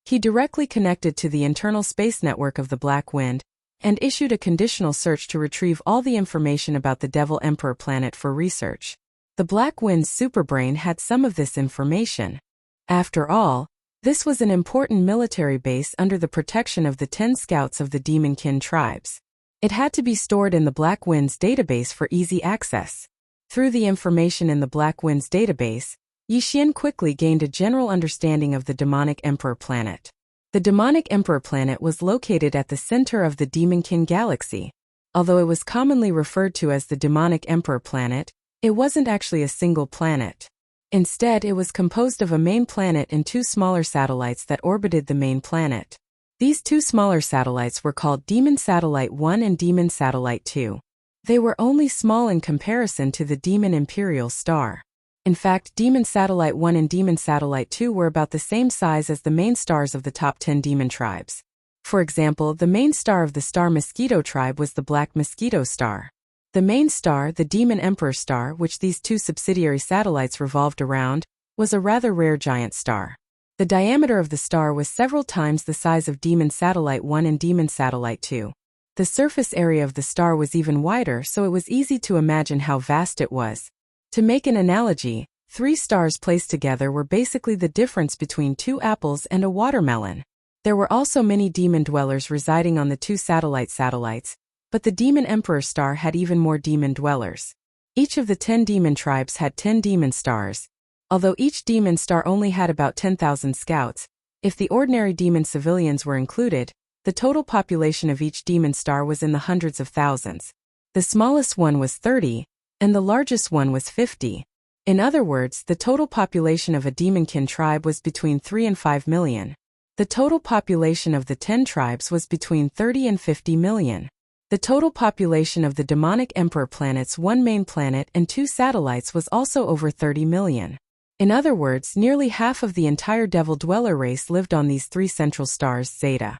he directly connected to the internal space network of the Black Wind and issued a conditional search to retrieve all the information about the Devil Emperor planet for research. The Black Wind's superbrain had some of this information. After all, this was an important military base under the protection of the 10 scouts of the Demonkin tribes. It had to be stored in the Black Wind's database for easy access. Through the information in the Black Wind's database, Yixian quickly gained a general understanding of the demonic Emperor planet. The demonic Emperor planet was located at the center of the Demonkin galaxy. Although it was commonly referred to as the demonic Emperor planet, it wasn't actually a single planet. Instead, it was composed of a main planet and 2 smaller satellites that orbited the main planet. These 2 smaller satellites were called Demon Satellite 1 and Demon Satellite 2. They were only small in comparison to the Demon Imperial Star. In fact, Demon Satellite 1 and Demon Satellite 2 were about the same size as the main stars of the top 10 demon tribes. For example, the main star of the Star Mosquito tribe was the Black Mosquito Star. The main star, the Demon Emperor Star, which these 2 subsidiary satellites revolved around, was a rather rare giant star. The diameter of the star was several times the size of Demon Satellite 1 and Demon Satellite 2. The surface area of the star was even wider, so it was easy to imagine how vast it was. To make an analogy, 3 stars placed together were basically the difference between 2 apples and a watermelon. There were also many demon dwellers residing on the 2 satellites, but the Demon Emperor Star had even more demon dwellers. Each of the 10 demon tribes had 10 demon stars. Although each demon star only had about 10,000 scouts, if the ordinary demon civilians were included, the total population of each demon star was in the hundreds of thousands. The smallest one was 30, and the largest one was 50. In other words, the total population of a Demonkin tribe was between 3 and 5 million. The total population of the 10 tribes was between 30 and 50 million. The total population of the demonic Emperor planet's 1 main planet and 2 satellites was also over 30 million. In other words, nearly half of the entire Devil Dweller race lived on these 3 central stars Zeta.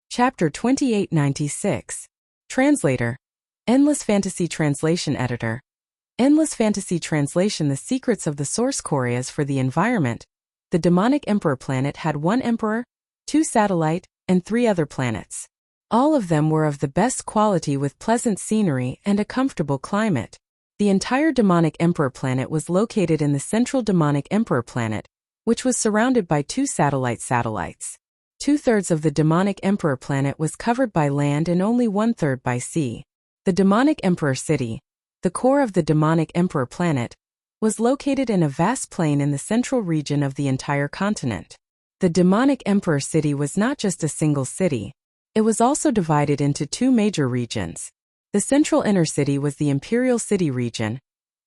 Chapter 2896. Translator. Endless Fantasy Translation Editor. Endless Fantasy Translation. The secrets of the source Koreas for the environment. The demonic Emperor planet had 1 emperor, 2 satellite, and 3 other planets. All of them were of the best quality with pleasant scenery and a comfortable climate. The entire demonic emperor planet was located in the central demonic emperor planet, which was surrounded by two satellites. 2/3 of the demonic emperor planet was covered by land and only 1/3 by sea. The demonic emperor city, the core of the demonic emperor planet, was located in a vast plain in the central region of the entire continent. The demonic emperor city was not just a single city. It was also divided into two major regions. The central inner city was the imperial city region,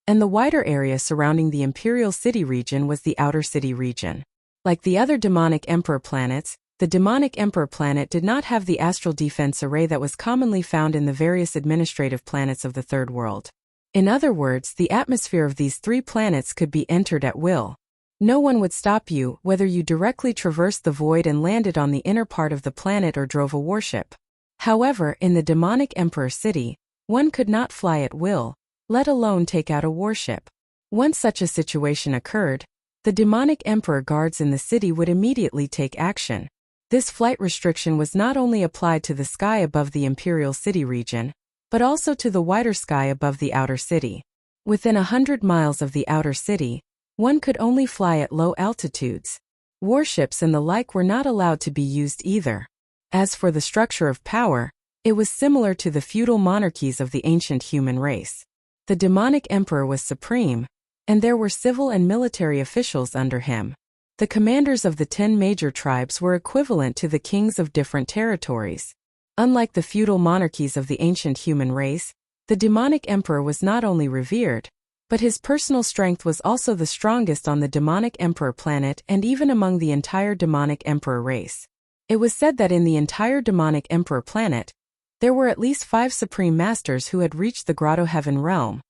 and the wider area surrounding the imperial city region was the outer city region. Like the other demonic emperor planets, the demonic emperor planet did not have the astral defense array that was commonly found in the various administrative planets of the third world. In other words, the atmosphere of these three planets could be entered at will. No one would stop you, whether you directly traversed the void and landed on the inner part of the planet or drove a warship. However, in the demonic emperor city, one could not fly at will, let alone take out a warship. Once such a situation occurred, the demonic emperor guards in the city would immediately take action. This flight restriction was not only applied to the sky above the imperial city region, but also to the wider sky above the outer city. Within 100 miles of the outer city, one could only fly at low altitudes. Warships and the like were not allowed to be used either. As for the structure of power, it was similar to the feudal monarchies of the ancient human race. The demonic emperor was supreme, and there were civil and military officials under him. The commanders of the 10 major tribes were equivalent to the kings of different territories. Unlike the feudal monarchies of the ancient human race, the demonic emperor was not only revered, but his personal strength was also the strongest on the demonic emperor planet and even among the entire demonic emperor race. It was said that in the entire demonic emperor planet, there were at least 5 supreme masters who had reached the Grotto Heaven realm,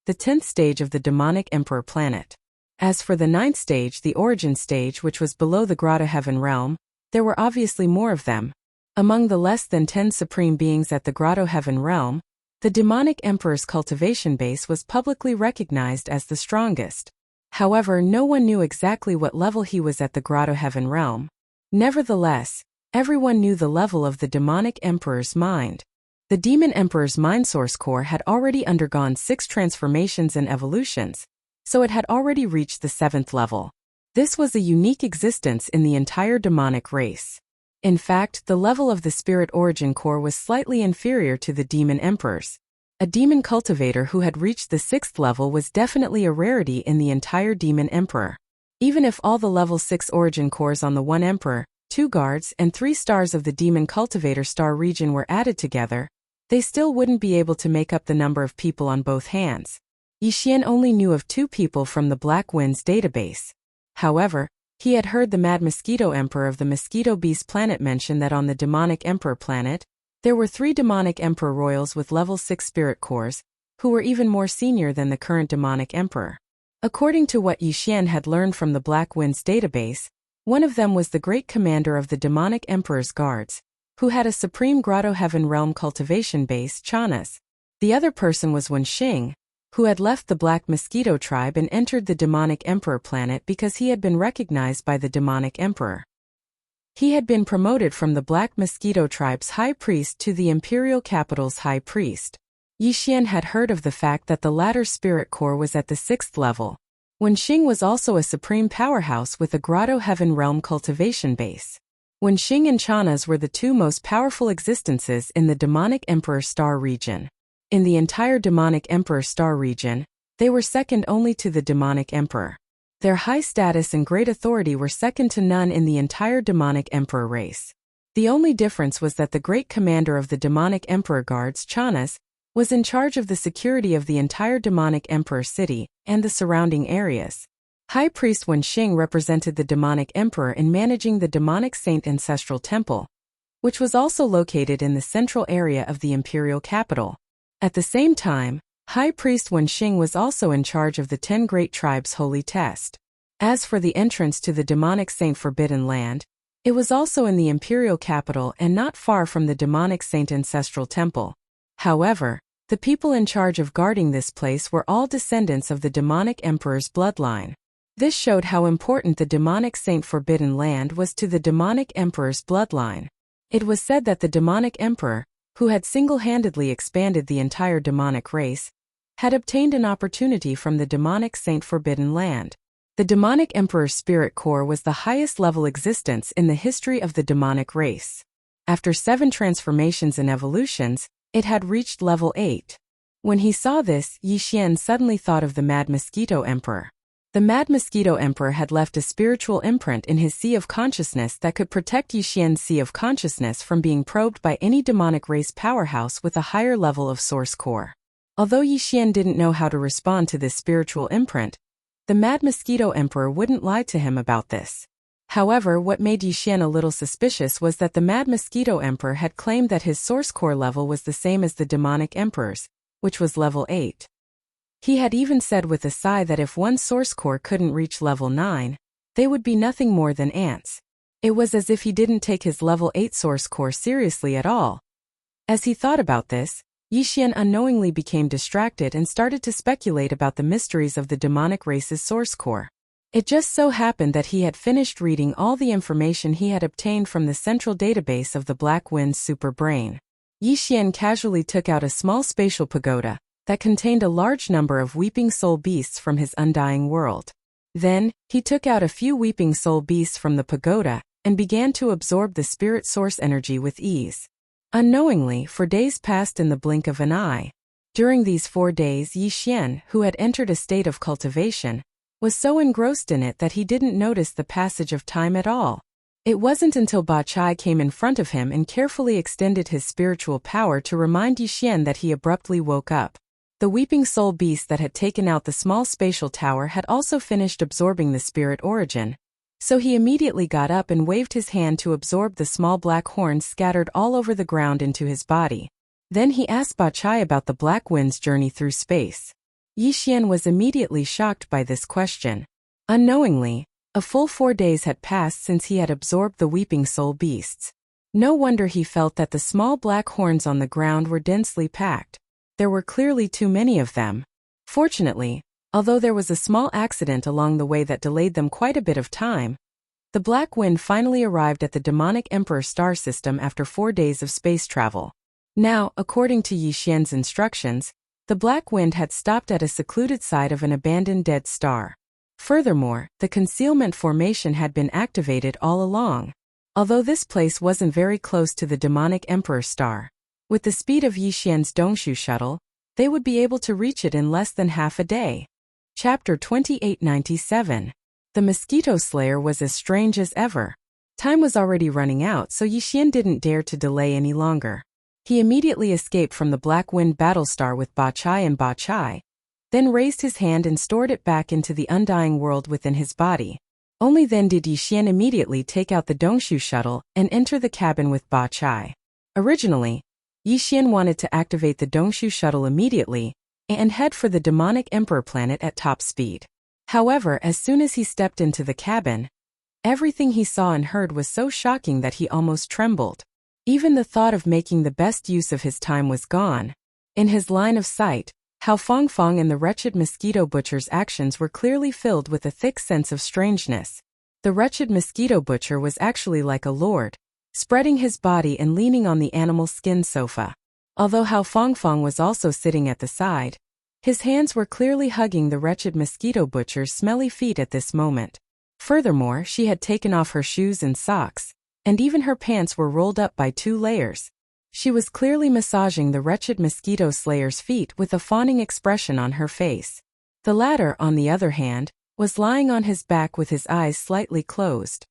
the 10th stage of the demonic emperor planet. As for the 9th stage, the origin stage, which was below the Grotto Heaven realm, there were obviously more of them. Among the less than 10 supreme beings at the Grotto Heaven realm, the demonic emperor's cultivation base was publicly recognized as the strongest. However, no one knew exactly what level he was at the Grotto Heaven realm. Nevertheless, everyone knew the level of the demonic emperor's mind. The demon emperor's mind source core had already undergone 6 transformations and evolutions, so it had already reached the 7th level. This was a unique existence in the entire demonic race. In fact, the level of the spirit origin core was slightly inferior to the demon emperor's. A demon cultivator who had reached the 6th level was definitely a rarity in the entire demon emperor. Even if all the level 6 origin cores on the 1 emperor, 2 guards, and 3 stars of the demon cultivator star region were added together, they still wouldn't be able to make up the number of people on both hands. Yixian only knew of 2 people from the Black Winds database. However, he had heard the Mad Mosquito Emperor of the Mosquito Beast planet mention that on the demonic emperor planet, there were 3 demonic emperor royals with level 6 spirit cores, who were even more senior than the current demonic emperor. According to what Yixian had learned from the Black Winds database, one of them was the great commander of the demonic emperor's guards, who had a supreme Grotto Heaven realm cultivation base, Chanas. The other person was Wen Xing, who had left the Black Mosquito tribe and entered the demonic emperor planet because he had been recognized by the demonic emperor. He had been promoted from the Black Mosquito tribe's high priest to the imperial capital's high priest. Yixian had heard of the fact that the latter's spirit core was at the 6th level. Wen Xing was also a supreme powerhouse with a Grotto Heaven realm cultivation base. Wen Xing and Chanas were the 2 most powerful existences in the demonic emperor star region. In the entire demonic emperor star region, they were second only to the demonic emperor. Their high status and great authority were second to none in the entire demonic emperor race. The only difference was that the great commander of the demonic emperor guards, Chanas, was in charge of the security of the entire demonic emperor city and the surrounding areas. High priest Wen Xing represented the demonic emperor in managing the demonic saint ancestral temple, which was also located in the central area of the imperial capital. At the same time, High Priest Wen Xing was also in charge of the 10 Great Tribes' holy test. As for the entrance to the demonic saint forbidden land, it was also in the imperial capital and not far from the demonic saint ancestral temple. However, the people in charge of guarding this place were all descendants of the demonic emperor's bloodline. This showed how important the demonic saint forbidden land was to the demonic emperor's bloodline. It was said that the demonic emperor, who had single-handedly expanded the entire demonic race, had obtained an opportunity from the demonic Saint Forbidden Land. The demonic Emperor's spirit core was the highest level existence in the history of the demonic race. After 7 transformations and evolutions, it had reached level 8. When he saw this, Yi Xian suddenly thought of the Mad Mosquito Emperor. The Mad Mosquito Emperor had left a spiritual imprint in his Sea of Consciousness that could protect Yi Xian's Sea of Consciousness from being probed by any demonic race powerhouse with a higher level of source core. Although Yi Xian didn't know how to respond to this spiritual imprint, the Mad Mosquito Emperor wouldn't lie to him about this. However, what made Yi Xian a little suspicious was that the Mad Mosquito Emperor had claimed that his source core level was the same as the demonic Emperor's, which was level 8. He had even said with a sigh that if one source core couldn't reach level 9, they would be nothing more than ants. It was as if he didn't take his level 8 source core seriously at all. As he thought about this, Yi Xian unknowingly became distracted and started to speculate about the mysteries of the demonic race's source core. It just so happened that he had finished reading all the information he had obtained from the central database of the Black Wind's super brain. Yi Xian casually took out a small spatial pagoda that contained a large number of weeping soul beasts from his undying world. Then, he took out a few weeping soul beasts from the pagoda and began to absorb the spirit source energy with ease. Unknowingly, for days passed in the blink of an eye. During these 4 days, Yi Xian, who had entered a state of cultivation, was so engrossed in it that he didn't notice the passage of time at all. It wasn't until Ba Chai came in front of him and carefully extended his spiritual power to remind Yi Xian that he abruptly woke up. The weeping soul beast that had taken out the small spatial tower had also finished absorbing the spirit origin, so he immediately got up and waved his hand to absorb the small black horns scattered all over the ground into his body. Then he asked Ba Chai about the Black Wind's journey through space. Yi Xian was immediately shocked by this question. Unknowingly, a full 4 days had passed since he had absorbed the weeping soul beasts. No wonder he felt that the small black horns on the ground were densely packed. There were clearly too many of them. Fortunately, although there was a small accident along the way that delayed them quite a bit of time, the Black Wind finally arrived at the demonic Emperor star system after 4 days of space travel. Now, according to Yi Xian's instructions, the Black Wind had stopped at a secluded site of an abandoned dead star. Furthermore, the concealment formation had been activated all along. Although this place wasn't very close to the demonic Emperor star, with the speed of Yi Xian's Dongshu shuttle, they would be able to reach it in less than half a day. Chapter 2897. The Mosquito Slayer was as strange as ever. Time was already running out, so Yi Xian didn't dare to delay any longer. He immediately escaped from the Black Wind Battlestar with Ba Chai and Ba Chai, then raised his hand and stored it back into the undying world within his body. Only then did Yi Xian immediately take out the Dongshu shuttle and enter the cabin with Ba Chai. Originally, Yi Xian wanted to activate the Dongshu shuttle immediately and head for the demonic Emperor planet at top speed. However, as soon as he stepped into the cabin, everything he saw and heard was so shocking that he almost trembled. Even the thought of making the best use of his time was gone. In his line of sight, Hao Fongfong and the wretched mosquito butcher's actions were clearly filled with a thick sense of strangeness. The wretched mosquito butcher was actually like a lord, spreading his body and leaning on the animal skin sofa. Although Hao Fongfong was also sitting at the side, his hands were clearly hugging the wretched mosquito butcher's smelly feet at this moment. Furthermore, she had taken off her shoes and socks, and even her pants were rolled up by 2 layers. She was clearly massaging the wretched mosquito slayer's feet with a fawning expression on her face. The latter, on the other hand, was lying on his back with his eyes slightly closed.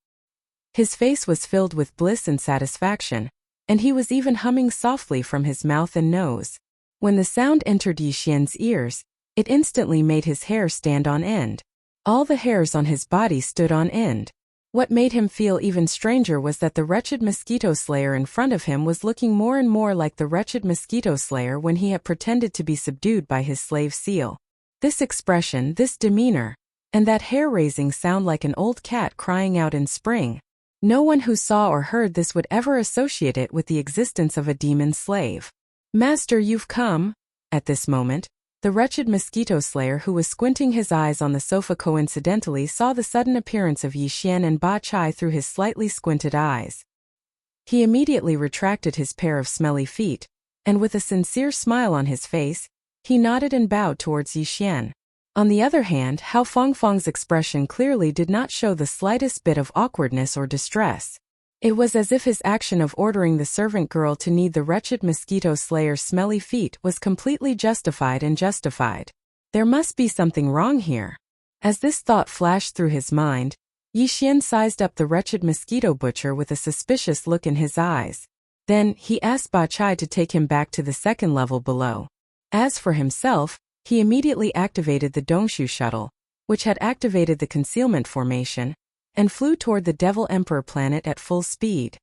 His face was filled with bliss and satisfaction, and he was even humming softly from his mouth and nose. When the sound entered Yi Xian's ears, it instantly made his hair stand on end. All the hairs on his body stood on end. What made him feel even stranger was that the wretched mosquito slayer in front of him was looking more and more like the wretched mosquito slayer when he had pretended to be subdued by his slave seal. This expression, this demeanor, and that hair-raising sound like an old cat crying out in spring. No one who saw or heard this would ever associate it with the existence of a demon slave. "Master, you've come." At this moment, the wretched mosquito slayer who was squinting his eyes on the sofa coincidentally saw the sudden appearance of Yi Xian and Ba Chai through his slightly squinted eyes. He immediately retracted his pair of smelly feet, and with a sincere smile on his face, He nodded and bowed towards Yixian. On the other hand, Hao Fangfang's expression clearly did not show the slightest bit of awkwardness or distress. It was as if his action of ordering the servant girl to knead the wretched mosquito slayer's smelly feet was completely justified and justified. There must be something wrong here. As this thought flashed through his mind, Yixian sized up the wretched mosquito butcher with a suspicious look in his eyes. Then, he asked Ba Chai to take him back to the second level below. As for himself, he immediately activated the Dongshu shuttle, which had activated the concealment formation, and flew toward the Devil Emperor planet at full speed.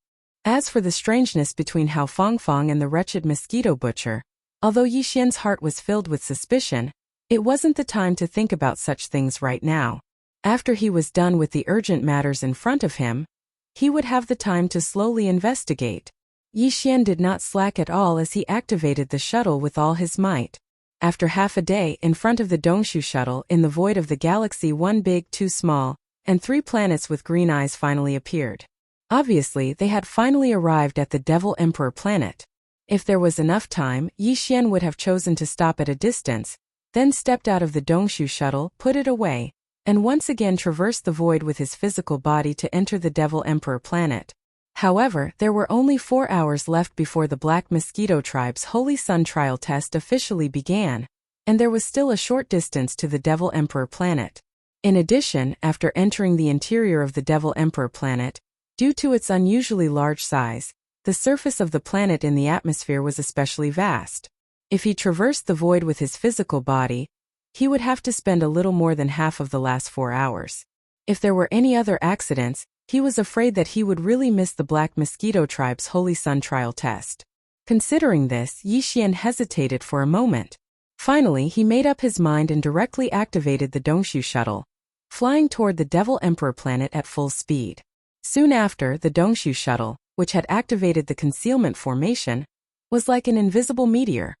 As for the strangeness between Hao Fangfang and the wretched mosquito butcher, although Yixian's heart was filled with suspicion, it wasn't the time to think about such things right now. After he was done with the urgent matters in front of him, he would have the time to slowly investigate. Yixian did not slack at all as he activated the shuttle with all his might. After half a day in front of the Dongshu shuttle in the void of the galaxy, 1 big 2 small, and 3 planets with green eyes finally appeared. Obviously, they had finally arrived at the Devil Emperor planet. If there was enough time, Yixian would have chosen to stop at a distance, then stepped out of the Dongshu shuttle, put it away, and once again traversed the void with his physical body to enter the Devil Emperor planet. However, there were only 4 hours left before the Black Mosquito Tribe's Holy Sun trial test officially began, and there was still a short distance to the Devil Emperor planet. In addition, after entering the interior of the Devil Emperor planet, due to its unusually large size, the surface of the planet in the atmosphere was especially vast. If he traversed the void with his physical body, he would have to spend a little more than half of the last 4 hours. If there were any other accidents, he was afraid that he would really miss the Black Mosquito Tribe's Holy Sun trial test. Considering this, Yixian hesitated for a moment. Finally, he made up his mind and directly activated the Dongshu shuttle, flying toward the Devil Emperor planet at full speed. Soon after, the Dongshu shuttle, which had activated the concealment formation, was like an invisible meteor,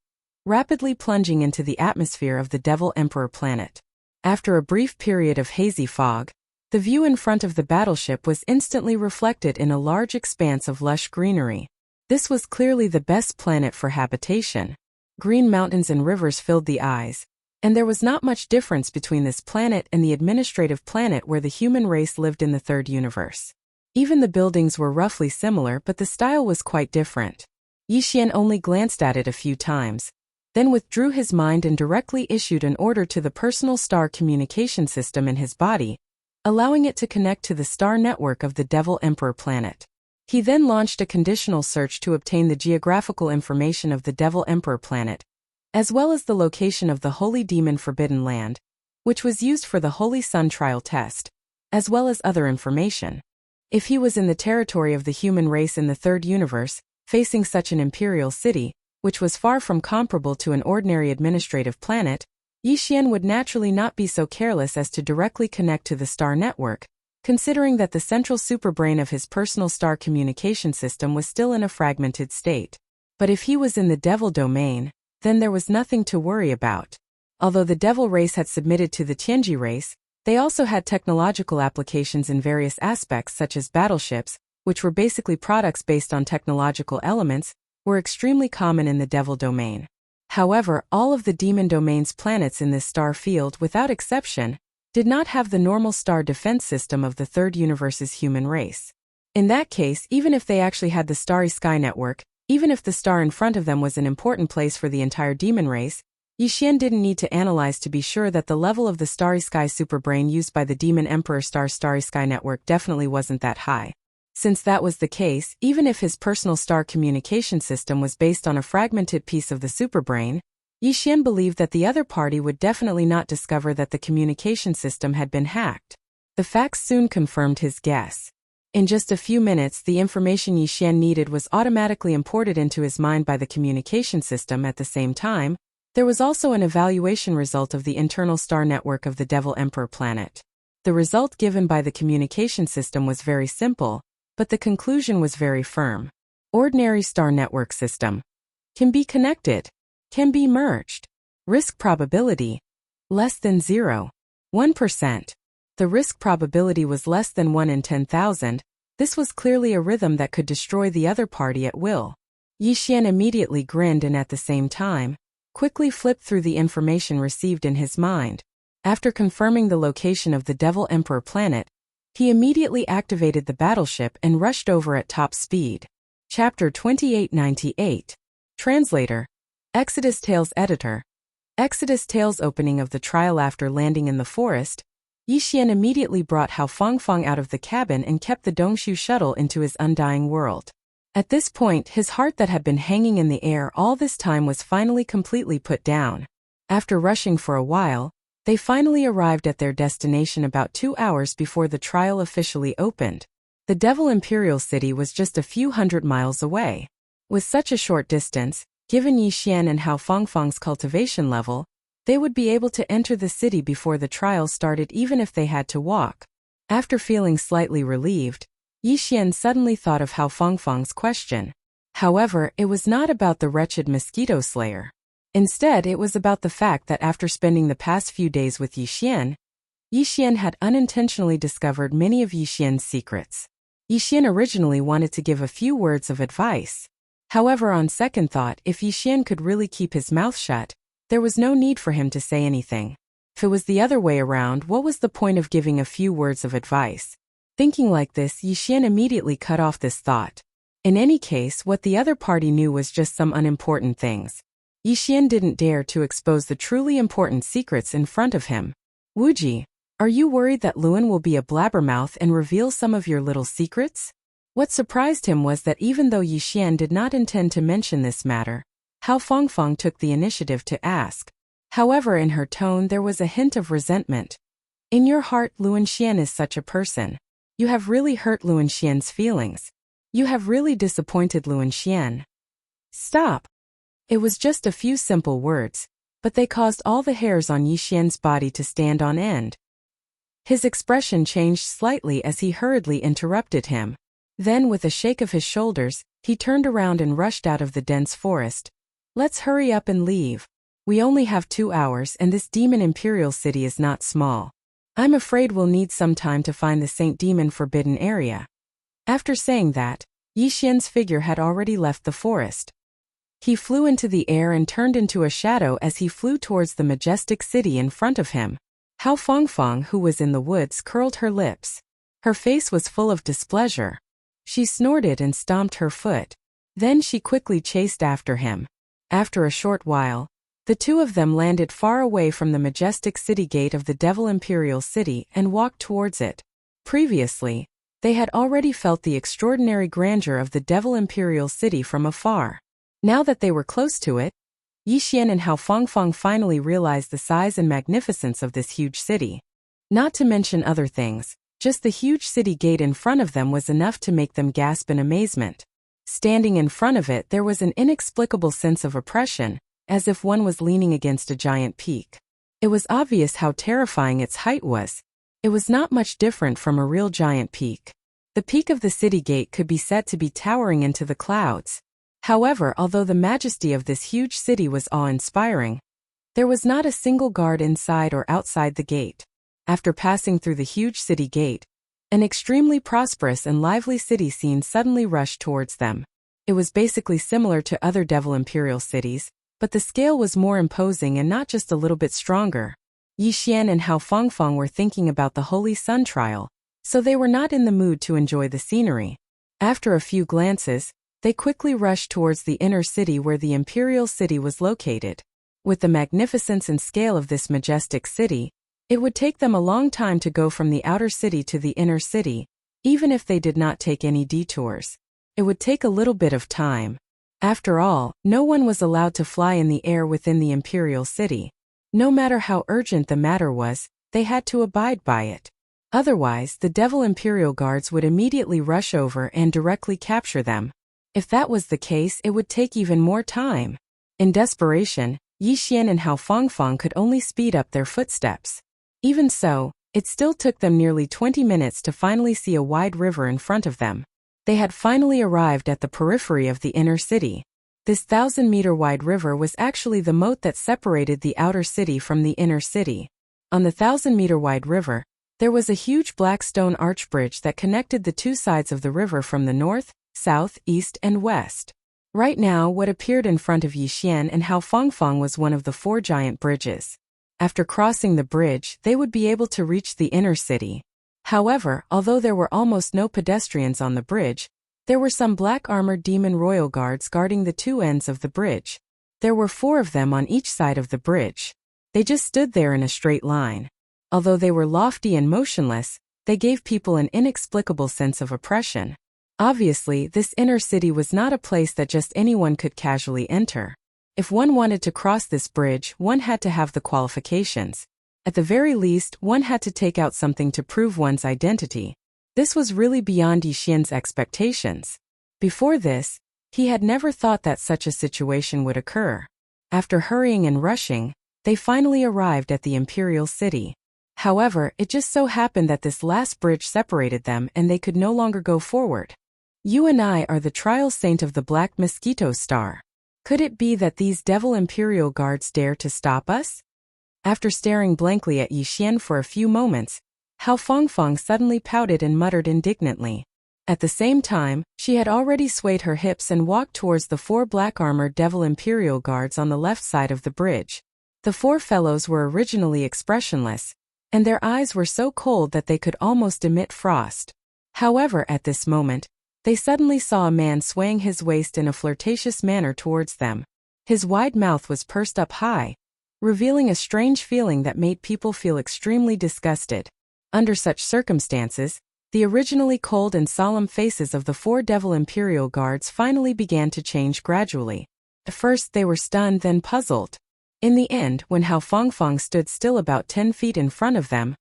rapidly plunging into the atmosphere of the Devil Emperor planet. After a brief period of hazy fog, the view in front of the battleship was instantly reflected in a large expanse of lush greenery. This was clearly the best planet for habitation. Green mountains and rivers filled the eyes, and there was not much difference between this planet and the administrative planet where the human race lived in the third universe. Even the buildings were roughly similar, but the style was quite different. Yixian only glanced at it a few times, then withdrew his mind and directly issued an order to the personal star communication system in his body, allowing it to connect to the star network of the Devil Emperor planet. He then launched a conditional search to obtain the geographical information of the Devil Emperor planet, as well as the location of the Holy Demon Forbidden Land, which was used for the Holy Sun trial test, as well as other information. If he was in the territory of the human race in the third universe, facing such an imperial city, which was far from comparable to an ordinary administrative planet, Yixian would naturally not be so careless as to directly connect to the star network, considering that the central superbrain of his personal star communication system was still in a fragmented state. But if he was in the Devil domain, then there was nothing to worry about. Although the Devil race had submitted to the Tianji race, they also had technological applications in various aspects such as battleships, which were basically products based on technological elements, were extremely common in the Devil domain. However, all of the Demon domain's planets in this star field, without exception, did not have the normal star defense system of the third universe's human race. In that case, even if they actually had the starry sky network, even if the star in front of them was an important place for the entire demon race, Yixian didn't need to analyze to be sure that the level of the starry sky superbrain used by the Demon Emperor Star's starry sky network definitely wasn't that high. Since that was the case, even if his personal star communication system was based on a fragmented piece of the superbrain, Yixian believed that the other party would definitely not discover that the communication system had been hacked. The facts soon confirmed his guess. In just a few minutes, the information Yixian needed was automatically imported into his mind by the communication system. At the same time, there was also an evaluation result of the internal star network of the Devil Emperor planet. The result given by the communication system was very simple, but the conclusion was very firm. Ordinary star network system. Can be connected. Can be merged. Risk probability. Less than 0.1%. The risk probability was less than 1 in 10,000. This was clearly a rhythm that could destroy the other party at will. Yixian immediately grinned and at the same time, quickly flipped through the information received in his mind. After confirming the location of the Devil Emperor planet, he immediately activated the battleship and rushed over at top speed. Chapter 2898. Translator. Exodus Tales Editor. Exodus Tales. Opening of the trial. After landing in the forest, Yi Xian immediately brought Hao Fangfang out of the cabin and kept the Dongshu shuttle into his undying world. At this point, his heart that had been hanging in the air all this time was finally completely put down. After rushing for a while, they finally arrived at their destination about 2 hours before the trial officially opened. The Devil Imperial City was just a few hundred miles away. With such a short distance, given Yi Xian and Hao Fangfang's cultivation level, they would be able to enter the city before the trial started even if they had to walk. After feeling slightly relieved, Yi Xian suddenly thought of Hao Fangfang's question. However, it was not about the wretched mosquito slayer. Instead, it was about the fact that after spending the past few days with Yi Xian had unintentionally discovered many of Yi Xian's secrets. Yi Xian originally wanted to give a few words of advice. However, on second thought, if Yi Xian could really keep his mouth shut, there was no need for him to say anything. If it was the other way around, what was the point of giving a few words of advice? Thinking like this, Yi Xian immediately cut off this thought. In any case, what the other party knew was just some unimportant things. Yi Xian didn't dare to expose the truly important secrets in front of him. Wuji, are you worried that Luan will be a blabbermouth and reveal some of your little secrets? What surprised him was that even though Yi Xian did not intend to mention this matter, Hao Fangfang took the initiative to ask. However, in her tone there was a hint of resentment. In your heart, Luan Xian is such a person. You have really hurt Luan Xian's feelings. You have really disappointed Luan Xian. Stop. It was just a few simple words, but they caused all the hairs on Yi Xian's body to stand on end. His expression changed slightly as he hurriedly interrupted him. Then, with a shake of his shoulders, he turned around and rushed out of the dense forest. Let's hurry up and leave. We only have 2 hours and this demon imperial city is not small. I'm afraid we'll need some time to find the Saint Demon Forbidden area. After saying that, Yi Xian's figure had already left the forest. He flew into the air and turned into a shadow as he flew towards the majestic city in front of him. Hao Fangfang, who was in the woods, curled her lips. Her face was full of displeasure. She snorted and stomped her foot. Then she quickly chased after him. After a short while, the two of them landed far away from the majestic city gate of the Devil Imperial City and walked towards it. Previously, they had already felt the extraordinary grandeur of the Devil Imperial City from afar. Now that they were close to it, Yi Xian and Hao Fangfang finally realized the size and magnificence of this huge city. Not to mention other things, just the huge city gate in front of them was enough to make them gasp in amazement. Standing in front of it, there was an inexplicable sense of oppression, as if one was leaning against a giant peak. It was obvious how terrifying its height was. It was not much different from a real giant peak. The peak of the city gate could be said to be towering into the clouds. However, although the majesty of this huge city was awe-inspiring, there was not a single guard inside or outside the gate. After passing through the huge city gate, an extremely prosperous and lively city scene suddenly rushed towards them. It was basically similar to other Devil Imperial cities, but the scale was more imposing and not just a little bit stronger. Yi Xian and Hao Fangfang were thinking about the Holy Sun trial, so they were not in the mood to enjoy the scenery. After a few glances, they quickly rushed towards the inner city where the Imperial City was located. With the magnificence and scale of this majestic city, it would take them a long time to go from the outer city to the inner city, even if they did not take any detours. It would take a little bit of time. After all, no one was allowed to fly in the air within the Imperial City. No matter how urgent the matter was, they had to abide by it. Otherwise, the Devil Imperial Guards would immediately rush over and directly capture them. If that was the case, it would take even more time. In desperation, Yi Xian and Hao Fangfang could only speed up their footsteps. Even so, it still took them nearly 20 minutes to finally see a wide river in front of them. They had finally arrived at the periphery of the inner city. This 1,000-meter-wide river was actually the moat that separated the outer city from the inner city. On the 1,000-meter-wide river, there was a huge black stone arch bridge that connected the two sides of the river from the north, south, east, and west. Right now, what appeared in front of Yixian and Hao Fangfang was one of the 4 giant bridges. After crossing the bridge, they would be able to reach the inner city. However, although there were almost no pedestrians on the bridge, there were some black-armored demon royal guards guarding the 2 ends of the bridge. There were 4 of them on each side of the bridge. They just stood there in a straight line. Although they were lofty and motionless, they gave people an inexplicable sense of oppression. Obviously, this inner city was not a place that just anyone could casually enter. If one wanted to cross this bridge, one had to have the qualifications. At the very least, one had to take out something to prove one's identity. This was really beyond Yixian's expectations. Before this, he had never thought that such a situation would occur. After hurrying and rushing, they finally arrived at the imperial city. However, it just so happened that this last bridge separated them and they could no longer go forward. You and I are the trial saint of the Black Mosquito Star. Could it be that these devil imperial guards dare to stop us? After staring blankly at Yixian for a few moments, Hao Fangfang suddenly pouted and muttered indignantly. At the same time, she had already swayed her hips and walked towards the 4 black-armored devil imperial guards on the left side of the bridge. The 4 fellows were originally expressionless, and their eyes were so cold that they could almost emit frost. However, at this moment, they suddenly saw a man swaying his waist in a flirtatious manner towards them. His wide mouth was pursed up high, revealing a strange feeling that made people feel extremely disgusted. Under such circumstances, the originally cold and solemn faces of the 4 devil imperial guards finally began to change gradually. At first they were stunned, then puzzled. In the end, when Hao Fangfang stood still about 10 feet in front of them,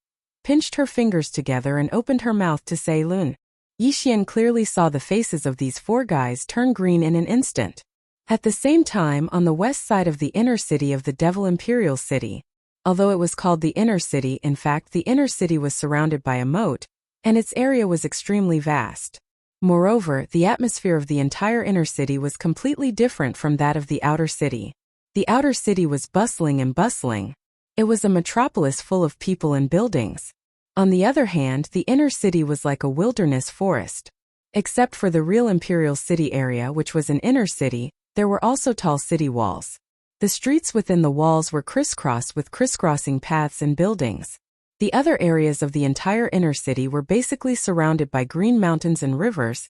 pinched her fingers together and opened her mouth to say Lun, Yixian clearly saw the faces of these 4 guys turn green in an instant. At the same time, on the west side of the inner city of the Devil Imperial City, although it was called the inner city, in fact the inner city was surrounded by a moat, and its area was extremely vast. Moreover, the atmosphere of the entire inner city was completely different from that of the outer city. The outer city was bustling and bustling. It was a metropolis full of people and buildings. On the other hand, the inner city was like a wilderness forest. Except for the real Imperial City area, which was an inner city, there were also tall city walls. The streets within the walls were crisscrossed with crisscrossing paths and buildings. The other areas of the entire inner city were basically surrounded by green mountains and rivers,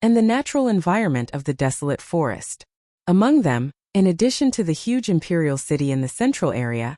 and the natural environment of the desolate forest. Among them, in addition to the huge imperial city in the central area,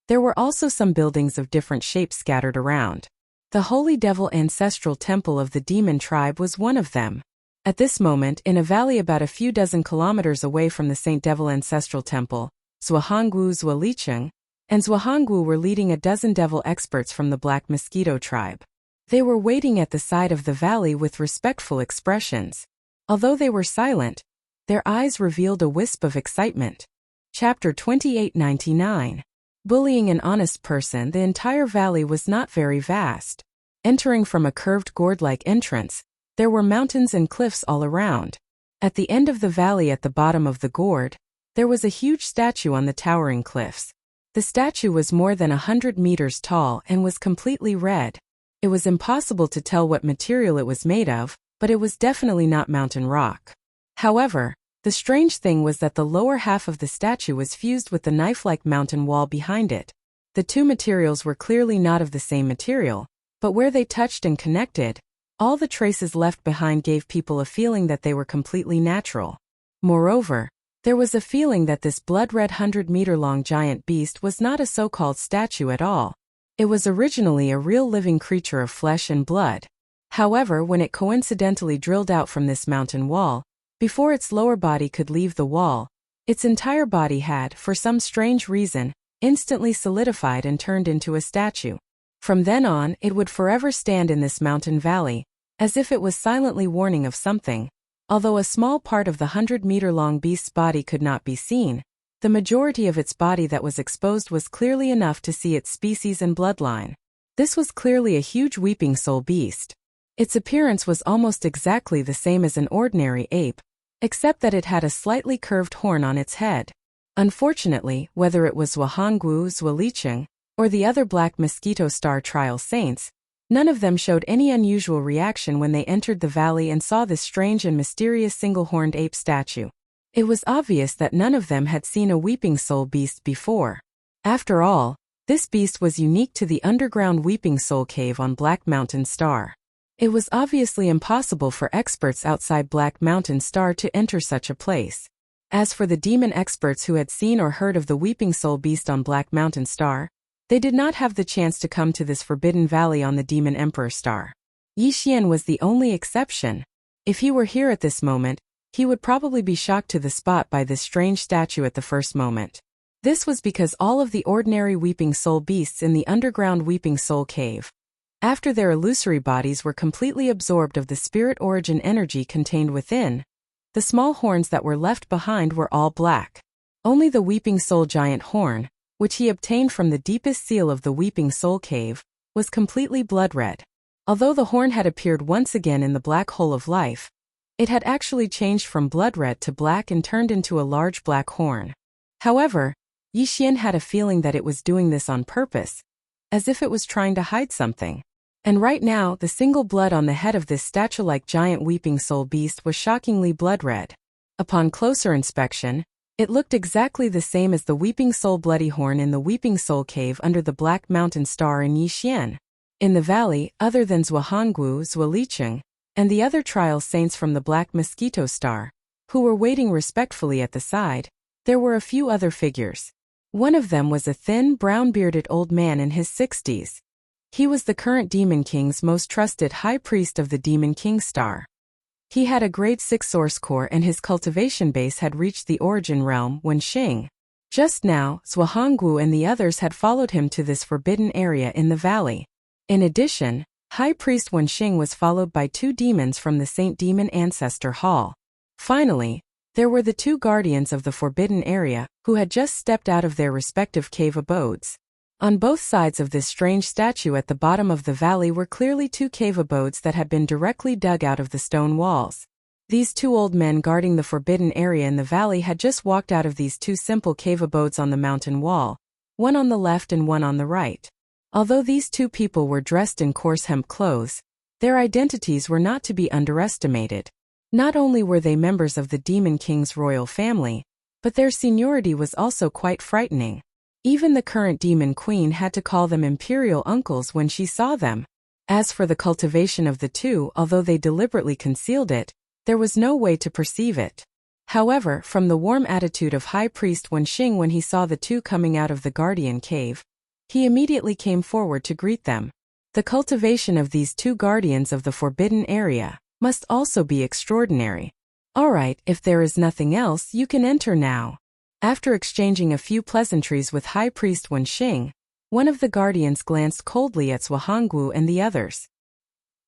there were also some buildings of different shapes scattered around. The Holy Devil Ancestral Temple of the Demon Tribe was one of them. At this moment, in a valley about a few dozen kilometers away from the Saint Devil Ancestral Temple, Zhuanggu Zuolicheng and Zhuanggu were leading a dozen devil experts from the Black Mosquito Tribe. They were waiting at the side of the valley with respectful expressions. Although they were silent, their eyes revealed a wisp of excitement. Chapter 2899. Bullying an honest person. The entire valley was not very vast. Entering from a curved gourd-like entrance, there were mountains and cliffs all around. At the end of the valley at the bottom of the gourd, there was a huge statue on the towering cliffs. The statue was more than 100 meters tall and was completely red. It was impossible to tell what material it was made of, but it was definitely not mountain rock. However, the strange thing was that the lower half of the statue was fused with the knife-like mountain wall behind it. The 2 materials were clearly not of the same material, but where they touched and connected, all the traces left behind gave people a feeling that they were completely natural. Moreover, there was a feeling that this blood-red 100-meter-long giant beast was not a so-called statue at all. It was originally a real living creature of flesh and blood. However, when it coincidentally drilled out from this mountain wall, before its lower body could leave the wall, its entire body had, for some strange reason, instantly solidified and turned into a statue. From then on, it would forever stand in this mountain valley, as if it was silently warning of something. Although a small part of the 100-meter-long beast's body could not be seen, the majority of its body that was exposed was clearly enough to see its species and bloodline. This was clearly a huge weeping soul beast. Its appearance was almost exactly the same as an ordinary ape, except that it had a slightly curved horn on its head. Unfortunately, whether it was Zhuanggu Zuolicheng or the other Black Mosquito Star Trial Saints, none of them showed any unusual reaction when they entered the valley and saw this strange and mysterious single-horned ape statue. It was obvious that none of them had seen a weeping soul beast before. After all, this beast was unique to the underground Weeping Soul Cave on Black Mountain Star. It was obviously impossible for experts outside Black Mountain Star to enter such a place. As for the demon experts who had seen or heard of the Weeping Soul Beast on Black Mountain Star, they did not have the chance to come to this Forbidden Valley on the Demon Emperor Star. Yi Xian was the only exception. If he were here at this moment, he would probably be shocked to the spot by this strange statue at the first moment. This was because all of the ordinary Weeping Soul beasts in the underground Weeping Soul Cave, after their illusory bodies were completely absorbed of the spirit origin energy contained within, the small horns that were left behind were all black. Only the Weeping Soul Giant horn, which he obtained from the deepest seal of the Weeping Soul Cave, was completely blood red. Although the horn had appeared once again in the black hole of life, it had actually changed from blood red to black and turned into a large black horn. However, Yi Xian had a feeling that it was doing this on purpose, as if it was trying to hide something. And right now, the single blood on the head of this statue-like giant Weeping Soul beast was shockingly blood red. Upon closer inspection, it looked exactly the same as the Weeping Soul Bloody Horn in the Weeping Soul Cave under the Black Mountain Star in Yi Xian. In the valley, other than Zuohanggu, Zuolicheng, and the other trial saints from the Black Mosquito Star, who were waiting respectfully at the side, there were a few other figures. One of them was a thin, brown-bearded old man in his 60s. He was the current Demon King's most trusted high priest of the Demon King Star. He had a grade 6 source core and his cultivation base had reached the origin realm Wenxing. Just now, Zuohanggu and the others had followed him to this forbidden area in the valley. In addition, High Priest Wenxing was followed by 2 demons from the Saint Demon Ancestor Hall. Finally, there were the 2 guardians of the forbidden area, who had just stepped out of their respective cave abodes. On both sides of this strange statue at the bottom of the valley were clearly 2 cave abodes that had been directly dug out of the stone walls. These 2 old men guarding the forbidden area in the valley had just walked out of these 2 simple cave abodes on the mountain wall, one on the left and one on the right. Although these 2 people were dressed in coarse hemp clothes, their identities were not to be underestimated. Not only were they members of the Demon King's royal family, but their seniority was also quite frightening. Even the current Demon Queen had to call them imperial uncles when she saw them. As for the cultivation of the 2, although they deliberately concealed it, there was no way to perceive it. However, from the warm attitude of High Priest Wenxing when he saw the 2 coming out of the Guardian Cave, he immediately came forward to greet them. The cultivation of these 2 guardians of the forbidden area must also be extraordinary. Alright, if there is nothing else, you can enter now. After exchanging a few pleasantries with High Priest Wenxing, one of the guardians glanced coldly at Zuohanggu and the others.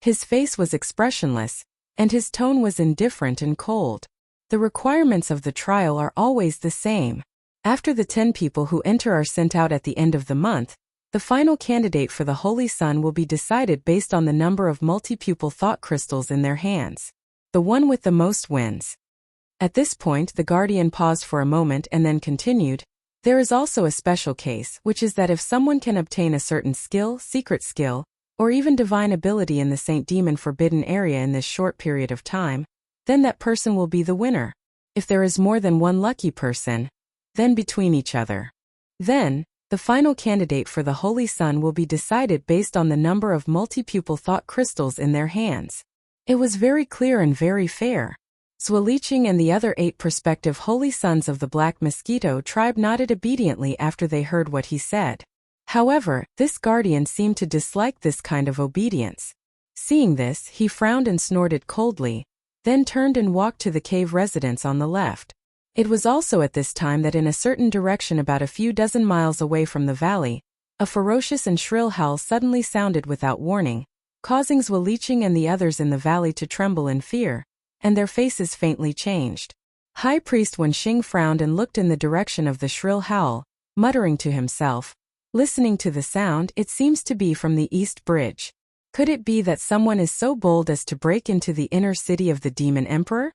His face was expressionless, and his tone was indifferent and cold. The requirements of the trial are always the same. After the 10 people who enter are sent out at the end of the month, the final candidate for the Holy Sun will be decided based on the number of multi-pupil thought crystals in their hands. The one with the most wins. At this point, the guardian paused for a moment and then continued, there is also a special case, which is that if someone can obtain a certain skill, secret skill, or even divine ability in the Saint Demon Forbidden area in this short period of time, then that person will be the winner. If there is more than one lucky person, then between each other. Then, the final candidate for the Holy Sun will be decided based on the number of multi-pupil thought crystals in their hands. It was very clear and very fair. Zuolicheng and the other 8 prospective Holy Sons of the Black Mosquito tribe nodded obediently after they heard what he said. However, this guardian seemed to dislike this kind of obedience. Seeing this, he frowned and snorted coldly, then turned and walked to the cave residence on the left. It was also at this time that in a certain direction about a few dozen miles away from the valley, a ferocious and shrill howl suddenly sounded without warning, causing Zuolicheng and the others in the valley to tremble in fear, and their faces faintly changed. High Priest Wenxing frowned and looked in the direction of the shrill howl, muttering to himself, listening to the sound, it seems to be from the East Bridge. Could it be that someone is so bold as to break into the inner city of the Demon Emperor?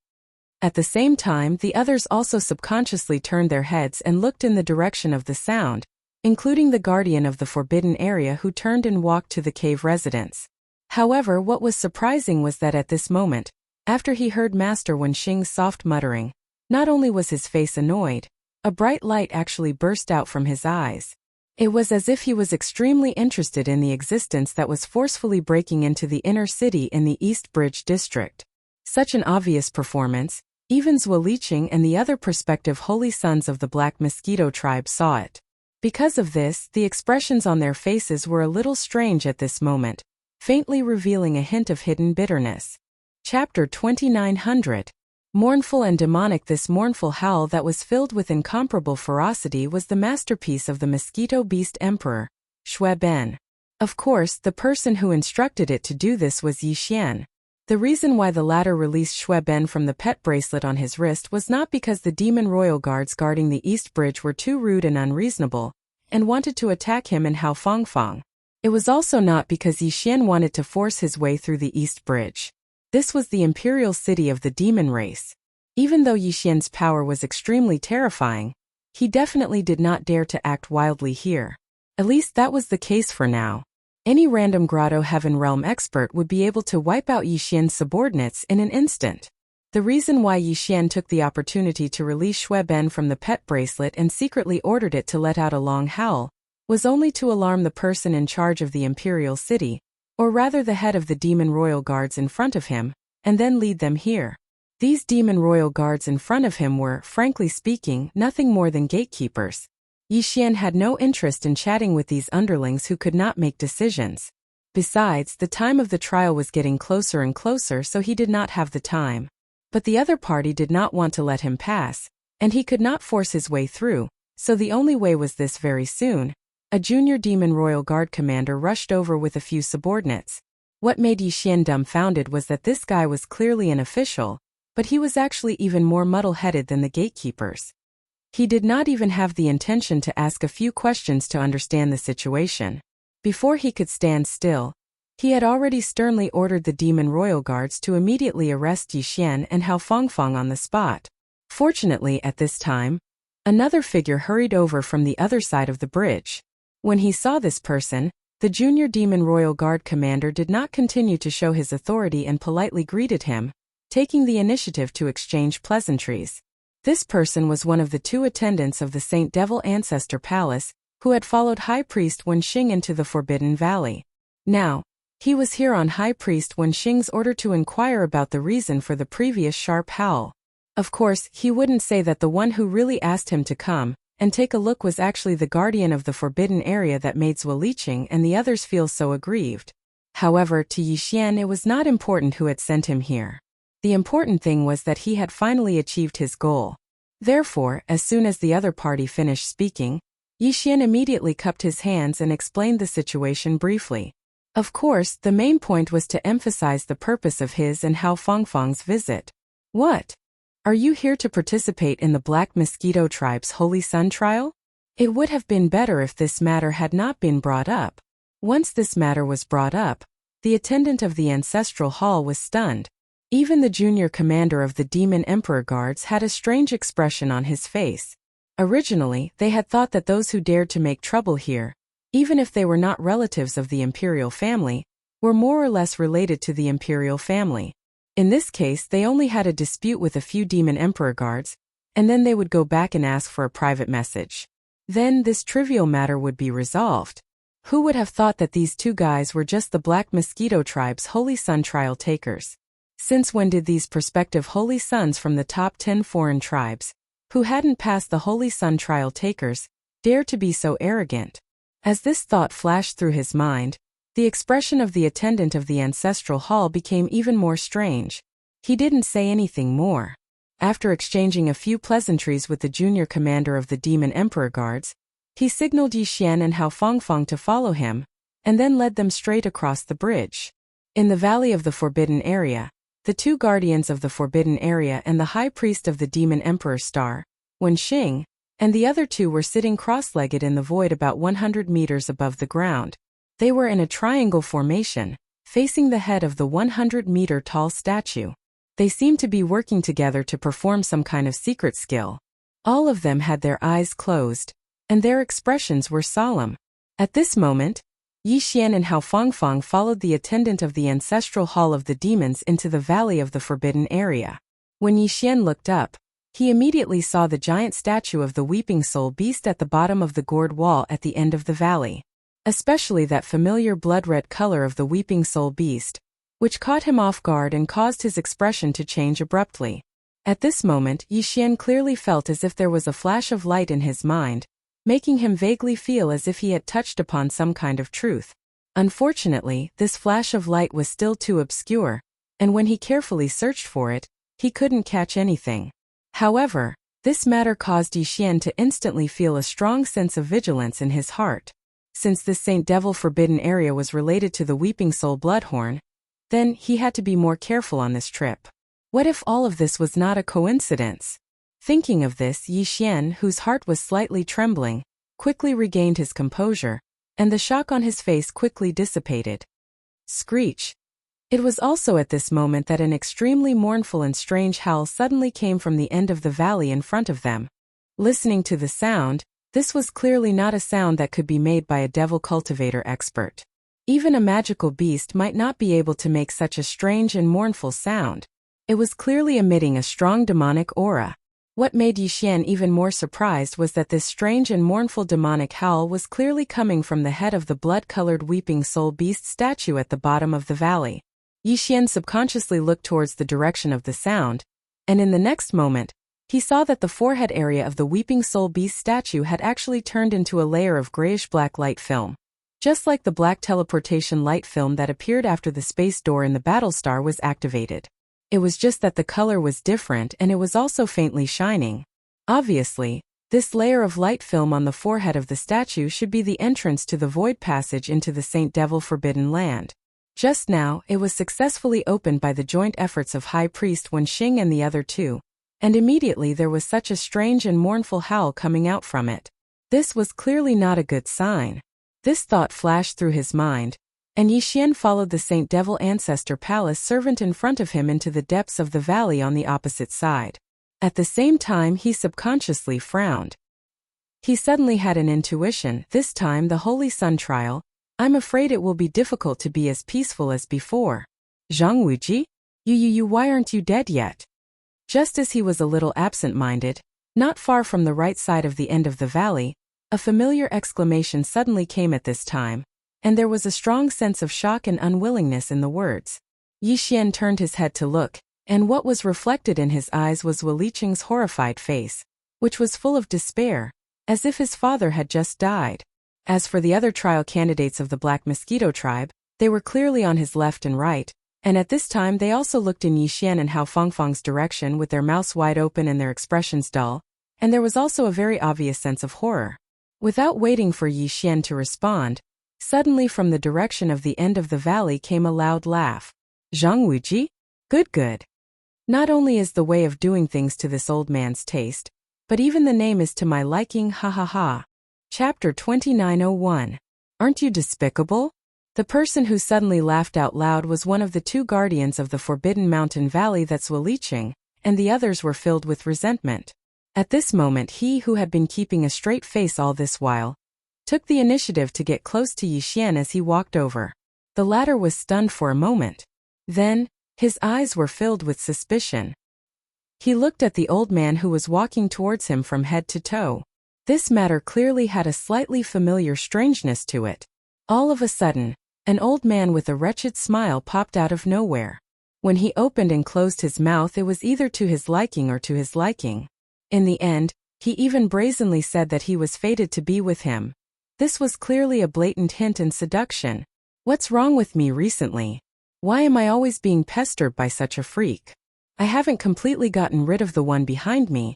At the same time, the others also subconsciously turned their heads and looked in the direction of the sound, including the guardian of the forbidden area who turned and walked to the cave residence. However, what was surprising was that at this moment, after he heard Master Wenxing's soft muttering, Not only was his face annoyed, a bright light actually burst out from his eyes. It was as if he was extremely interested in the existence that was forcefully breaking into the inner city in the East Bridge district. Such an obvious performance, even Zweliching and the other prospective holy sons of the Black Mosquito tribe saw it. Because of this, the expressions on their faces were a little strange at this moment, faintly revealing a hint of hidden bitterness. Chapter 2900. Mournful and demonic. This mournful howl that was filled with incomparable ferocity was the masterpiece of the Mosquito Beast Emperor, Xue Ben. Of course, the person who instructed it to do this was Yi Xian. The reason why the latter released Xue Ben from the pet bracelet on his wrist was not because the demon royal guards guarding the East Bridge were too rude and unreasonable, and wanted to attack him and Hao Fangfang. It was also not because Yi Xian wanted to force his way through the East Bridge. This was the imperial city of the demon race. Even though Yi Xian's power was extremely terrifying, he definitely did not dare to act wildly here. At least that was the case for now. Any random Grotto Heaven Realm expert would be able to wipe out Yi Xian's subordinates in an instant. The reason why Yi Xian took the opportunity to release Xue Ben from the pet bracelet and secretly ordered it to let out a long howl was only to alarm the person in charge of the imperial city, or rather the head of the demon royal guards in front of him, and then lead them here. These demon royal guards in front of him were, frankly speaking, nothing more than gatekeepers. Yi Xian had no interest in chatting with these underlings who could not make decisions. Besides, the time of the trial was getting closer and closer, so he did not have the time. But the other party did not want to let him pass, and he could not force his way through, so the only way was this. Very soon, a junior demon royal guard commander rushed over with a few subordinates. What made Yi Xian dumbfounded was that this guy was clearly an official, but he was actually even more muddle-headed than the gatekeepers. He did not even have the intention to ask a few questions to understand the situation. Before he could stand still, he had already sternly ordered the demon royal guards to immediately arrest Yi Xian and Hao Fangfang on the spot. Fortunately, at this time, another figure hurried over from the other side of the bridge. When he saw this person, the junior demon royal guard commander did not continue to show his authority and politely greeted him, taking the initiative to exchange pleasantries. This person was one of the two attendants of the Saint Devil Ancestor Palace, who had followed High Priest Wenxing into the Forbidden Valley. Now, he was here on High Priest Wenxing's order to inquire about the reason for the previous sharp howl. Of course, he wouldn't say that the one who really asked him to come and take a look was actually the guardian of the forbidden area that made Zweliching and the others feel so aggrieved. However, to Yi Xian it was not important who had sent him here. The important thing was that he had finally achieved his goal. Therefore, as soon as the other party finished speaking, Yi Xian immediately cupped his hands and explained the situation briefly. Of course, the main point was to emphasize the purpose of his and Hao Fangfang's visit. What? Are you here to participate in the Black Mosquito Tribe's Holy Sun trial? It would have been better if this matter had not been brought up. Once this matter was brought up, the attendant of the Ancestral Hall was stunned. Even the junior commander of the Demon Emperor Guards had a strange expression on his face. Originally, they had thought that those who dared to make trouble here, even if they were not relatives of the imperial family, were more or less related to the imperial family. In this case, they only had a dispute with a few Demon Emperor Guards, and then they would go back and ask for a private message. Then this trivial matter would be resolved. Who would have thought that these two guys were just the Black Mosquito Tribe's Holy Sun trial takers? Since when did these prospective Holy Sons from the top 10 foreign tribes, who hadn't passed the Holy Sun trial takers, dare to be so arrogant? As this thought flashed through his mind, the expression of the attendant of the Ancestral Hall became even more strange. He didn't say anything more. After exchanging a few pleasantries with the junior commander of the Demon Emperor Guards, he signaled Yi Xian and Hao Fangfang to follow him, and then led them straight across the bridge. In the Valley of the Forbidden Area, the two guardians of the Forbidden Area and the High Priest of the Demon Emperor Star, Wenxing, and the other two were sitting cross-legged in the void about 100 meters above the ground. They were in a triangle formation, facing the head of the 100-meter-tall statue. They seemed to be working together to perform some kind of secret skill. All of them had their eyes closed, and their expressions were solemn. At this moment, Yi Xian and Hao Fangfang followed the attendant of the Ancestral Hall of the Demons into the Valley of the Forbidden Area. When Yi Xian looked up, he immediately saw the giant statue of the weeping soul beast at the bottom of the gourd wall at the end of the valley. Especially that familiar blood-red color of the weeping soul beast, which caught him off guard and caused his expression to change abruptly. At this moment, Yi Xian clearly felt as if there was a flash of light in his mind, making him vaguely feel as if he had touched upon some kind of truth. Unfortunately, this flash of light was still too obscure, and when he carefully searched for it, he couldn't catch anything. However, this matter caused Yi Xian to instantly feel a strong sense of vigilance in his heart. Since this Saint Devil forbidden area was related to the Weeping Soul Bloodhorn, then he had to be more careful on this trip. What if all of this was not a coincidence? Thinking of this, Yi Xian, whose heart was slightly trembling, quickly regained his composure, and the shock on his face quickly dissipated. Screech! It was also at this moment that an extremely mournful and strange howl suddenly came from the end of the valley in front of them. Listening to the sound, this was clearly not a sound that could be made by a devil cultivator expert. Even a magical beast might not be able to make such a strange and mournful sound. It was clearly emitting a strong demonic aura. What made Yi Xian even more surprised was that this strange and mournful demonic howl was clearly coming from the head of the blood-colored weeping soul beast statue at the bottom of the valley. Yi Xian subconsciously looked towards the direction of the sound, and in the next moment, he saw that the forehead area of the weeping soul beast statue had actually turned into a layer of grayish-black light film. Just like the black teleportation light film that appeared after the space door in the Battlestar was activated. It was just that the color was different and it was also faintly shining. Obviously, this layer of light film on the forehead of the statue should be the entrance to the void passage into the Saint Devil Forbidden Land. Just now, it was successfully opened by the joint efforts of High Priest Wenxing and the other two, and immediately there was such a strange and mournful howl coming out from it. This was clearly not a good sign. This thought flashed through his mind, and Yi Xian followed the Saint Devil Ancestor Palace servant in front of him into the depths of the valley on the opposite side. At the same time, he subconsciously frowned. He suddenly had an intuition, this time the Holy Sun trial. I'm afraid it will be difficult to be as peaceful as before. Zhang Wuji? You, why aren't you dead yet? Just as he was a little absent-minded, not far from the right side of the end of the valley, a familiar exclamation suddenly came at this time, and there was a strong sense of shock and unwillingness in the words. Yi Xian turned his head to look, and what was reflected in his eyes was Wu Liqing's horrified face, which was full of despair, as if his father had just died. As for the other trial candidates of the Black Mosquito tribe, they were clearly on his left and right, and at this time they also looked in Yi Xian and Hao Fangfang's direction with their mouths wide open and their expressions dull, and there was also a very obvious sense of horror. Without waiting for Yi Xian to respond, suddenly from the direction of the end of the valley came a loud laugh. Zhang Wuji? Good. Not only is the way of doing things to this old man's taste, but even the name is to my liking, ha ha ha. Chapter 2901. Aren't you despicable? The person who suddenly laughed out loud was one of the two guardians of the Forbidden Mountain Valley, that's Wu Liqing, and the others were filled with resentment. At this moment, he who had been keeping a straight face all this while, took the initiative to get close to Yi Xian as he walked over. The latter was stunned for a moment. Then, his eyes were filled with suspicion. He looked at the old man who was walking towards him from head to toe. This matter clearly had a slightly familiar strangeness to it. All of a sudden, an old man with a wretched smile popped out of nowhere. When he opened and closed his mouth, it was either to his liking or to his liking. In the end, he even brazenly said that he was fated to be with him. This was clearly a blatant hint and seduction. What's wrong with me recently? Why am I always being pestered by such a freak? I haven't completely gotten rid of the one behind me,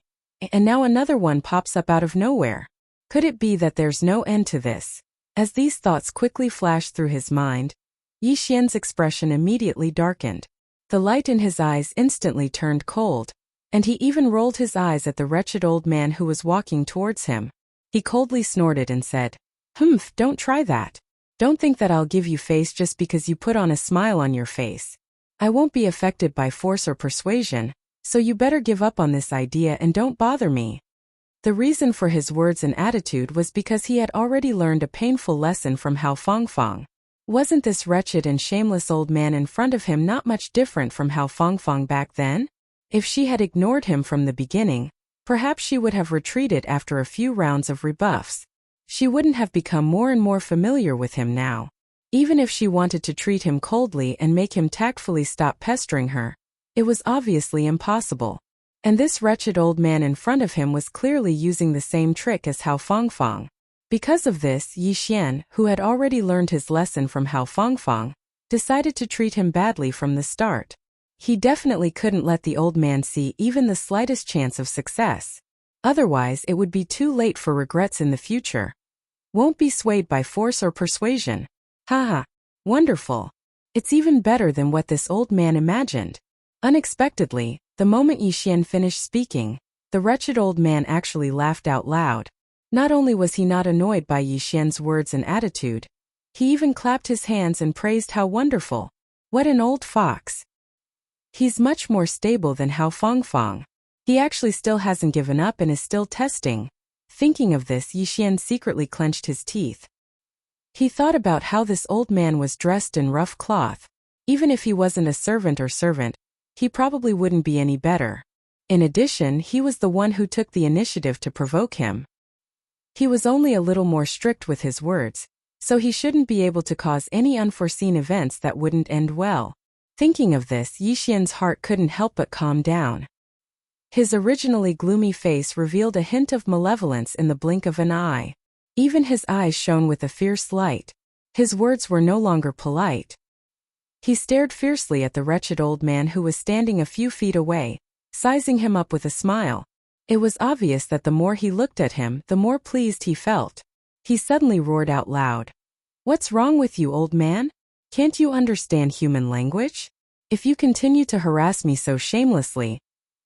and now another one pops up out of nowhere. Could it be that there's no end to this? As these thoughts quickly flashed through his mind, Yi Xian's expression immediately darkened. The light in his eyes instantly turned cold, and he even rolled his eyes at the wretched old man who was walking towards him. He coldly snorted and said, "Humph, don't try that. Don't think that I'll give you face just because you put on a smile on your face. I won't be affected by force or persuasion, so you better give up on this idea and don't bother me." The reason for his words and attitude was because he had already learned a painful lesson from Hao Fangfang. Wasn't this wretched and shameless old man in front of him not much different from Hao Fangfang back then? If she had ignored him from the beginning, perhaps she would have retreated after a few rounds of rebuffs. She wouldn't have become more and more familiar with him now. Even if she wanted to treat him coldly and make him tactfully stop pestering her, it was obviously impossible. And this wretched old man in front of him was clearly using the same trick as Hao Fangfang. Because of this, Yi Xian, who had already learned his lesson from Hao Fangfang, decided to treat him badly from the start. He definitely couldn't let the old man see even the slightest chance of success. Otherwise, it would be too late for regrets in the future. Won't be swayed by force or persuasion. Haha. Wonderful. It's even better than what this old man imagined. Unexpectedly, the moment Yi Xian finished speaking, the wretched old man actually laughed out loud. Not only was he not annoyed by Yi Xian's words and attitude, he even clapped his hands and praised how wonderful. What an old fox. He's much more stable than Hao Fangfang. He actually still hasn't given up and is still testing. Thinking of this, Yi Xian secretly clenched his teeth. He thought about how this old man was dressed in rough cloth. Even if he wasn't a servant, he probably wouldn't be any better. In addition, he was the one who took the initiative to provoke him. He was only a little more strict with his words, so he shouldn't be able to cause any unforeseen events that wouldn't end well. Thinking of this, Yi Xian's heart couldn't help but calm down. His originally gloomy face revealed a hint of malevolence in the blink of an eye. Even his eyes shone with a fierce light. His words were no longer polite. He stared fiercely at the wretched old man who was standing a few feet away, sizing him up with a smile. It was obvious that the more he looked at him, the more pleased he felt. He suddenly roared out loud. "What's wrong with you, old man? Can't you understand human language? If you continue to harass me so shamelessly,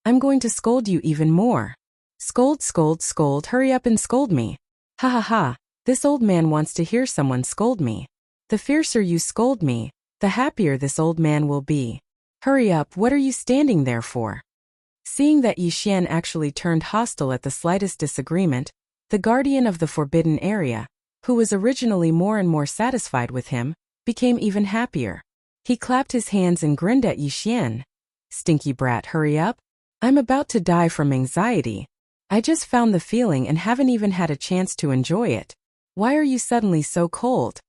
I'm going to scold you even more. Scold, scold, scold, hurry up and scold me. Ha ha ha, this old man wants to hear someone scold me. The fiercer you scold me, the happier this old man will be. Hurry up, what are you standing there for?" Seeing that Yi Xian actually turned hostile at the slightest disagreement, the guardian of the forbidden area, who was originally more and more satisfied with him, became even happier. He clapped his hands and grinned at Yi Xian. "Stinky brat, hurry up. I'm about to die from anxiety. I just found the feeling and haven't even had a chance to enjoy it. Why are you suddenly so cold?"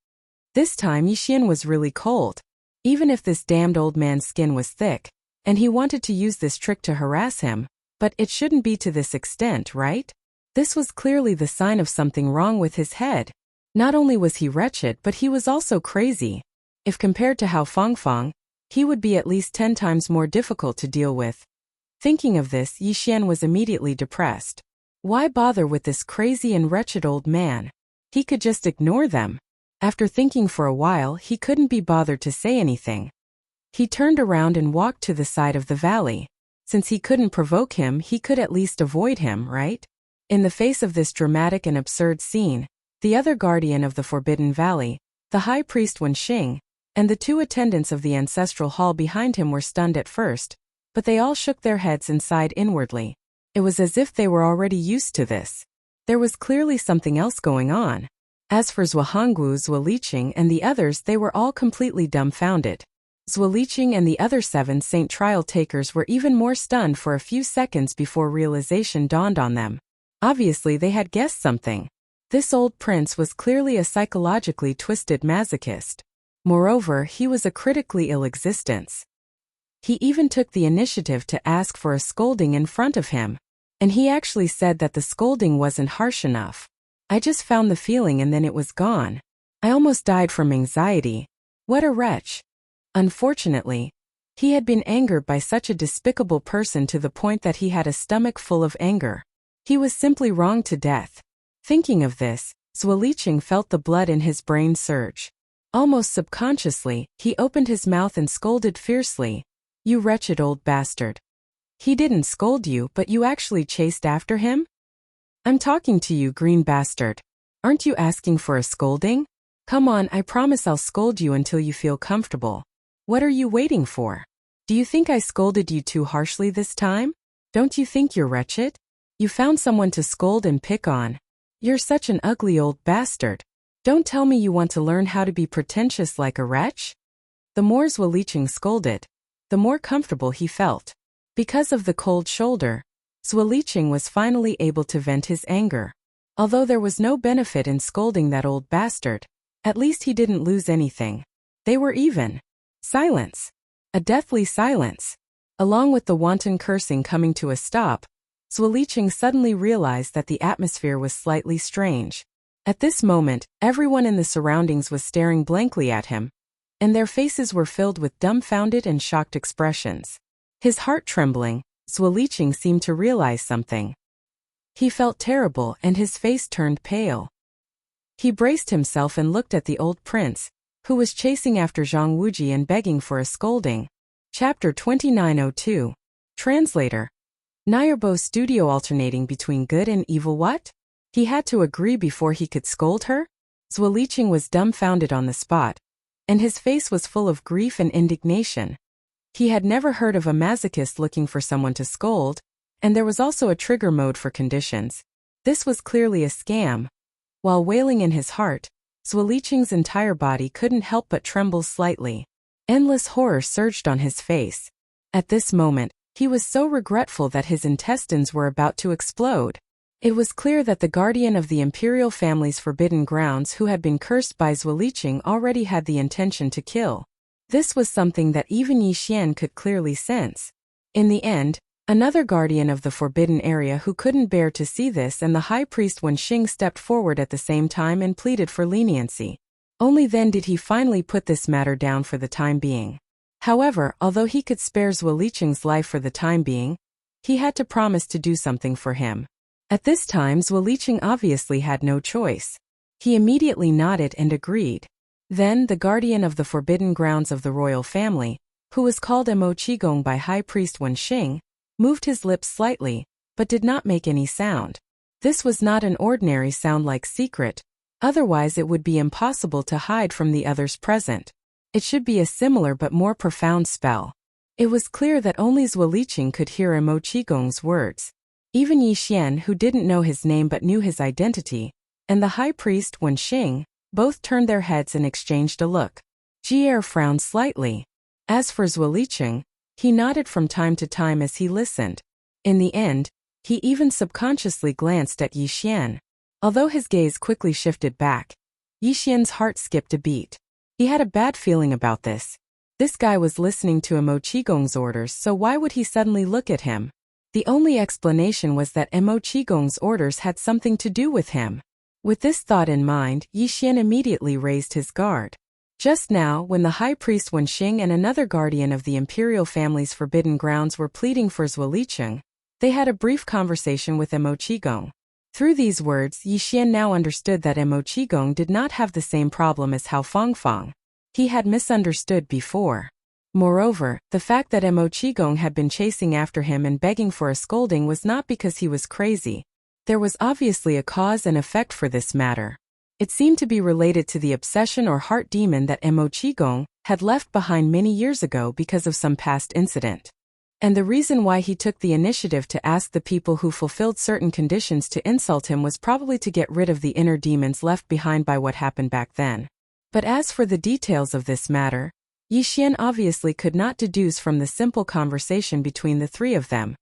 This time Yi Xian was really cold. Even if this damned old man's skin was thick, and he wanted to use this trick to harass him, but it shouldn't be to this extent, right? This was clearly the sign of something wrong with his head. Not only was he wretched, but he was also crazy. If compared to Hao Fangfang, he would be at least 10 times more difficult to deal with. Thinking of this, Yi Xian was immediately depressed. Why bother with this crazy and wretched old man? He could just ignore them. After thinking for a while, he couldn't be bothered to say anything. He turned around and walked to the side of the valley. Since he couldn't provoke him, he could at least avoid him, right? In the face of this dramatic and absurd scene, the other guardian of the Forbidden Valley, the High Priest Wenxing, and the 2 attendants of the ancestral hall behind him were stunned at first, but they all shook their heads and sighed inwardly. It was as if they were already used to this. There was clearly something else going on. As for Zhuanggu, Zuoliqing, and the others, they were all completely dumbfounded. Zuoliqing and the other 7 Saint Trial takers were even more stunned for a few seconds before realization dawned on them. Obviously they had guessed something. This old prince was clearly a psychologically twisted masochist. Moreover, he was a critically ill existence. He even took the initiative to ask for a scolding in front of him. And he actually said that the scolding wasn't harsh enough. "I just found the feeling and then it was gone. I almost died from anxiety. What a wretch." Unfortunately, he had been angered by such a despicable person to the point that he had a stomach full of anger. He was simply wronged to death. Thinking of this, Zuoliqing felt the blood in his brain surge. Almost subconsciously, he opened his mouth and scolded fiercely. "You wretched old bastard. He didn't scold you, but you actually chased after him? I'm talking to you, green bastard. Aren't you asking for a scolding? Come on, I promise I'll scold you until you feel comfortable. What are you waiting for? Do you think I scolded you too harshly this time? Don't you think you're wretched? You found someone to scold and pick on. You're such an ugly old bastard. Don't tell me you want to learn how to be pretentious like a wretch?" The more Zuoliqing scolded, the more comfortable he felt. Because of the cold shoulder, Zuolicheng was finally able to vent his anger. Although there was no benefit in scolding that old bastard, at least he didn't lose anything. They were even. Silence. A deathly silence. Along with the wanton cursing coming to a stop, Zuolicheng suddenly realized that the atmosphere was slightly strange. At this moment, everyone in the surroundings was staring blankly at him, and their faces were filled with dumbfounded and shocked expressions. His heart trembling, Zuolicheng seemed to realize something. He felt terrible and his face turned pale. He braced himself and looked at the old prince, who was chasing after Zhang Wuji and begging for a scolding. Chapter 2902. Translator. Nayerbo studio alternating between good and evil what? He had to agree before he could scold her? Zuolicheng was dumbfounded on the spot, and his face was full of grief and indignation. He had never heard of a masochist looking for someone to scold, and there was also a trigger mode for conditions. This was clearly a scam. While wailing in his heart, Zuolicheng's entire body couldn't help but tremble slightly. Endless horror surged on his face. At this moment, he was so regretful that his intestines were about to explode. It was clear that the guardian of the imperial family's forbidden grounds who had been cursed by Zuolicheng already had the intention to kill. This was something that even Yi Xian could clearly sense. In the end, another guardian of the forbidden area who couldn't bear to see this and the high priest Wenxing stepped forward at the same time and pleaded for leniency. Only then did he finally put this matter down for the time being. However, although he could spare Zuolicheng's life for the time being, he had to promise to do something for him. At this time Zuolicheng obviously had no choice. He immediately nodded and agreed. Then the guardian of the forbidden grounds of the royal family, who was called Emo Qigong by High Priest Wenxing, moved his lips slightly, but did not make any sound. This was not an ordinary sound like secret, otherwise it would be impossible to hide from the others present. It should be a similar but more profound spell. It was clear that only Zuolicheng could hear Emo Qigong's words. Even Yi Xian, who didn't know his name but knew his identity, and the high priest Wenxing, both turned their heads and exchanged a look. Jier frowned slightly. As for Zuolicheng, he nodded from time to time as he listened. In the end, he even subconsciously glanced at Yi Xian. Although his gaze quickly shifted back, Yi Xian's heart skipped a beat. He had a bad feeling about this. This guy was listening to Emo Qigong's orders, so why would he suddenly look at him? The only explanation was that Emo Qigong's orders had something to do with him. With this thought in mind, Yi Xian immediately raised his guard. Just now, when the high priest Wenxing and another guardian of the imperial family's forbidden grounds were pleading for Zuolicheng, they had a brief conversation with Emo Qigong. Through these words, Yi Xian now understood that Emo Qigong did not have the same problem as Hao Fangfang. He had misunderstood before. Moreover, the fact that Emo Qigong had been chasing after him and begging for a scolding was not because he was crazy. There was obviously a cause and effect for this matter. It seemed to be related to the obsession or heart demon that Emo Qigong had left behind many years ago because of some past incident. And the reason why he took the initiative to ask the people who fulfilled certain conditions to insult him was probably to get rid of the inner demons left behind by what happened back then. But as for the details of this matter, Yi Xian obviously could not deduce from the simple conversation between the three of them.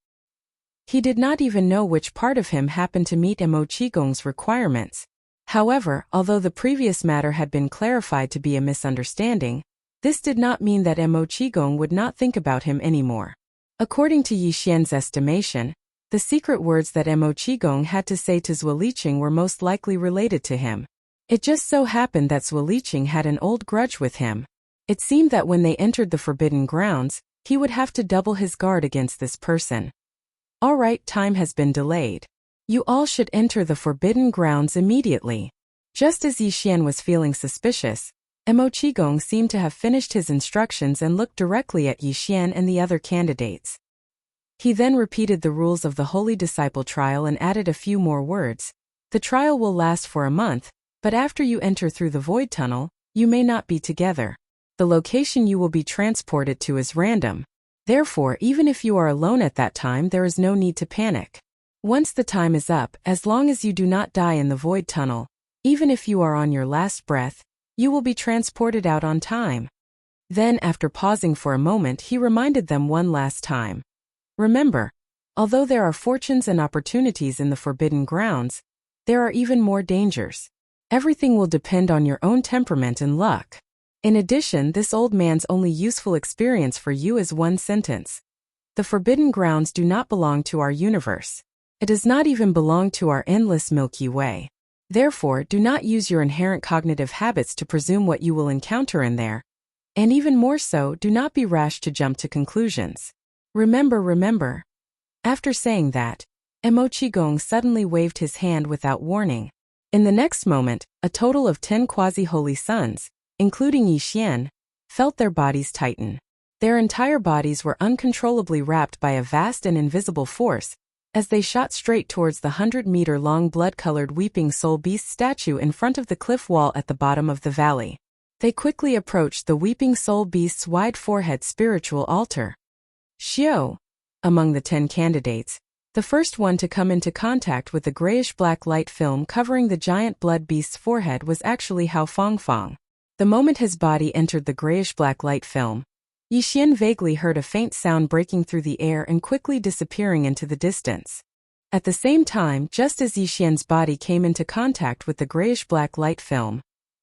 He did not even know which part of him happened to meet Emo Qigong's requirements. However, although the previous matter had been clarified to be a misunderstanding, this did not mean that Emo Qigong would not think about him anymore. According to Yi Xian's estimation, the secret words that Emo Qigong had to say to Zuolicheng were most likely related to him. It just so happened that Zuolicheng had an old grudge with him. It seemed that when they entered the forbidden grounds, he would have to double his guard against this person. All right, time has been delayed. You all should enter the forbidden grounds immediately. Just as Yi Xian was feeling suspicious, Emo Qigong seemed to have finished his instructions and looked directly at Yi Xian and the other candidates. He then repeated the rules of the Holy Disciple trial and added a few more words. The trial will last for a month, but after you enter through the void tunnel, you may not be together. The location you will be transported to is random. Therefore, even if you are alone at that time, there is no need to panic. Once the time is up, as long as you do not die in the void tunnel, even if you are on your last breath, you will be transported out on time. Then, after pausing for a moment, he reminded them one last time. Remember, although there are fortunes and opportunities in the forbidden grounds, there are even more dangers. Everything will depend on your own temperament and luck. In addition, this old man's only useful experience for you is one sentence. The forbidden grounds do not belong to our universe. It does not even belong to our endless Milky Way. Therefore, do not use your inherent cognitive habits to presume what you will encounter in there. And even more so, do not be rash to jump to conclusions. Remember. After saying that, Emochigong suddenly waved his hand without warning. In the next moment, a total of 10 quasi-holy sons, including Yixian, felt their bodies tighten. Their entire bodies were uncontrollably wrapped by a vast and invisible force, as they shot straight towards the 100-meter-long blood-colored weeping soul beast statue in front of the cliff wall at the bottom of the valley. They quickly approached the weeping soul beast's wide forehead spiritual altar. Xiao, among the 10 candidates, the first one to come into contact with the grayish-black light film covering the giant blood beast's forehead was actually Hao Fangfang. The moment his body entered the grayish-black light film, Yixian vaguely heard a faint sound breaking through the air and quickly disappearing into the distance. At the same time, just as Yixian's body came into contact with the grayish-black light film,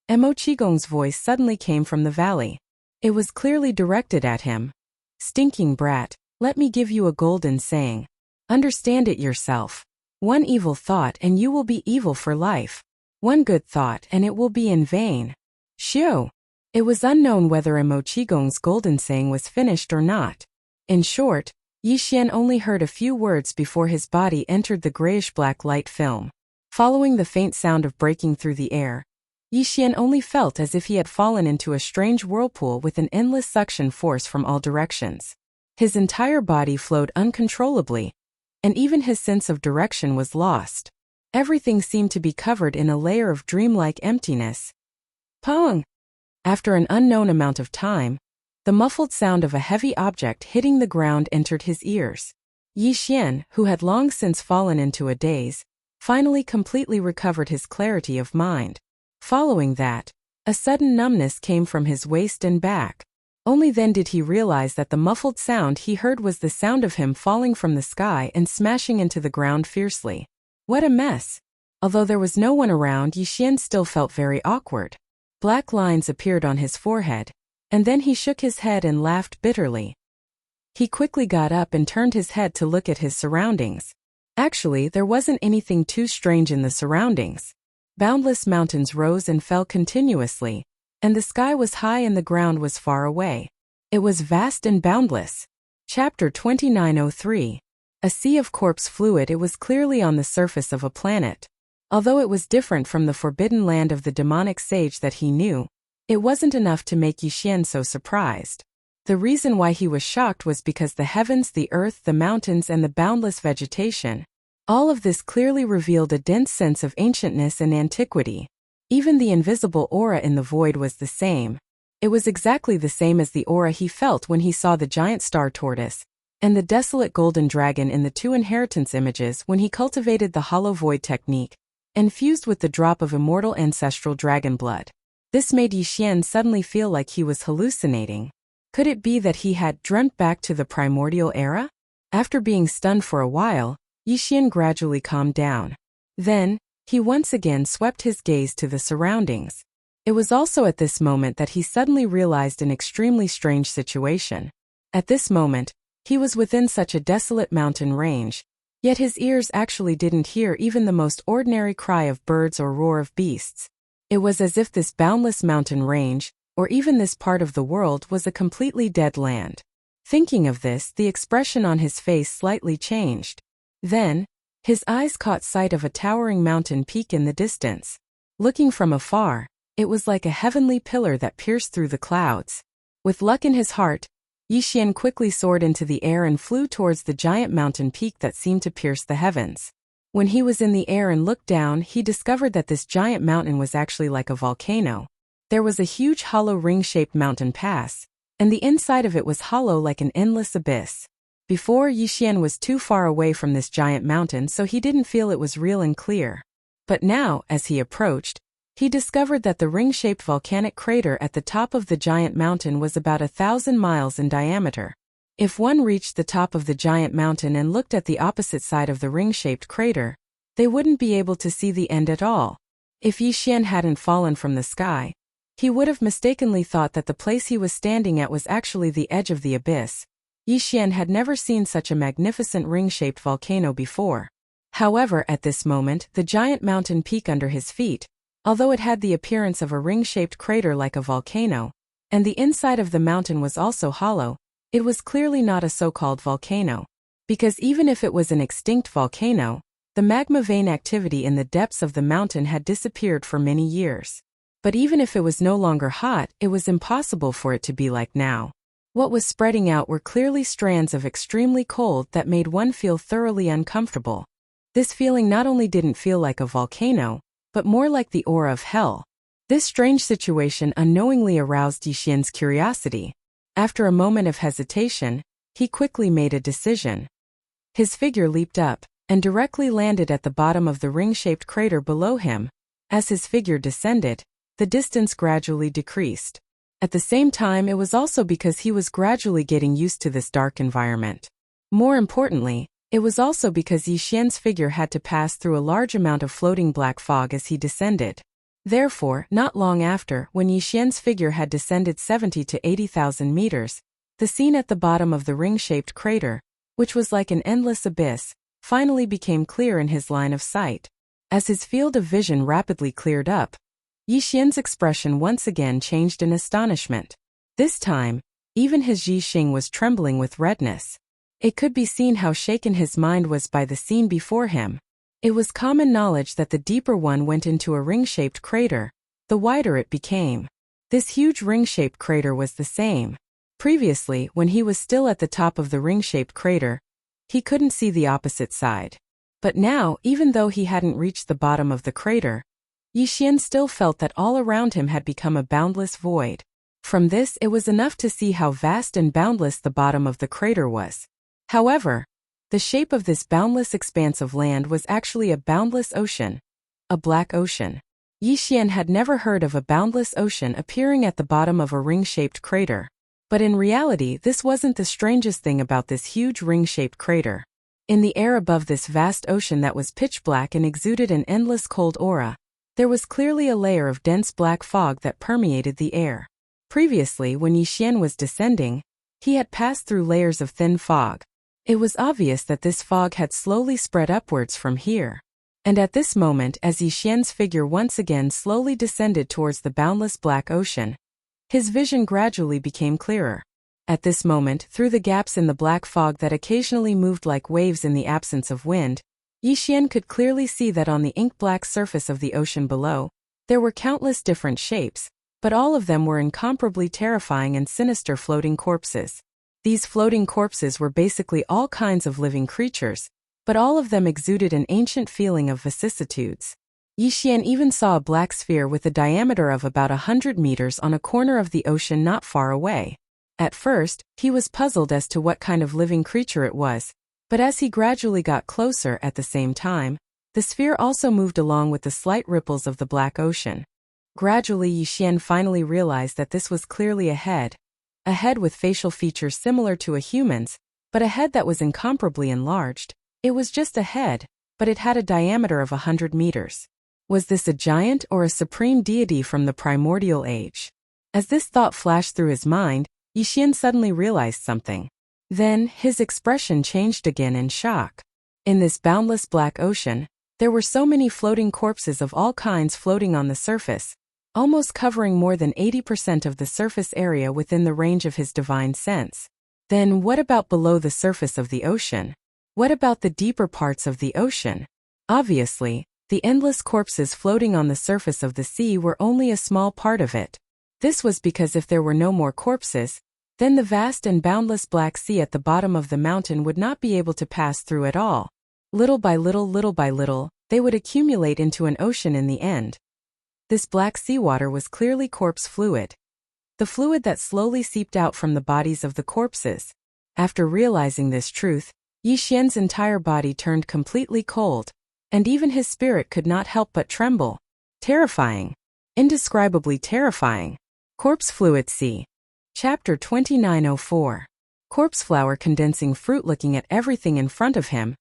Emochigong's voice suddenly came from the valley. It was clearly directed at him. "Stinking brat, let me give you a golden saying. Understand it yourself. One evil thought and you will be evil for life. One good thought and it will be in vain." Xiao. It was unknown whether Emochigong's golden saying was finished or not. In short, Yixian only heard a few words before his body entered the grayish-black light film. Following the faint sound of breaking through the air, Yixian only felt as if he had fallen into a strange whirlpool with an endless suction force from all directions. His entire body flowed uncontrollably, and even his sense of direction was lost. Everything seemed to be covered in a layer of dreamlike emptiness. Pong! After an unknown amount of time, the muffled sound of a heavy object hitting the ground entered his ears. Yixian, who had long since fallen into a daze, finally completely recovered his clarity of mind. Following that, a sudden numbness came from his waist and back. Only then did he realize that the muffled sound he heard was the sound of him falling from the sky and smashing into the ground fiercely. What a mess! Although there was no one around, Yixian still felt very awkward. Black lines appeared on his forehead, and then he shook his head and laughed bitterly. He quickly got up and turned his head to look at his surroundings. Actually, there wasn't anything too strange in the surroundings. Boundless mountains rose and fell continuously, and the sky was high and the ground was far away. It was vast and boundless. Chapter 2903. A sea of corpse fluid. It was clearly on the surface of a planet. Although it was different from the forbidden land of the demonic sage that he knew, it wasn't enough to make Yixian so surprised. The reason why he was shocked was because the heavens, the earth, the mountains, and the boundless vegetation, all of this clearly revealed a dense sense of ancientness and antiquity. Even the invisible aura in the void was the same. It was exactly the same as the aura he felt when he saw the giant star tortoise and the desolate golden dragon in the 2 inheritance images when he cultivated the hollow void technique, infused with the drop of immortal ancestral dragon blood. This made Yixian suddenly feel like he was hallucinating. Could it be that he had dreamt back to the primordial era? After being stunned for a while, Yixian gradually calmed down. Then, he once again swept his gaze to the surroundings. It was also at this moment that he suddenly realized an extremely strange situation. At this moment, he was within such a desolate mountain range, yet his ears actually didn't hear even the most ordinary cry of birds or roar of beasts. It was as if this boundless mountain range, or even this part of the world, was a completely dead land. Thinking of this, the expression on his face slightly changed. Then, his eyes caught sight of a towering mountain peak in the distance. Looking from afar, it was like a heavenly pillar that pierced through the clouds. With luck in his heart, Yixian quickly soared into the air and flew towards the giant mountain peak that seemed to pierce the heavens. When he was in the air and looked down, he discovered that this giant mountain was actually like a volcano. There was a huge hollow ring-shaped mountain pass, and the inside of it was hollow like an endless abyss. Before, Yixian was too far away from this giant mountain, so he didn't feel it was real and clear. But now, as he approached, he discovered that the ring-shaped volcanic crater at the top of the giant mountain was about 1,000 miles in diameter. If one reached the top of the giant mountain and looked at the opposite side of the ring-shaped crater, they wouldn't be able to see the end at all. If Yi Xian hadn't fallen from the sky, he would have mistakenly thought that the place he was standing at was actually the edge of the abyss. Yi Xian had never seen such a magnificent ring-shaped volcano before. However, at this moment, the giant mountain peak under his feet, although it had the appearance of a ring-shaped crater like a volcano, and the inside of the mountain was also hollow, it was clearly not a so-called volcano. Because even if it was an extinct volcano, the magma vein activity in the depths of the mountain had disappeared for many years. But even if it was no longer hot, it was impossible for it to be like now. What was spreading out were clearly strands of extremely cold that made one feel thoroughly uncomfortable. This feeling not only didn't feel like a volcano, but more like the aura of hell. This strange situation unknowingly aroused Yi Xian's curiosity. After a moment of hesitation, he quickly made a decision. His figure leaped up, and directly landed at the bottom of the ring-shaped crater below him. As his figure descended, the distance gradually decreased. At the same time, it was also because he was gradually getting used to this dark environment. More importantly, it was also because Yi Xian's figure had to pass through a large amount of floating black fog as he descended. Therefore, not long after, when Yi Xian's figure had descended 70 to 80,000 meters, the scene at the bottom of the ring-shaped crater, which was like an endless abyss, finally became clear in his line of sight. As his field of vision rapidly cleared up, Yi Xian's expression once again changed in astonishment. This time, even his Yi Xing was trembling with redness. It could be seen how shaken his mind was by the scene before him. It was common knowledge that the deeper one went into a ring-shaped crater, the wider it became. This huge ring-shaped crater was the same. Previously, when he was still at the top of the ring-shaped crater, he couldn't see the opposite side. But now, even though he hadn't reached the bottom of the crater, Yi Xian still felt that all around him had become a boundless void. From this, it was enough to see how vast and boundless the bottom of the crater was. However, the shape of this boundless expanse of land was actually a boundless ocean, a black ocean. Yi Xian had never heard of a boundless ocean appearing at the bottom of a ring-shaped crater. But in reality, this wasn't the strangest thing about this huge ring-shaped crater. In the air above this vast ocean that was pitch black and exuded an endless cold aura, there was clearly a layer of dense black fog that permeated the air. Previously, when Yi Xian was descending, he had passed through layers of thin fog. It was obvious that this fog had slowly spread upwards from here. And at this moment, as Yi Xian's figure once again slowly descended towards the boundless black ocean, his vision gradually became clearer. At this moment, through the gaps in the black fog that occasionally moved like waves in the absence of wind, Yi Xian could clearly see that on the ink-black surface of the ocean below, there were countless different shapes, but all of them were incomparably terrifying and sinister floating corpses. These floating corpses were basically all kinds of living creatures, but all of them exuded an ancient feeling of vicissitudes. Yi Xian even saw a black sphere with a diameter of about 100 meters on a corner of the ocean not far away. At first, he was puzzled as to what kind of living creature it was, but as he gradually got closer at the same time, the sphere also moved along with the slight ripples of the black ocean. Gradually, Yi Xian finally realized that this was clearly a head with facial features similar to a human's, but a head that was incomparably enlarged. It was just a head, but it had a diameter of 100 meters. Was this a giant or a supreme deity from the primordial age? As this thought flashed through his mind, Yi Xian suddenly realized something. Then, his expression changed again in shock. In this boundless black ocean, there were so many floating corpses of all kinds floating on the surface, almost covering more than 80% of the surface area within the range of his divine sense. Then what about below the surface of the ocean? What about the deeper parts of the ocean? Obviously, the endless corpses floating on the surface of the sea were only a small part of it. This was because if there were no more corpses, then the vast and boundless black sea at the bottom of the mountain would not be able to pass through at all. Little by little, they would accumulate into an ocean in the end. This black seawater was clearly corpse fluid. The fluid that slowly seeped out from the bodies of the corpses. After realizing this truth, Yi Xian's entire body turned completely cold, and even his spirit could not help but tremble. Terrifying. Indescribably terrifying. Corpse Fluid Sea. Chapter 2904. corpse flower condensing fruit. Looking at everything in front of him,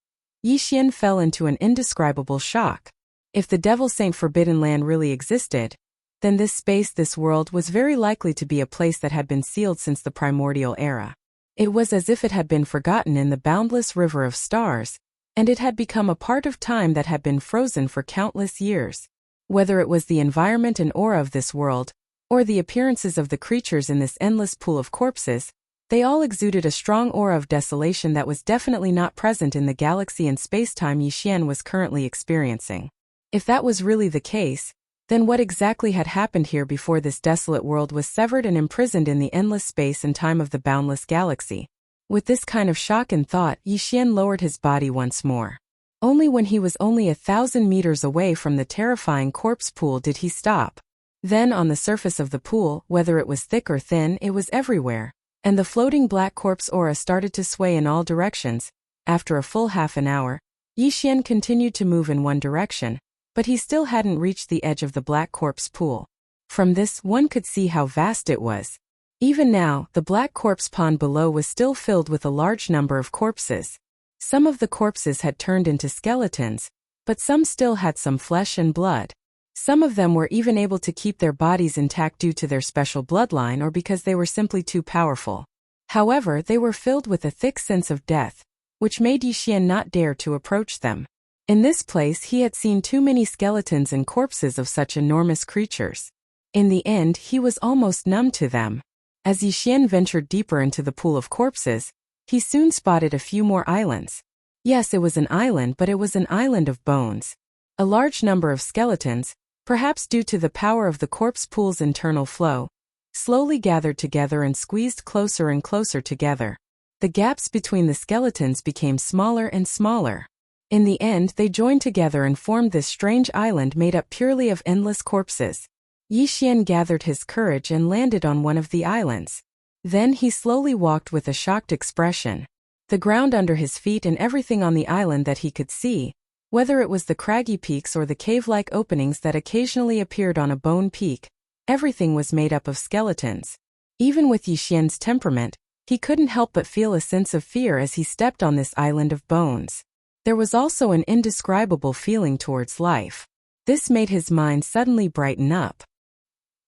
Yixian fell into an indescribable shock. If the Devil Saint Forbidden Land really existed, then this space, this world, was very likely to be a place that had been sealed since the primordial era. It was as if it had been forgotten in the boundless river of stars, and it had become a part of time that had been frozen for countless years. Whether it was the environment and aura of this world, or the appearances of the creatures in this endless pool of corpses, they all exuded a strong aura of desolation that was definitely not present in the galaxy and space-time Yixian was currently experiencing. If that was really the case, then what exactly had happened here before this desolate world was severed and imprisoned in the endless space and time of the boundless galaxy? With this kind of shock in thought, Yixian lowered his body once more. Only when he was only 1,000 meters away from the terrifying corpse pool did he stop. Then on the surface of the pool, whether it was thick or thin, it was everywhere, and the floating black corpse aura started to sway in all directions. After a full half an hour, Yixian continued to move in one direction, but he still hadn't reached the edge of the black corpse pool. From this, one could see how vast it was. Even now, the black corpse pond below was still filled with a large number of corpses. Some of the corpses had turned into skeletons, but some still had some flesh and blood. Some of them were even able to keep their bodies intact due to their special bloodline or because they were simply too powerful. However, they were filled with a thick sense of death, which made Yixian not dare to approach them. In this place he had seen too many skeletons and corpses of such enormous creatures. In the end, he was almost numb to them. As Yixian ventured deeper into the pool of corpses, he soon spotted a few more islands. Yes, it was an island, but it was an island of bones. A large number of skeletons, perhaps due to the power of the corpse pool's internal flow, slowly gathered together and squeezed closer and closer together. The gaps between the skeletons became smaller and smaller. In the end, they joined together and formed this strange island made up purely of endless corpses. Yixian gathered his courage and landed on one of the islands. Then he slowly walked with a shocked expression. The ground under his feet and everything on the island that he could see, whether it was the craggy peaks or the cave-like openings that occasionally appeared on a bone peak, everything was made up of skeletons. Even with Yixian's temperament, he couldn't help but feel a sense of fear as he stepped on this island of bones. There was also an indescribable feeling towards life. This made his mind suddenly brighten up.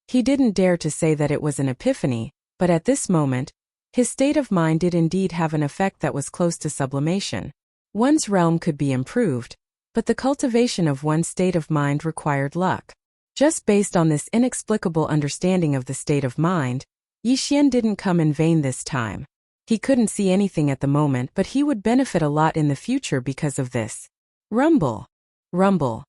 He didn't dare to say that it was an epiphany, but at this moment, his state of mind did indeed have an effect that was close to sublimation. One's realm could be improved, but the cultivation of one's state of mind required luck. Just based on this inexplicable understanding of the state of mind, Yixian didn't come in vain this time. He couldn't see anything at the moment, but he would benefit a lot in the future because of this. Rumble. Rumble.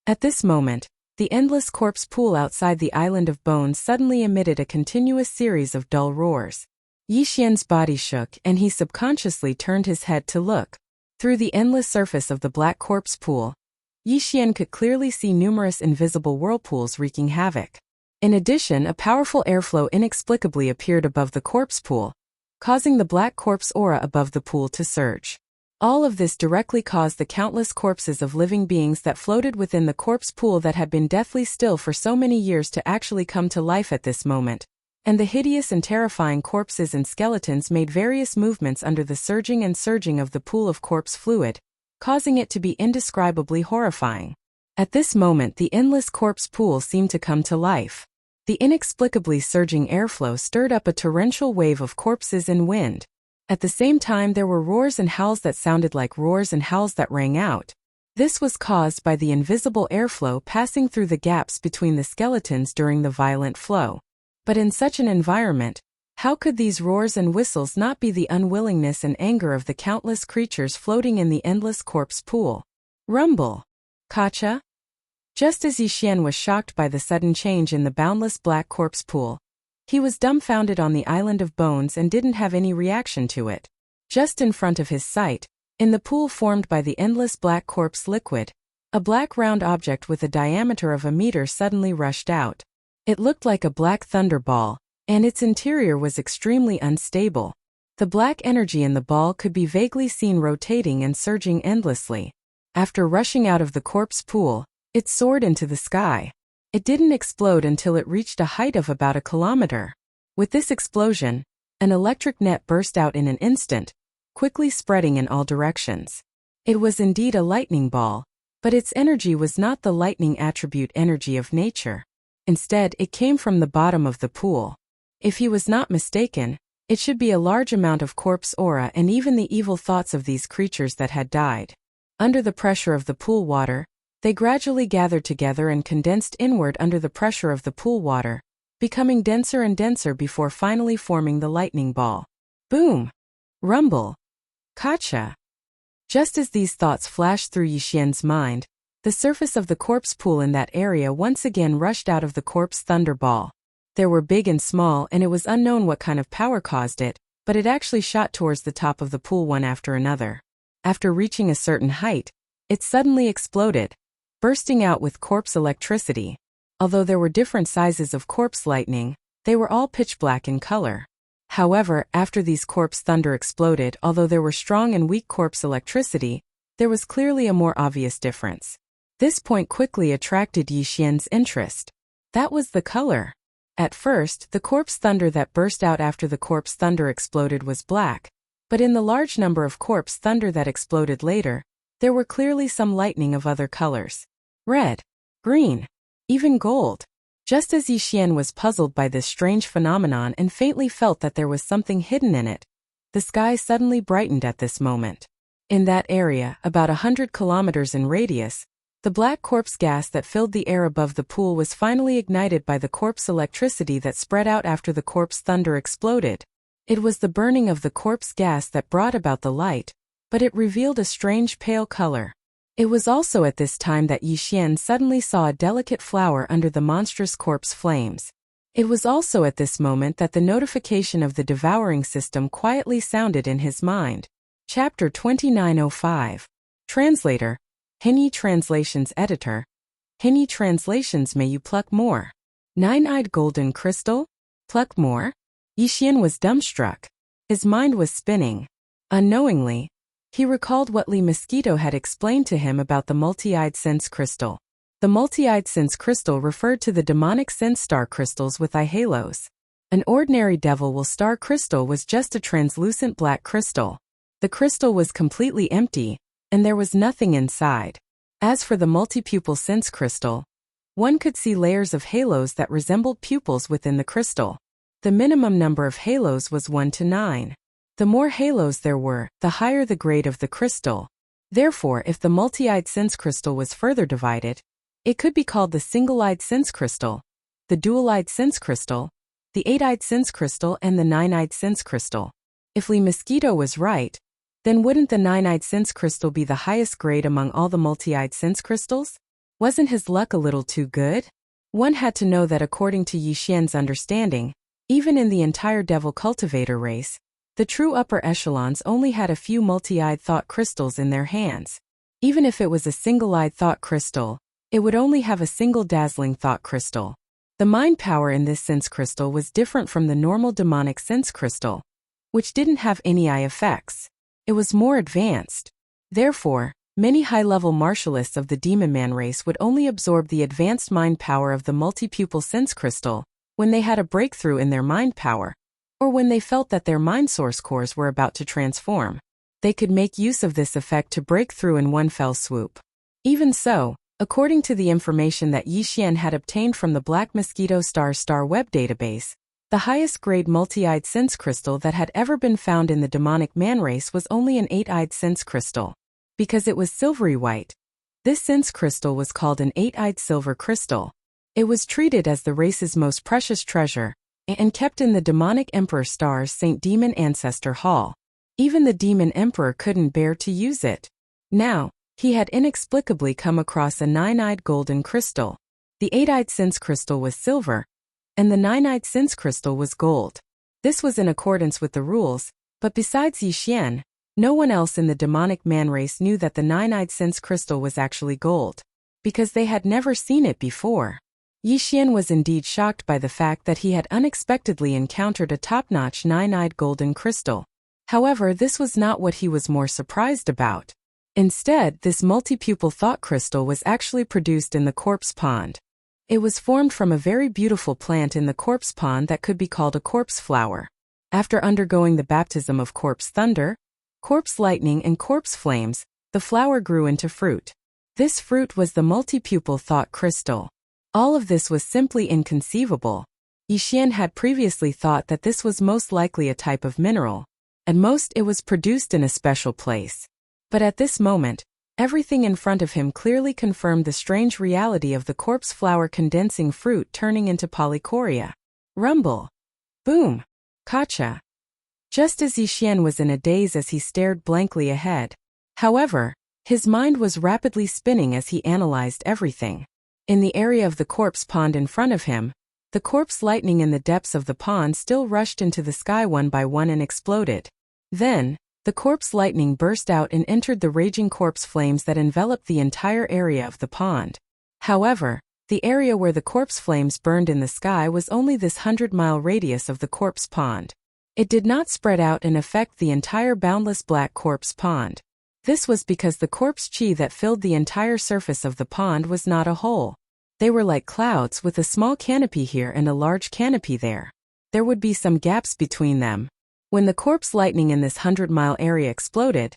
At this moment, the endless corpse pool outside the island of bones suddenly emitted a continuous series of dull roars. Yixian's body shook and he subconsciously turned his head to look. Through the endless surface of the black corpse pool, Yixian could clearly see numerous invisible whirlpools wreaking havoc. In addition, a powerful airflow inexplicably appeared above the corpse pool, causing the black corpse aura above the pool to surge. All of this directly caused the countless corpses of living beings that floated within the corpse pool that had been deathly still for so many years to actually come to life at this moment, and the hideous and terrifying corpses and skeletons made various movements under the surging and surging of the pool of corpse fluid, causing it to be indescribably horrifying. At this moment the endless corpse pool seemed to come to life. The inexplicably surging airflow stirred up a torrential wave of corpses and wind. At the same time there were roars and howls that sounded like roars and howls that rang out. This was caused by the invisible airflow passing through the gaps between the skeletons during the violent flow. But in such an environment, how could these roars and whistles not be the unwillingness and anger of the countless creatures floating in the endless corpse pool? Rumble. Kacha? Just as Yixian was shocked by the sudden change in the boundless black corpse pool, he was dumbfounded on the island of bones and didn't have any reaction to it. Just in front of his sight, in the pool formed by the endless black corpse liquid, a black round object with a diameter of 1 meter suddenly rushed out. It looked like a black thunderball, and its interior was extremely unstable. The black energy in the ball could be vaguely seen rotating and surging endlessly. After rushing out of the corpse pool, it soared into the sky. It didn't explode until it reached a height of about 1 kilometer. With this explosion, An electric net burst out in an instant, quickly spreading in all directions. It was indeed a lightning ball, but its energy was not the lightning attribute energy of nature. Instead, it came from the bottom of the pool. If he was not mistaken, it should be a large amount of corpse aura and even the evil thoughts of these creatures that had died. Under the pressure of the pool water, they gradually gathered together and condensed inward under the pressure of the pool water, becoming denser and denser before finally forming the lightning ball. Boom! Rumble! Gotcha! Just as these thoughts flashed through Yixian's mind, the surface of the corpse pool in that area once again rushed out of the corpse thunderball. There were big and small, and it was unknown what kind of power caused it, but it actually shot towards the top of the pool one after another. After reaching a certain height, it suddenly exploded, bursting out with corpse electricity. Although there were different sizes of corpse lightning, they were all pitch black in color. However, after these corpse thunder exploded, although there were strong and weak corpse electricity, there was clearly a more obvious difference. This point quickly attracted Yixian's interest. That was the color. At first, the corpse thunder that burst out after the corpse thunder exploded was black, but in the large number of corpse thunder that exploded later, there were clearly some lightning of other colors. Red, green, even gold. Just as Yixian was puzzled by this strange phenomenon and faintly felt that there was something hidden in it, the sky suddenly brightened at this moment. In that area, about 100 kilometers in radius, the black corpse gas that filled the air above the pool was finally ignited by the corpse electricity that spread out after the corpse thunder exploded. It was the burning of the corpse gas that brought about the light, but it revealed a strange pale color. It was also at this time that Yixian suddenly saw a delicate flower under the monstrous corpse flames. It was also at this moment that the notification of the devouring system quietly sounded in his mind. Chapter 2905. Translator. Hinyi Translations Editor. Hinyi Translations. May you pluck more. Nine-eyed golden crystal? Pluck more? Yixian was dumbstruck. His mind was spinning. Unknowingly, he recalled what Li Mosquito had explained to him about the multi-eyed sense crystal. The multi-eyed sense crystal referred to the demonic sense star crystals with eye halos. An ordinary devil will star crystal was just a translucent black crystal. The crystal was completely empty, and there was nothing inside. As for the multi-pupil sense crystal, one could see layers of halos that resembled pupils within the crystal. The minimum number of halos was 1 to 9. The more halos there were, the higher the grade of the crystal. Therefore, if the multi-eyed sense crystal was further divided, it could be called the single-eyed sense crystal, the dual-eyed sense crystal, the 8-eyed sense crystal, and the 9-eyed sense crystal. If Li Mosquito was right, then wouldn't the 9-eyed sense crystal be the highest grade among all the multi-eyed sense crystals? Wasn't his luck a little too good? One had to know that according to Yixian's understanding, even in the entire devil cultivator race, the true upper echelons only had a few multi-eyed thought crystals in their hands. Even if it was a single-eyed thought crystal, it would only have a single dazzling thought crystal. The mind power in this sense crystal was different from the normal demonic sense crystal, which didn't have any eye effects. It was more advanced. Therefore, many high-level martialists of the demon man race would only absorb the advanced mind power of the multi-pupil sense crystal when they had a breakthrough in their mind power, or when they felt that their mind source cores were about to transform. They could make use of this effect to break through in one fell swoop. Even so, according to the information that Yixian had obtained from the Black Mosquito Star web database, the highest grade multi-eyed sense crystal that had ever been found in the demonic man race was only an 8-eyed sense crystal. Because it was silvery white, this sense crystal was called an 8-eyed silver crystal. It was treated as the race's most precious treasure, and kept in the demonic Emperor Star's Saint Demon Ancestor Hall. Even the Demon Emperor couldn't bear to use it. Now, he had inexplicably come across a 9-eyed golden crystal. The 8-eyed sense crystal was silver, and the 9-eyed sense crystal was gold. This was in accordance with the rules, but besides Yixian, no one else in the demonic man race knew that the 9-eyed sense crystal was actually gold, because they had never seen it before. Yixian was indeed shocked by the fact that he had unexpectedly encountered a top-notch 9-eyed golden crystal. However, this was not what he was more surprised about. Instead, this multi-pupil thought crystal was actually produced in the corpse pond. It was formed from a very beautiful plant in the corpse pond that could be called a corpse flower. After undergoing the baptism of corpse thunder, corpse lightning and corpse flames, the flower grew into fruit. This fruit was the multi-pupil thought crystal. All of this was simply inconceivable. Yixian had previously thought that this was most likely a type of mineral. At most it was produced in a special place. But at this moment, everything in front of him clearly confirmed the strange reality of the corpse flower condensing fruit turning into polychoria. Rumble. Boom. Kacha. Just as Yixian was in a daze as he stared blankly ahead. However, his mind was rapidly spinning as he analyzed everything. In the area of the corpse pond in front of him, the corpse lightning in the depths of the pond still rushed into the sky one by one and exploded. Then, the corpse lightning burst out and entered the raging corpse flames that enveloped the entire area of the pond. However, the area where the corpse flames burned in the sky was only this 100-mile radius of the corpse pond. It did not spread out and affect the entire boundless black corpse pond. This was because the corpse chi that filled the entire surface of the pond was not a hole. They were like clouds with a small canopy here and a large canopy there. There would be some gaps between them. When the corpse lightning in this 100-mile area exploded,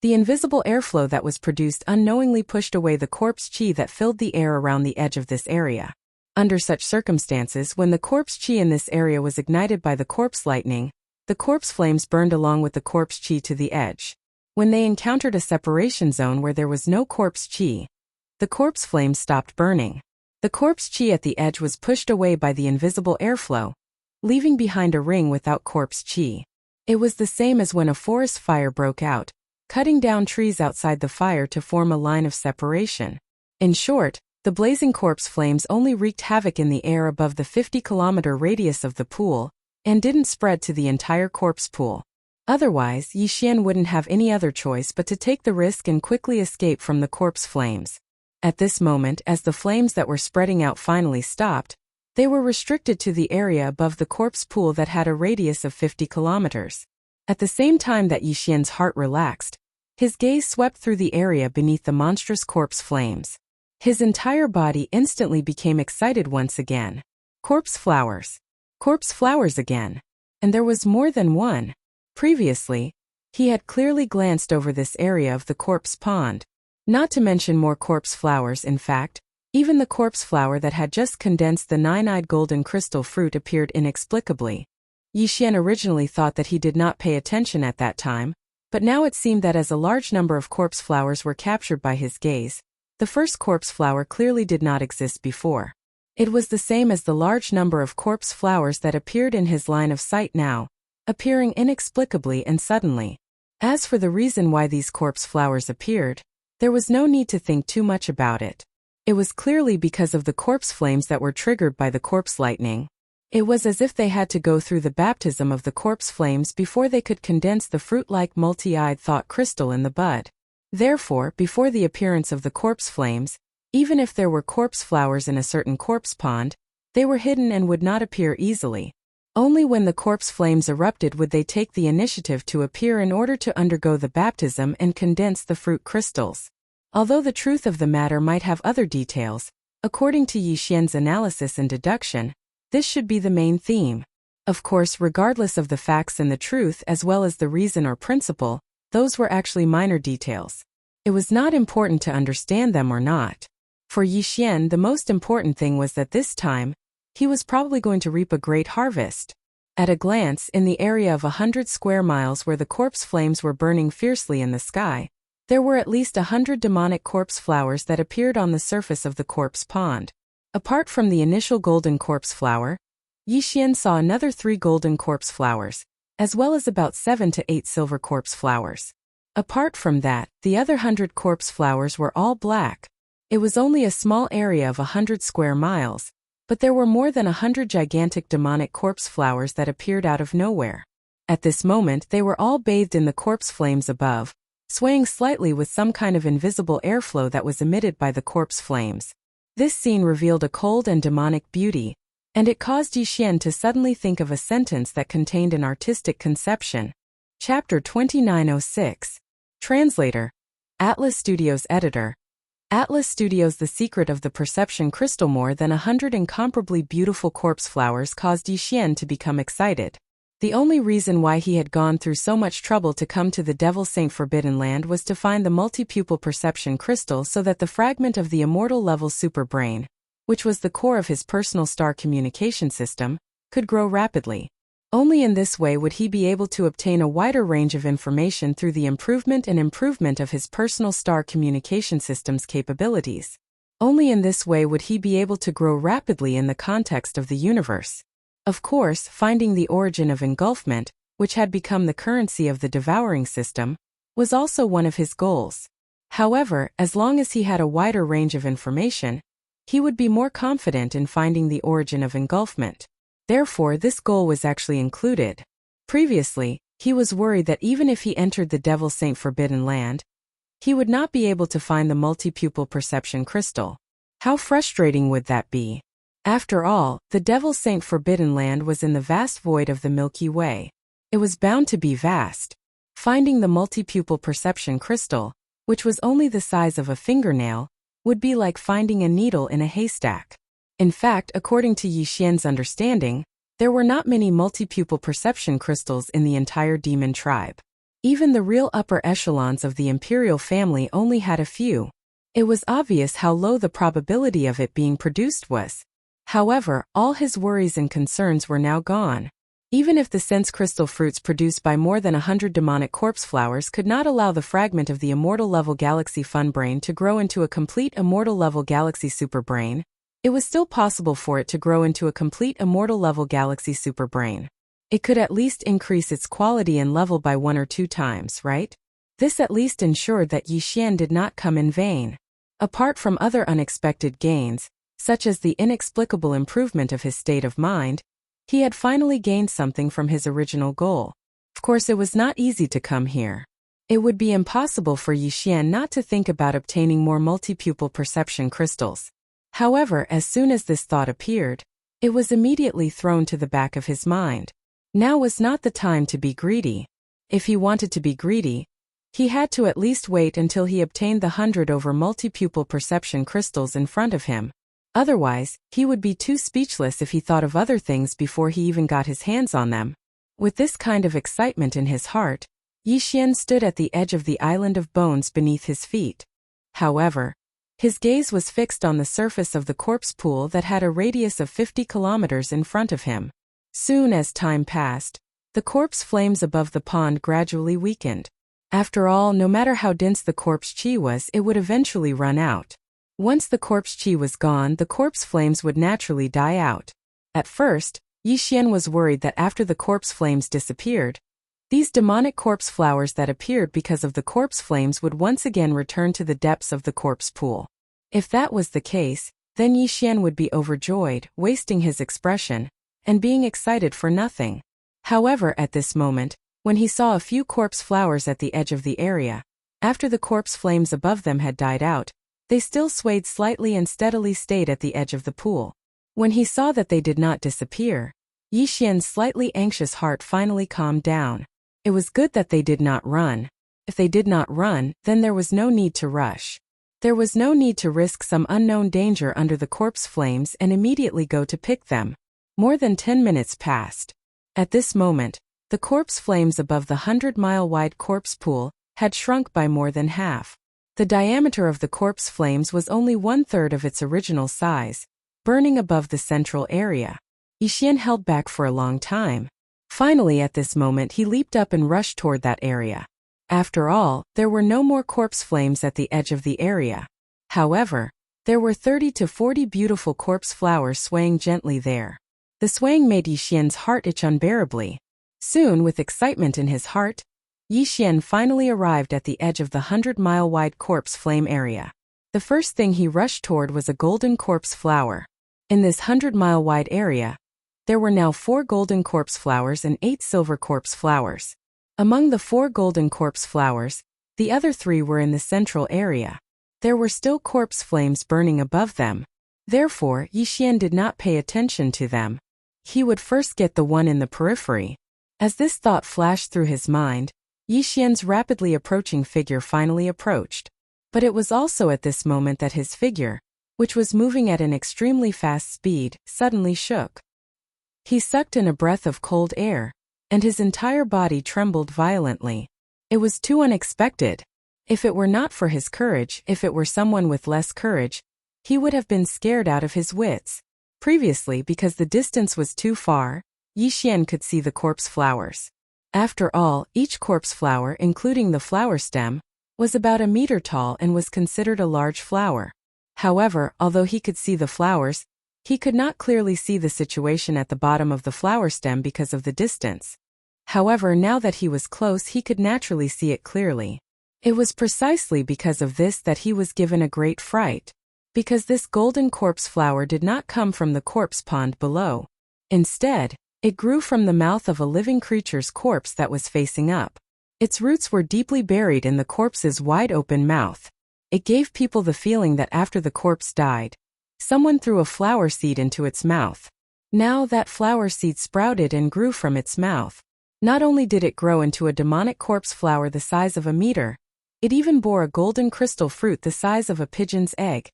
the invisible airflow that was produced unknowingly pushed away the corpse chi that filled the air around the edge of this area. Under such circumstances, when the corpse chi in this area was ignited by the corpse lightning, the corpse flames burned along with the corpse chi to the edge. When they encountered a separation zone where there was no corpse chi, the corpse flames stopped burning. The corpse chi at the edge was pushed away by the invisible airflow, leaving behind a ring without corpse chi. It was the same as when a forest fire broke out, cutting down trees outside the fire to form a line of separation. In short, the blazing corpse flames only wreaked havoc in the air above the 50-kilometer radius of the pool, and didn't spread to the entire corpse pool. Otherwise, Yixian wouldn't have any other choice but to take the risk and quickly escape from the corpse flames. At this moment, as the flames that were spreading out finally stopped, they were restricted to the area above the corpse pool that had a radius of 50 kilometers. At the same time that Yixian's heart relaxed, his gaze swept through the area beneath the monstrous corpse flames. His entire body instantly became excited once again. Corpse flowers. Corpse flowers again. And there was more than one. Previously, he had clearly glanced over this area of the corpse pond. Not to mention more corpse flowers. In fact, even the corpse flower that had just condensed the nine-eyed golden crystal fruit appeared inexplicably. Yixian originally thought that he did not pay attention at that time, but now it seemed that as a large number of corpse flowers were captured by his gaze, the first corpse flower clearly did not exist before. It was the same as the large number of corpse flowers that appeared in his line of sight now, appearing inexplicably and suddenly. As for the reason why these corpse flowers appeared, there was no need to think too much about it. It was clearly because of the corpse flames that were triggered by the corpse lightning. It was as if they had to go through the baptism of the corpse flames before they could condense the fruit-like multi-eyed thought crystal in the bud. Therefore, before the appearance of the corpse flames, even if there were corpse flowers in a certain corpse pond, they were hidden and would not appear easily. Only when the corpse flames erupted would they take the initiative to appear in order to undergo the baptism and condense the fruit crystals. Although the truth of the matter might have other details, according to Yixian's analysis and deduction, this should be the main theme. Of course, regardless of the facts and the truth as well as the reason or principle, those were actually minor details. It was not important to understand them or not. For Yixian, the most important thing was that this time, he was probably going to reap a great harvest. At a glance, in the area of 100 square miles where the corpse flames were burning fiercely in the sky, there were at least 100 demonic corpse flowers that appeared on the surface of the corpse pond. Apart from the initial golden corpse flower, Yixian saw another 3 golden corpse flowers, as well as about 7 to 8 silver corpse flowers. Apart from that, the other 100 corpse flowers were all black. It was only a small area of 100 square miles, but there were more than 100 gigantic demonic corpse flowers that appeared out of nowhere. At this moment they were all bathed in the corpse flames above, swaying slightly with some kind of invisible airflow that was emitted by the corpse flames. This scene revealed a cold and demonic beauty, and it caused Yixian to suddenly think of a sentence that contained an artistic conception. Chapter 2906. Translator. Atlas Studios Editor. Atlas Studios. The secret of the perception crystal. More than 100 incomparably beautiful corpse flowers caused Yixian to become excited. The only reason why he had gone through so much trouble to come to the Devil Saint Forbidden Land was to find the multi-pupil perception crystal so that the fragment of the immortal level superbrain, which was the core of his personal star communication system, could grow rapidly. Only in this way would he be able to obtain a wider range of information through the improvement of his personal star communication system's capabilities. Only in this way would he be able to grow rapidly in the context of the universe. Of course, finding the origin of engulfment, which had become the currency of the devouring system, was also one of his goals. However, as long as he had a wider range of information, he would be more confident in finding the origin of engulfment. Therefore, this goal was actually included. Previously, he was worried that even if he entered the Devil Saint Forbidden Land, he would not be able to find the multi-pupil perception crystal. How frustrating would that be? After all, the Devil Saint Forbidden Land was in the vast void of the Milky Way. It was bound to be vast. Finding the multi-pupil perception crystal, which was only the size of a fingernail, would be like finding a needle in a haystack. In fact, according to Yi Xian's understanding, there were not many multi-pupil perception crystals in the entire demon tribe. Even the real upper echelons of the imperial family only had a few. It was obvious how low the probability of it being produced was. However, all his worries and concerns were now gone. Even if the sense crystal fruits produced by more than 100 demonic corpse flowers could not allow the fragment of the immortal level galaxy fun brain to grow into a complete immortal level galaxy superbrain, it was still possible for it to grow into a complete immortal level galaxy superbrain. It could at least increase its quality and level by 1 or 2 times, right? This at least ensured that Yi Xian did not come in vain. Apart from other unexpected gains, such as the inexplicable improvement of his state of mind, he had finally gained something from his original goal. Of course, it was not easy to come here. It would be impossible for Yi Xian not to think about obtaining more multi-pupil perception crystals. However, as soon as this thought appeared, it was immediately thrown to the back of his mind. Now was not the time to be greedy. If he wanted to be greedy, he had to at least wait until he obtained the 100 over multi-pupil perception crystals in front of him. Otherwise, he would be too speechless if he thought of other things before he even got his hands on them. With this kind of excitement in his heart, Yi Xian stood at the edge of the island of bones beneath his feet. However, his gaze was fixed on the surface of the corpse pool that had a radius of 50 kilometers in front of him. Soon as time passed, the corpse flames above the pond gradually weakened. After all, no matter how dense the corpse chi was, it would eventually run out. Once the corpse chi was gone, the corpse flames would naturally die out. At first, Yi Xian was worried that after the corpse flames disappeared, these demonic corpse flowers that appeared because of the corpse flames would once again return to the depths of the corpse pool. If that was the case, then Yi Xian would be overjoyed, wasting his expression, and being excited for nothing. However, at this moment, when he saw a few corpse flowers at the edge of the area, after the corpse flames above them had died out, they still swayed slightly and steadily stayed at the edge of the pool. When he saw that they did not disappear, Yi Xian's slightly anxious heart finally calmed down. It was good that they did not run. If they did not run, then there was no need to rush. There was no need to risk some unknown danger under the corpse flames and immediately go to pick them. More than 10 minutes passed. At this moment, the corpse flames above the 100-mile-wide corpse pool had shrunk by more than half. The diameter of the corpse flames was only 1/3 of its original size, burning above the central area. Yi Xian held back for a long time. Finally, at this moment, he leaped up and rushed toward that area. After all, there were no more corpse flames at the edge of the area. However, there were 30 to 40 beautiful corpse flowers swaying gently there. The swaying made Yi Xian's heart itch unbearably. Soon, with excitement in his heart, Yi Xian finally arrived at the edge of the 100-mile-wide corpse flame area. The first thing he rushed toward was a golden corpse flower. In this 100-mile-wide area, there were now 4 golden corpse flowers and 8 silver corpse flowers. Among the 4 golden corpse flowers, the other 3 were in the central area. There were still corpse flames burning above them. Therefore, Yi Xian did not pay attention to them. He would first get the one in the periphery. As this thought flashed through his mind, Yi Xian's rapidly approaching figure finally approached. But it was also at this moment that his figure, which was moving at an extremely fast speed, suddenly shook. He sucked in a breath of cold air, and his entire body trembled violently. It was too unexpected. If it were not for his courage, if it were someone with less courage, he would have been scared out of his wits. Previously, because the distance was too far, Yixian could see the corpse flowers. After all, each corpse flower, including the flower stem, was about a meter tall and was considered a large flower. However, although he could see the flowers, he could not clearly see the situation at the bottom of the flower stem because of the distance. However, now that he was close, he could naturally see it clearly. It was precisely because of this that he was given a great fright. Because this golden corpse flower did not come from the corpse pond below. Instead, it grew from the mouth of a living creature's corpse that was facing up. Its roots were deeply buried in the corpse's wide-open mouth. It gave people the feeling that after the corpse died, someone threw a flower seed into its mouth. Now that flower seed sprouted and grew from its mouth. Not only did it grow into a demonic corpse flower the size of a meter, it even bore a golden crystal fruit the size of a pigeon's egg.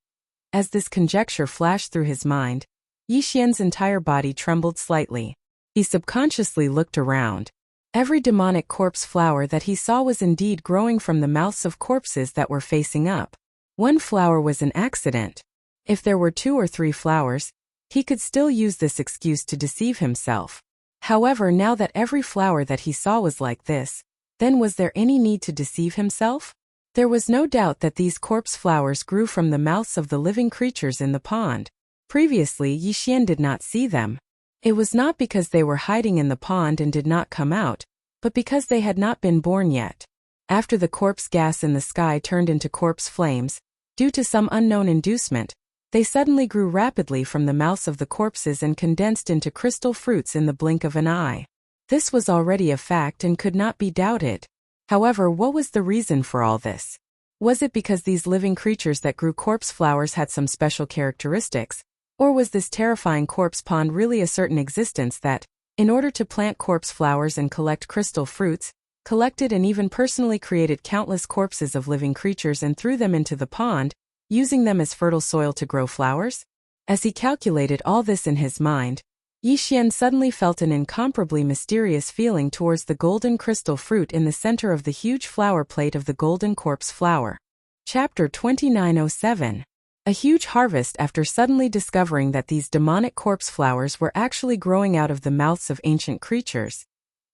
As this conjecture flashed through his mind, Yixian's entire body trembled slightly. He subconsciously looked around. Every demonic corpse flower that he saw was indeed growing from the mouths of corpses that were facing up. One flower was an accident. If there were 2 or 3 flowers, he could still use this excuse to deceive himself. However, now that every flower that he saw was like this, then was there any need to deceive himself? There was no doubt that these corpse flowers grew from the mouths of the living creatures in the pond. Previously, Yixian did not see them. It was not because they were hiding in the pond and did not come out, but because they had not been born yet. After the corpse gas in the sky turned into corpse flames, due to some unknown inducement, they suddenly grew rapidly from the mouths of the corpses and condensed into crystal fruits in the blink of an eye. This was already a fact and could not be doubted. However, what was the reason for all this? Was it because these living creatures that grew corpse flowers had some special characteristics? Or was this terrifying corpse pond really a certain existence that, in order to plant corpse flowers and collect crystal fruits, collected and even personally created countless corpses of living creatures and threw them into the pond, using them as fertile soil to grow flowers? As he calculated all this in his mind, Yixian suddenly felt an incomparably mysterious feeling towards the golden crystal fruit in the center of the huge flower plate of the golden corpse flower. Chapter 2907. A huge harvest. After suddenly discovering that these demonic corpse flowers were actually growing out of the mouths of ancient creatures,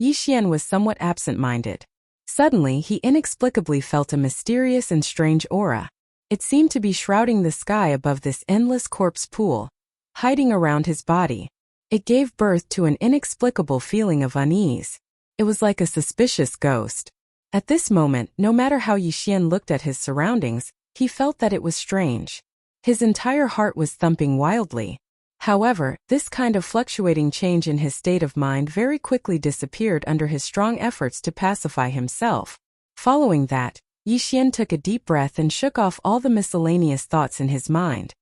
Yixian was somewhat absent-minded. Suddenly, he inexplicably felt a mysterious and strange aura. It seemed to be shrouding the sky above this endless corpse pool, hiding around his body. It gave birth to an inexplicable feeling of unease. It was like a suspicious ghost. At this moment, no matter how Yixian looked at his surroundings, he felt that it was strange. His entire heart was thumping wildly. However, this kind of fluctuating change in his state of mind very quickly disappeared under his strong efforts to pacify himself. Following that, Yixian took a deep breath and shook off all the miscellaneous thoughts in his mind.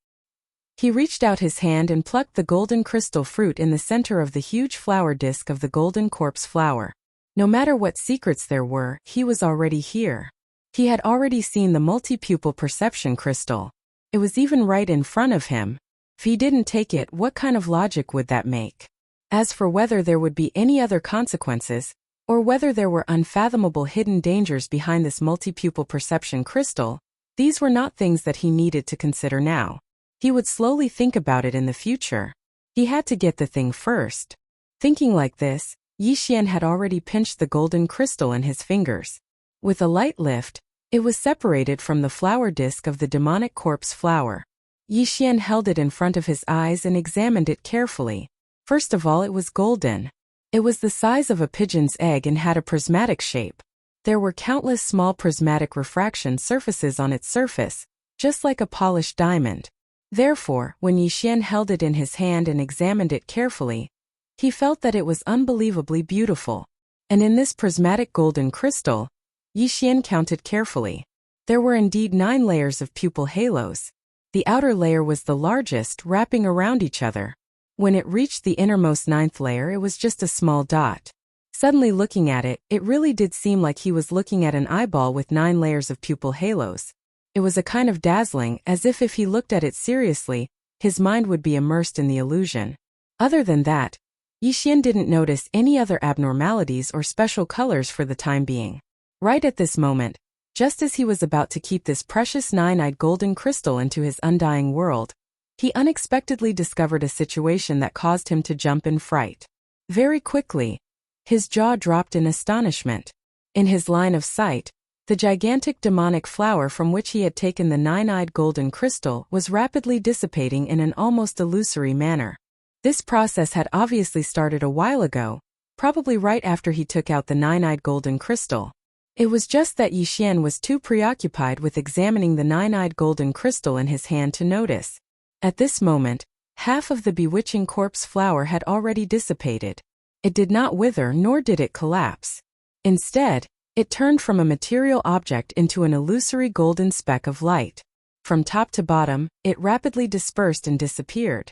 He reached out his hand and plucked the golden crystal fruit in the center of the huge flower disc of the golden corpse flower. No matter what secrets there were, he was already here. He had already seen the multi-pupil perception crystal. It was even right in front of him. If he didn't take it, what kind of logic would that make? As for whether there would be any other consequences, or whether there were unfathomable hidden dangers behind this multi-pupil perception crystal, these were not things that he needed to consider now. He would slowly think about it in the future. He had to get the thing first. Thinking like this, Yixian had already pinched the golden crystal in his fingers. With a light lift, it was separated from the flower disc of the demonic corpse flower. Yixian held it in front of his eyes and examined it carefully. First of all, it was golden. It was the size of a pigeon's egg and had a prismatic shape. There were countless small prismatic refraction surfaces on its surface, just like a polished diamond. Therefore, when Yixian held it in his hand and examined it carefully, he felt that it was unbelievably beautiful. And in this prismatic golden crystal, Yixian counted carefully. There were indeed 9 layers of pupil halos. The outer layer was the largest, wrapping around each other. When it reached the innermost 9th layer, it was just a small dot. Suddenly looking at it, it really did seem like he was looking at an eyeball with 9 layers of pupil halos. It was a kind of dazzling, as if he looked at it seriously, his mind would be immersed in the illusion. Other than that, Yixian didn't notice any other abnormalities or special colors for the time being. Right at this moment, just as he was about to keep this precious nine-eyed golden crystal into his undying world, he unexpectedly discovered a situation that caused him to jump in fright. Very quickly, his jaw dropped in astonishment. In his line of sight, the gigantic demonic flower from which he had taken the nine-eyed golden crystal was rapidly dissipating in an almost illusory manner. This process had obviously started a while ago, probably right after he took out the nine-eyed golden crystal. It was just that Yixian was too preoccupied with examining the nine-eyed golden crystal in his hand to notice. At this moment, half of the bewitching corpse flower had already dissipated. It did not wither nor did it collapse. Instead, it turned from a material object into an illusory golden speck of light. From top to bottom, it rapidly dispersed and disappeared.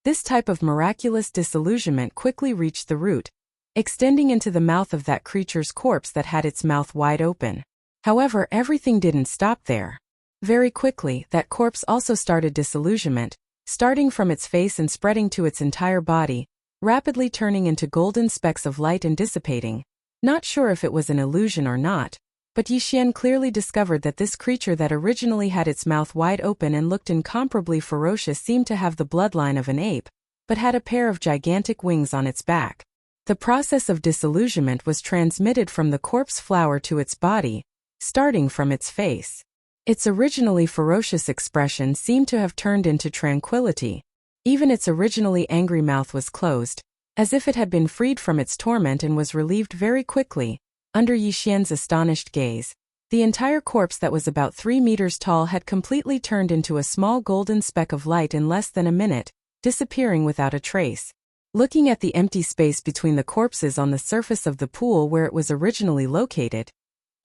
This type of miraculous disillusionment quickly reached the root, extending into the mouth of that creature's corpse that had its mouth wide open. However, everything didn't stop there. Very quickly, that corpse also started disillusionment, starting from its face and spreading to its entire body, rapidly turning into golden specks of light and dissipating. Not sure if it was an illusion or not, but Yixian clearly discovered that this creature that originally had its mouth wide open and looked incomparably ferocious seemed to have the bloodline of an ape, but had a pair of gigantic wings on its back. The process of disillusionment was transmitted from the corpse flower to its body, starting from its face. Its originally ferocious expression seemed to have turned into tranquility. Even its originally angry mouth was closed, as if it had been freed from its torment and was relieved very quickly. Under Yixian's astonished gaze, the entire corpse that was about 3 meters tall had completely turned into a small golden speck of light in less than a minute, disappearing without a trace. Looking at the empty space between the corpses on the surface of the pool where it was originally located,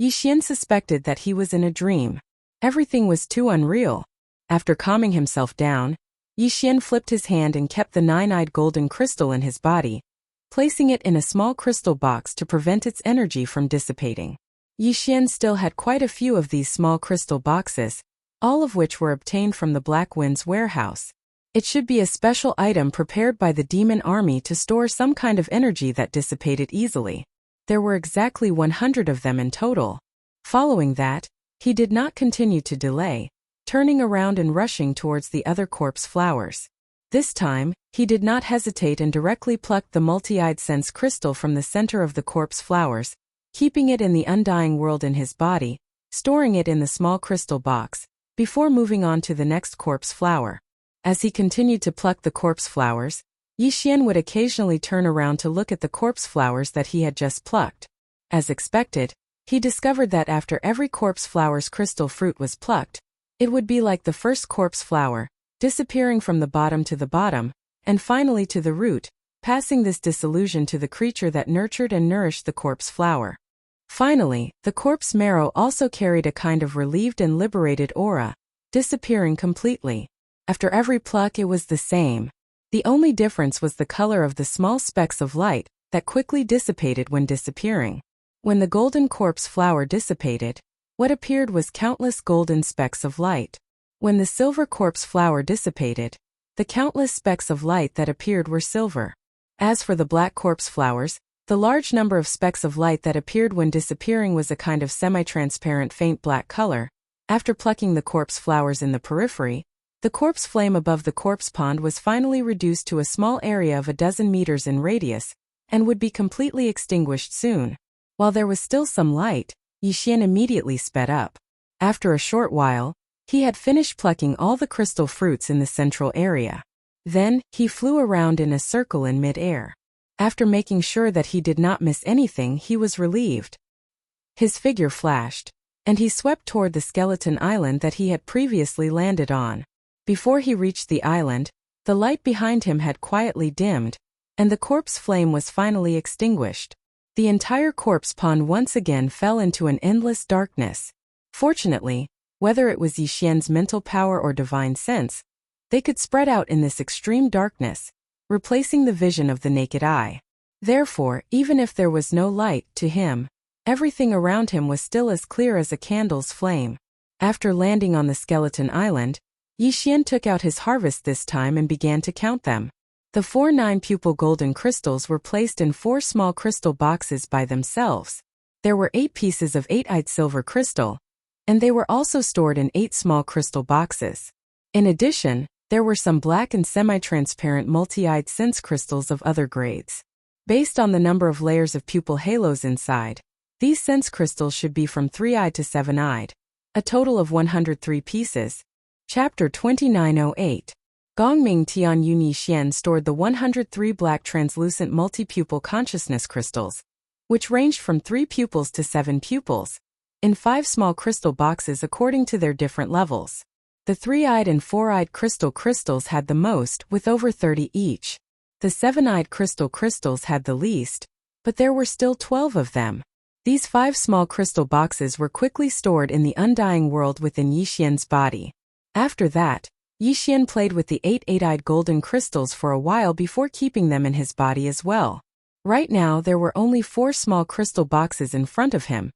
Yixian suspected that he was in a dream. Everything was too unreal. After calming himself down, Yixian flipped his hand and kept the nine-eyed golden crystal in his body, placing it in a small crystal box to prevent its energy from dissipating. Yixian still had quite a few of these small crystal boxes, all of which were obtained from the Black Wind's warehouse. It should be a special item prepared by the demon army to store some kind of energy that dissipated easily. There were exactly 100 of them in total. Following that, he did not continue to delay, turning around and rushing towards the other corpse flowers. This time, he did not hesitate and directly plucked the multi-eyed sense crystal from the center of the corpse flowers, keeping it in the undying world in his body, storing it in the small crystal box, before moving on to the next corpse flower. As he continued to pluck the corpse flowers, Yixian would occasionally turn around to look at the corpse flowers that he had just plucked. As expected, he discovered that after every corpse flower's crystal fruit was plucked, it would be like the first corpse flower, disappearing from the bottom to the bottom, and finally to the root, passing this disillusion to the creature that nurtured and nourished the corpse flower. Finally, the corpse marrow also carried a kind of relieved and liberated aura, disappearing completely. After every pluck it was the same. The only difference was the color of the small specks of light that quickly dissipated when disappearing. When the golden corpse flower dissipated, what appeared was countless golden specks of light. When the silver corpse flower dissipated, the countless specks of light that appeared were silver. As for the black corpse flowers, the large number of specks of light that appeared when disappearing was a kind of semi-transparent faint black color. After plucking the corpse flowers in the periphery, the corpse flame above the corpse pond was finally reduced to a small area of 12 meters in radius, and would be completely extinguished soon. While there was still some light, Yixian immediately sped up. After a short while, he had finished plucking all the crystal fruits in the central area. Then, he flew around in a circle in mid-air. After making sure that he did not miss anything, he was relieved. His figure flashed, and he swept toward the skeleton island that he had previously landed on. Before he reached the island, the light behind him had quietly dimmed, and the corpse flame was finally extinguished. The entire corpse pond once again fell into an endless darkness. Fortunately, whether it was Yixian's mental power or divine sense, they could spread out in this extreme darkness, replacing the vision of the naked eye. Therefore, even if there was no light, to him, everything around him was still as clear as a candle's flame. After landing on the skeleton island, Yixian took out his harvest this time and began to count them. The 4 9-pupil golden crystals were placed in 4 small crystal boxes by themselves. There were 8 pieces of 8-eyed silver crystal, and they were also stored in 8 small crystal boxes. In addition, there were some black and semi-transparent multi-eyed sense crystals of other grades. Based on the number of layers of pupil halos inside, these sense crystals should be from 3-eyed to 7-eyed, a total of 103 pieces. Chapter 2908. Gongming Tian Yun Yixuan stored the 103 black translucent multi-pupil consciousness crystals, which ranged from 3 pupils to 7 pupils, in 5 small crystal boxes according to their different levels. The 3-eyed and 4-eyed crystals had the most, with over 30 each. The 7-eyed crystals had the least, but there were still 12 of them. These 5 small crystal boxes were quickly stored in the undying world within Yixian's body. After that, Yixian played with the 8 8-eyed golden crystals for a while before keeping them in his body as well. Right now there were only 4 small crystal boxes in front of him,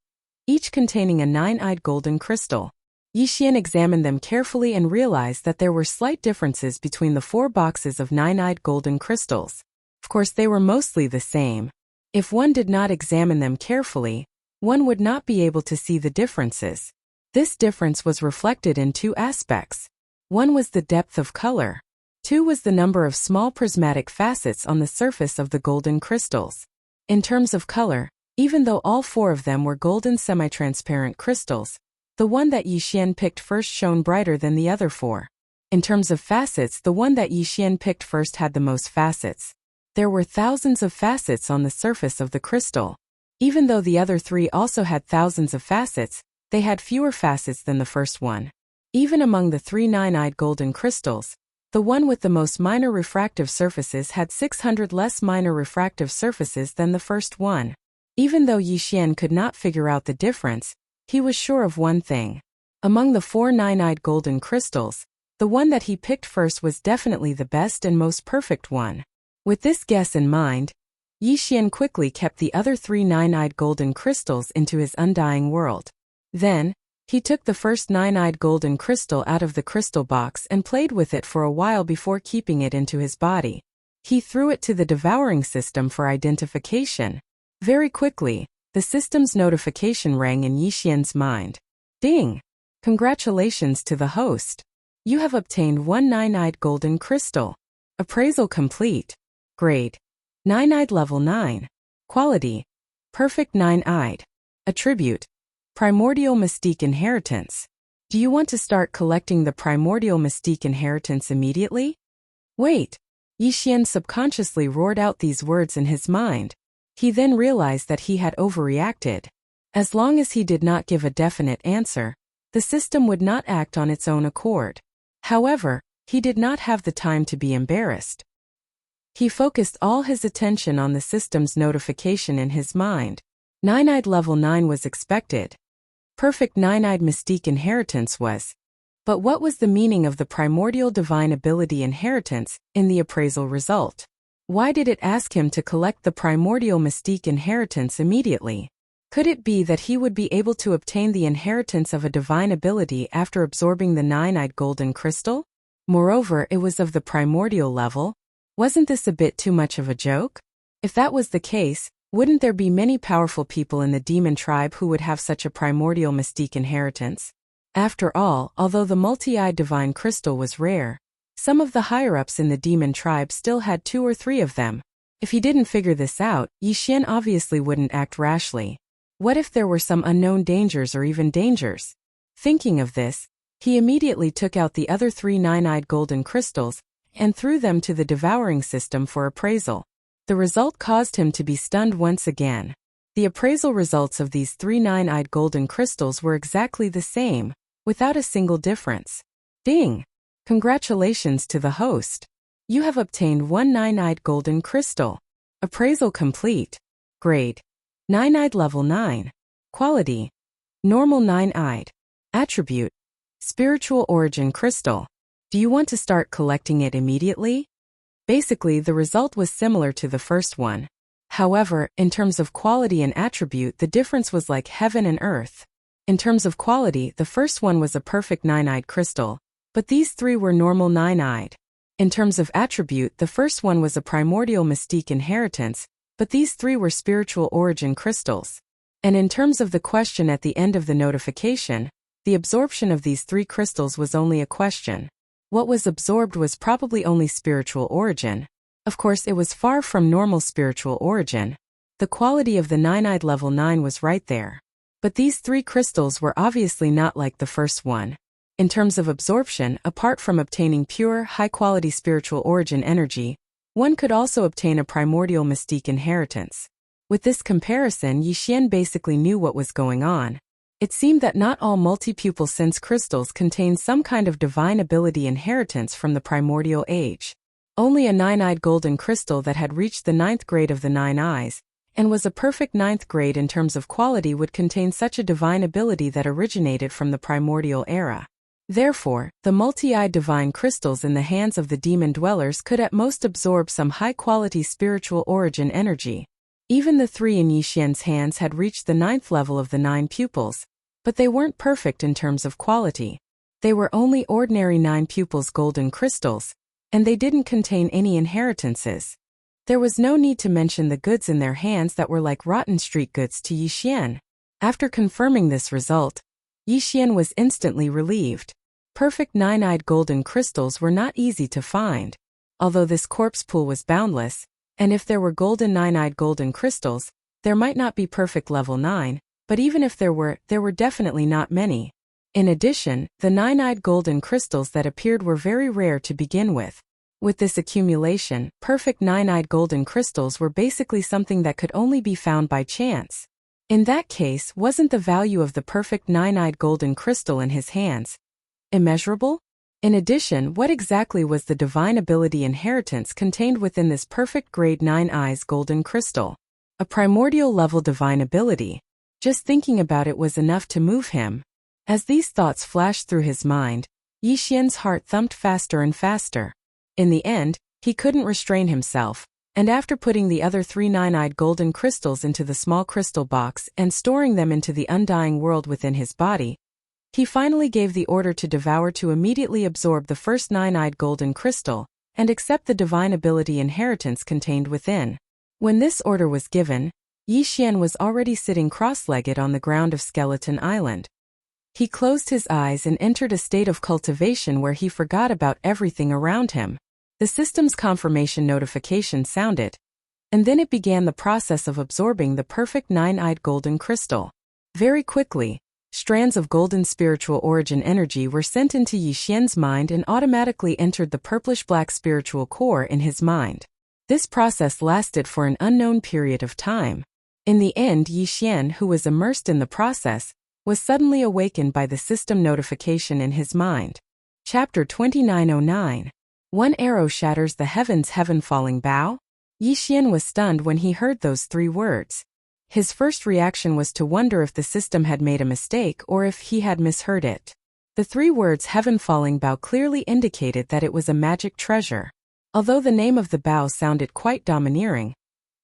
each containing a 9-eyed golden crystal. Yixian examined them carefully and realized that there were slight differences between the 4 boxes of 9-eyed golden crystals. Of course, they were mostly the same. If one did not examine them carefully, one would not be able to see the differences. This difference was reflected in 2 aspects. One was the depth of color. 2 was the number of small prismatic facets on the surface of the golden crystals. In terms of color, even though all 4 of them were golden semi-transparent crystals, the one that Yixian picked first shone brighter than the other 4. In terms of facets, the one that Yixian picked first had the most facets. There were thousands of facets on the surface of the crystal. Even though the other 3 also had thousands of facets, they had fewer facets than the first one. Even among the 3 9-eyed golden crystals, the one with the most minor refractive surfaces had 600 less minor refractive surfaces than the first one. Even though Yixian could not figure out the difference, he was sure of one thing. Among the 4 9-eyed golden crystals, the one that he picked first was definitely the best and most perfect one. With this guess in mind, Yixian quickly kept the other 3 9-eyed golden crystals into his undying world. Then, he took the first 9-eyed golden crystal out of the crystal box and played with it for a while before keeping it into his body. He threw it to the devouring system for identification. Very quickly, the system's notification rang in Yixian's mind. Ding! Congratulations to the host. You have obtained 1 9-eyed golden crystal. Appraisal complete. Grade: 9-eyed level 9. Quality: perfect 9-eyed. Attribute: primordial mystique inheritance. Do you want to start collecting the primordial mystique inheritance immediately? Wait! Yixian subconsciously roared out these words in his mind. He then realized that he had overreacted. As long as he did not give a definite answer, the system would not act on its own accord. However, he did not have the time to be embarrassed. He focused all his attention on the system's notification in his mind. 9-eyed level 9 was expected. Perfect 9-eyed mystique inheritance was. But what was the meaning of the primordial divine ability inheritance in the appraisal result? Why did it ask him to collect the primordial mystique inheritance immediately? Could it be that he would be able to obtain the inheritance of a divine ability after absorbing the 9-eyed golden crystal? Moreover, it was of the primordial level. Wasn't this a bit too much of a joke? If that was the case, wouldn't there be many powerful people in the demon tribe who would have such a primordial mystique inheritance? After all, although the multi-eyed divine crystal was rare, some of the higher-ups in the demon tribe still had 2 or 3 of them. If he didn't figure this out, Yixian obviously wouldn't act rashly. What if there were some unknown dangers or even dangers? Thinking of this, he immediately took out the other 3 9-eyed golden crystals and threw them to the devouring system for appraisal. The result caused him to be stunned once again. The appraisal results of these 3 9-eyed golden crystals were exactly the same, without a single difference. Ding! Congratulations to the host. You have obtained 1 9-eyed golden crystal. Appraisal complete. Grade: 9-eyed level 9. Quality: normal 9-eyed. Attribute: spiritual origin crystal. Do you want to start collecting it immediately? Basically, the result was similar to the first one. However, in terms of quality and attribute, the difference was like heaven and earth. In terms of quality, the first one was a perfect 9-eyed crystal, but these 3 were normal 9-eyed. In terms of attribute, the first one was a primordial mystique inheritance, but these three were spiritual origin crystals. And in terms of the question at the end of the notification, the absorption of these three crystals was only a question. What was absorbed was probably only spiritual origin. Of course, it was far from normal spiritual origin. The quality of the nine-eyed level 9 was right there. But these three crystals were obviously not like the first one. In terms of absorption, apart from obtaining pure, high-quality spiritual origin energy, one could also obtain a primordial mystique inheritance. With this comparison, Yixian basically knew what was going on. It seemed that not all multi-pupil sense crystals contained some kind of divine ability inheritance from the primordial age. Only a nine-eyed golden crystal that had reached the 9th grade of the 9 eyes, and was a perfect 9th grade in terms of quality, would contain such a divine ability that originated from the primordial era. Therefore, the multi-eyed divine crystals in the hands of the demon dwellers could at most absorb some high-quality spiritual origin energy. Even the three in Yixian's hands had reached the 9th level of the 9 pupils, but they weren't perfect in terms of quality. They were only ordinary 9 pupils golden crystals, and they didn't contain any inheritances. There was no need to mention the goods in their hands that were like rotten street goods to Yixian. After confirming this result, Yixian was instantly relieved. Perfect 9-eyed golden crystals were not easy to find. Although this corpse pool was boundless, and if there were golden 9-eyed golden crystals, there might not be perfect level 9, but even if there were definitely not many. In addition, the 9-eyed golden crystals that appeared were very rare to begin with. With this accumulation, perfect 9-eyed golden crystals were basically something that could only be found by chance. In that case, wasn't the value of the perfect 9-eyed golden crystal in his hands immeasurable? In addition, what exactly was the divine ability inheritance contained within this perfect grade 9 eyes golden crystal? A primordial level divine ability. Just thinking about it was enough to move him. As these thoughts flashed through his mind, Yixian's heart thumped faster and faster. In the end, he couldn't restrain himself, and after putting the other 3 9-eyed golden crystals into the small crystal box and storing them into the undying world within his body, he finally gave the order to Devour to immediately absorb the first 9-eyed golden crystal and accept the divine ability inheritance contained within. When this order was given, Yixian was already sitting cross-legged on the ground of Skeleton Island. He closed his eyes and entered a state of cultivation where he forgot about everything around him. The system's confirmation notification sounded, and then it began the process of absorbing the perfect 9-eyed golden crystal. Very quickly, strands of golden spiritual origin energy were sent into Yixian's mind and automatically entered the purplish-black spiritual core in his mind. This process lasted for an unknown period of time. In the end, Yixian, who was immersed in the process, was suddenly awakened by the system notification in his mind. Chapter 2909. One arrow shatters the heavens, heaven-falling bow? Yixian was stunned when he heard those 3 words. His first reaction was to wonder if the system had made a mistake or if he had misheard it. The 3 words heaven-falling bow clearly indicated that it was a magic treasure. Although the name of the bow sounded quite domineering,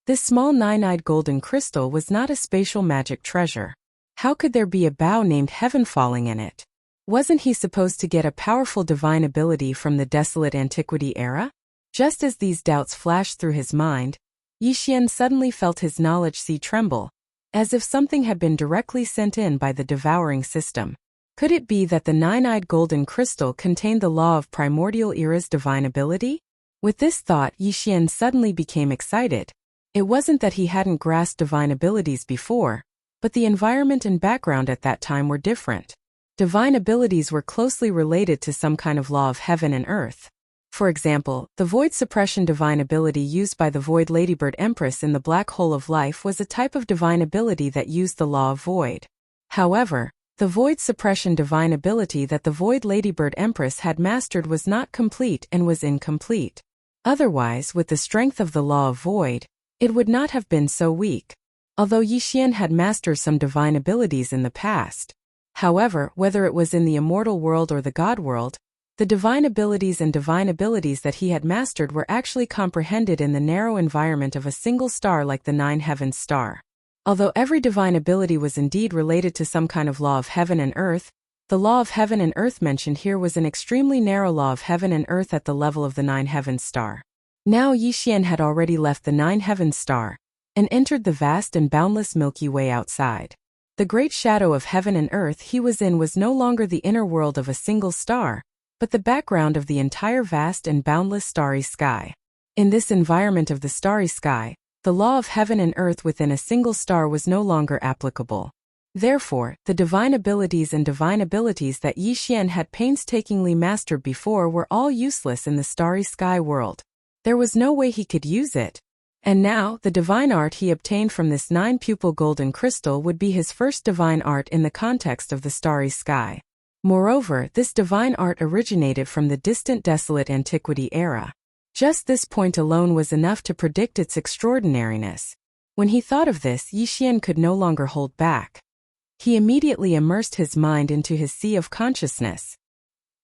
this small 9-eyed golden crystal was not a spatial magic treasure. How could there be a bow named heaven-falling in it? Wasn't he supposed to get a powerful divine ability from the desolate antiquity era? Just as these doubts flashed through his mind, Yixian suddenly felt his knowledge sea tremble, as if something had been directly sent in by the devouring system. Could it be that the 9-eyed golden crystal contained the law of primordial era's divine ability? With this thought, Yixian suddenly became excited. It wasn't that he hadn't grasped divine abilities before, but the environment and background at that time were different. Divine abilities were closely related to some kind of law of heaven and earth. For example, the void suppression divine ability used by the Void Ladybird Empress in the Black Hole of Life was a type of divine ability that used the law of void. However, the void suppression divine ability that the Void Ladybird Empress had mastered was not complete and was incomplete. Otherwise, with the strength of the law of void, it would not have been so weak. Although Yixian had mastered some divine abilities in the past. However, whether it was in the immortal world or the god world, the divine abilities that he had mastered were actually comprehended in the narrow environment of a single star like the 9 heavens star. Although every divine ability was indeed related to some kind of law of heaven and earth, The law of heaven and earth mentioned here was an extremely narrow law of heaven and earth at the level of the 9 heavens star. Now Yi Xian had already left the 9 heavens star and entered the vast and boundless Milky Way outside. The great shadow of heaven and earth he was in was no longer the inner world of a single star, but the background of the entire vast and boundless starry sky. In this environment of the starry sky, the law of heaven and earth within a single star was no longer applicable. Therefore, the divine abilities that Yi Xian had painstakingly mastered before were all useless in the starry sky world. There was no way he could use it. And now, the divine art he obtained from this 9-pupil golden crystal would be his first divine art in the context of the starry sky. Moreover, this divine art originated from the distant desolate antiquity era. Just this point alone was enough to predict its extraordinariness. When he thought of this, Yi Xian could no longer hold back. He immediately immersed his mind into his sea of consciousness.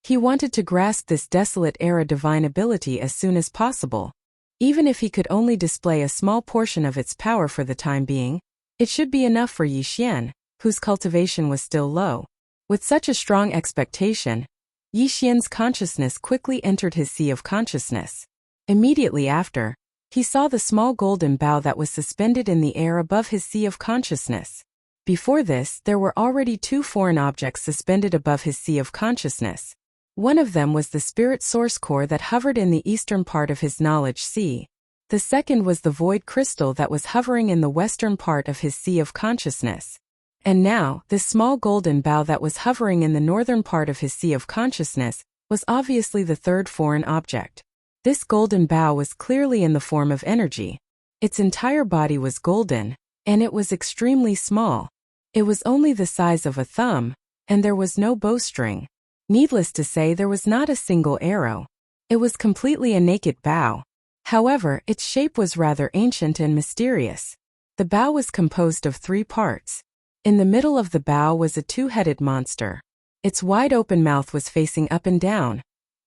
He wanted to grasp this desolate era divine ability as soon as possible. Even if he could only display a small portion of its power for the time being, it should be enough for Yi Xian, whose cultivation was still low. With such a strong expectation, Yi Xian's consciousness quickly entered his sea of consciousness. Immediately after, he saw the small golden bow that was suspended in the air above his sea of consciousness. Before this, there were already 2 foreign objects suspended above his sea of consciousness. One of them was the spirit source core that hovered in the eastern part of his knowledge sea. The second was the void crystal that was hovering in the western part of his sea of consciousness. And now, this small golden bow that was hovering in the northern part of his sea of consciousness was obviously the third foreign object. This golden bow was clearly in the form of energy. Its entire body was golden, and it was extremely small. It was only the size of a thumb, and there was no bowstring. Needless to say, there was not a single arrow. It was completely a naked bow. However, its shape was rather ancient and mysterious. The bow was composed of 3 parts. In the middle of the bow was a 2-headed monster. Its wide-open mouth was facing up and down,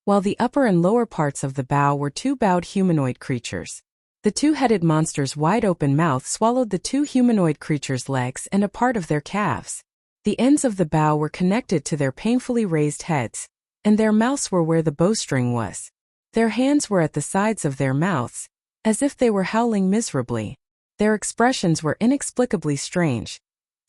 while the upper and lower parts of the bow were 2 bowed humanoid creatures. The 2-headed monster's wide-open mouth swallowed the 2 humanoid creatures' legs and a part of their calves. The ends of the bow were connected to their painfully raised heads, and their mouths were where the bowstring was. Their hands were at the sides of their mouths, as if they were howling miserably. Their expressions were inexplicably strange.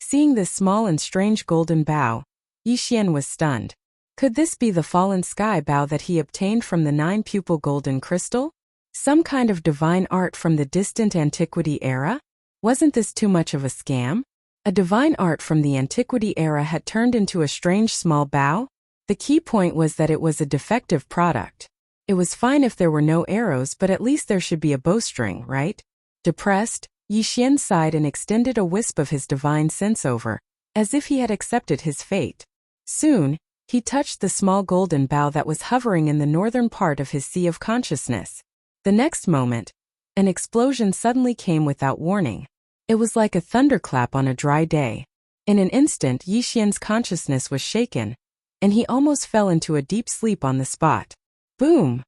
Seeing this small and strange golden bow, Yi Xian was stunned. Could this be the fallen sky bow that he obtained from the 9-pupil golden crystal? Some kind of divine art from the distant antiquity era? Wasn't this too much of a scam? A divine art from the antiquity era had turned into a strange small bow? The key point was that it was a defective product. It was fine if there were no arrows, but at least there should be a bowstring, right? Depressed, Yi Xian sighed and extended a wisp of his divine sense over, as if he had accepted his fate. Soon, he touched the small golden bow that was hovering in the northern part of his sea of consciousness. The next moment, an explosion suddenly came without warning. It was like a thunderclap on a dry day. In an instant, Yi Xian's consciousness was shaken, and he almost fell into a deep sleep on the spot. Boom!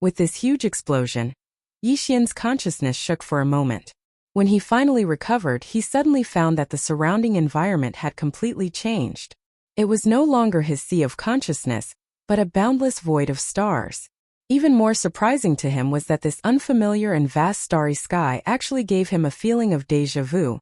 With this huge explosion, Yi Xian's consciousness shook for a moment. When he finally recovered, he suddenly found that the surrounding environment had completely changed. It was no longer his sea of consciousness, but a boundless void of stars. Even more surprising to him was that this unfamiliar and vast starry sky actually gave him a feeling of déjà vu,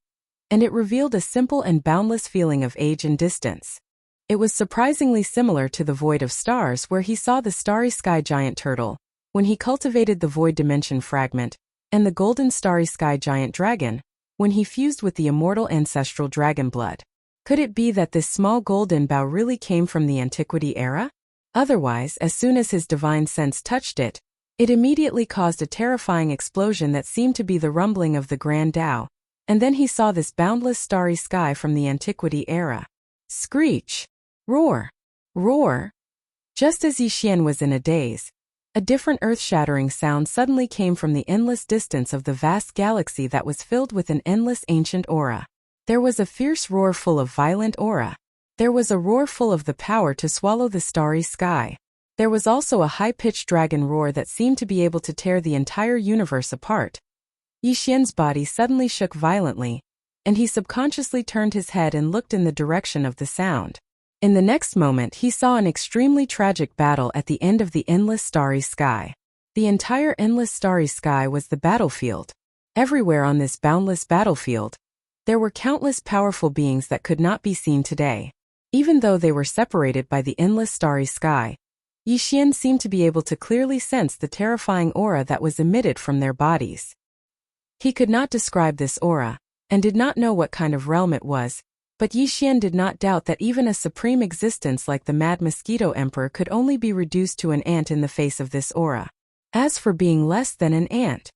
and it revealed a simple and boundless feeling of age and distance. It was surprisingly similar to the void of stars where he saw the starry sky giant turtle, when he cultivated the void dimension fragment, and the golden starry sky giant dragon, when he fused with the immortal ancestral dragon blood. Could it be that this small golden bow really came from the antiquity era? Otherwise, as soon as his divine sense touched it, it immediately caused a terrifying explosion that seemed to be the rumbling of the Grand Tao, and then he saw this boundless starry sky from the antiquity era. Screech! Roar! Roar! Just as Yi Xian was in a daze, a different earth-shattering sound suddenly came from the endless distance of the vast galaxy that was filled with an endless ancient aura. There was a fierce roar full of violent aura. There was a roar full of the power to swallow the starry sky. There was also a high-pitched dragon roar that seemed to be able to tear the entire universe apart. Yi Xian's body suddenly shook violently, and he subconsciously turned his head and looked in the direction of the sound. In the next moment he saw an extremely tragic battle at the end of the endless starry sky. The entire endless starry sky was the battlefield. Everywhere on this boundless battlefield, there were countless powerful beings that could not be seen today. Even though they were separated by the endless starry sky, Yixian seemed to be able to clearly sense the terrifying aura that was emitted from their bodies. He could not describe this aura, and did not know what kind of realm it was, but Yixian did not doubt that even a supreme existence like the Mad Mosquito Emperor could only be reduced to an ant in the face of this aura. As for being less than an ant,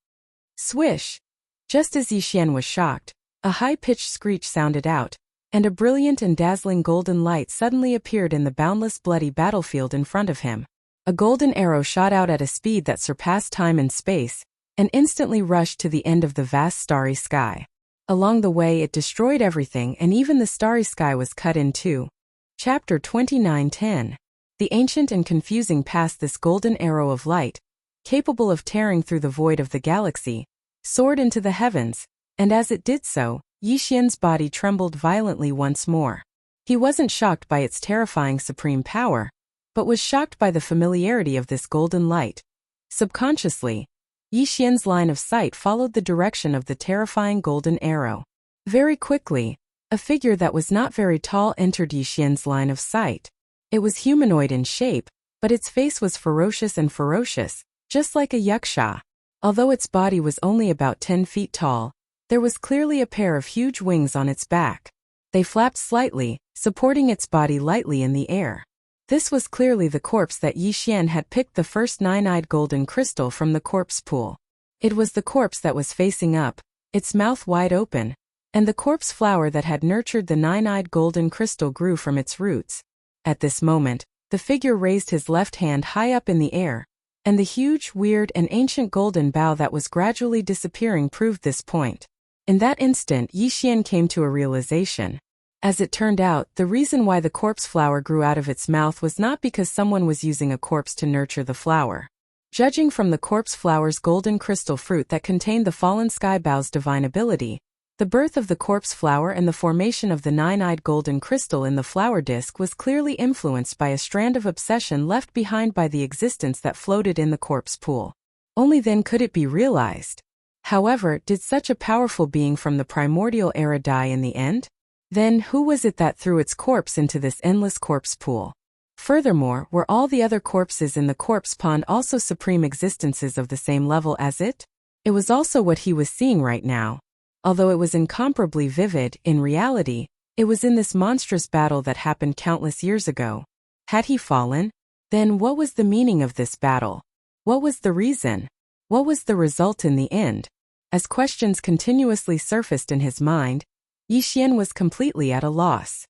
swish! Just as Yixian was shocked, a high-pitched screech sounded out, and a brilliant and dazzling golden light suddenly appeared in the boundless bloody battlefield in front of him. A golden arrow shot out at a speed that surpassed time and space, and instantly rushed to the end of the vast starry sky. Along the way it destroyed everything, and even the starry sky was cut in two. Chapter 29:10. The ancient and confusing passed this golden arrow of light, capable of tearing through the void of the galaxy, soared into the heavens, and as it did so, Yixian's body trembled violently once more. He wasn't shocked by its terrifying supreme power, but was shocked by the familiarity of this golden light. Subconsciously, Yixian's line of sight followed the direction of the terrifying golden arrow. Very quickly, a figure that was not very tall entered Yixian's line of sight. It was humanoid in shape, but its face was ferocious, just like a yaksha. Although its body was only about 10 feet tall, there was clearly a pair of huge wings on its back. They flapped slightly, supporting its body lightly in the air. This was clearly the corpse that Yixian had picked the first nine-eyed golden crystal from the corpse pool. It was the corpse that was facing up, its mouth wide open, and the corpse flower that had nurtured the nine-eyed golden crystal grew from its roots. At this moment, the figure raised his left hand high up in the air, and the huge, weird, and ancient golden bow that was gradually disappearing proved this point. In that instant, Yixian came to a realization. As it turned out, the reason why the corpse flower grew out of its mouth was not because someone was using a corpse to nurture the flower. Judging from the corpse flower's golden crystal fruit that contained the fallen sky bow's divine ability, the birth of the corpse flower and the formation of the nine-eyed golden crystal in the flower disk was clearly influenced by a strand of obsession left behind by the existence that floated in the corpse pool. Only then could it be realized. However, did such a powerful being from the primordial era die in the end? Then, who was it that threw its corpse into this endless corpse pool? Furthermore, were all the other corpses in the corpse pond also supreme existences of the same level as it? It was also what he was seeing right now. Although it was incomparably vivid, in reality, it was in this monstrous battle that happened countless years ago. Had he fallen? Then what was the meaning of this battle? What was the reason? What was the result in the end? As questions continuously surfaced in his mind, Yixian was completely at a loss.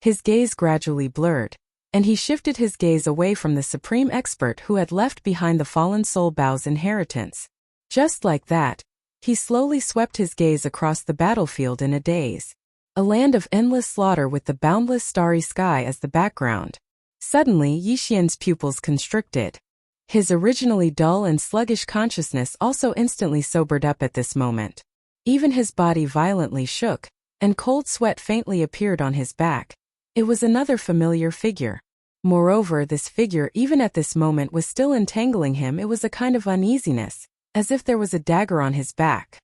His gaze gradually blurred, and he shifted his gaze away from the supreme expert who had left behind the fallen soul bow's inheritance. Just like that, he slowly swept his gaze across the battlefield in a daze. A land of endless slaughter with the boundless starry sky as the background. Suddenly, Yixian's pupils constricted. His originally dull and sluggish consciousness also instantly sobered up at this moment. Even his body violently shook, and cold sweat faintly appeared on his back. It was another familiar figure. Moreover, this figure even at this moment was still entangling him. It was a kind of uneasiness, as if there was a dagger on his back.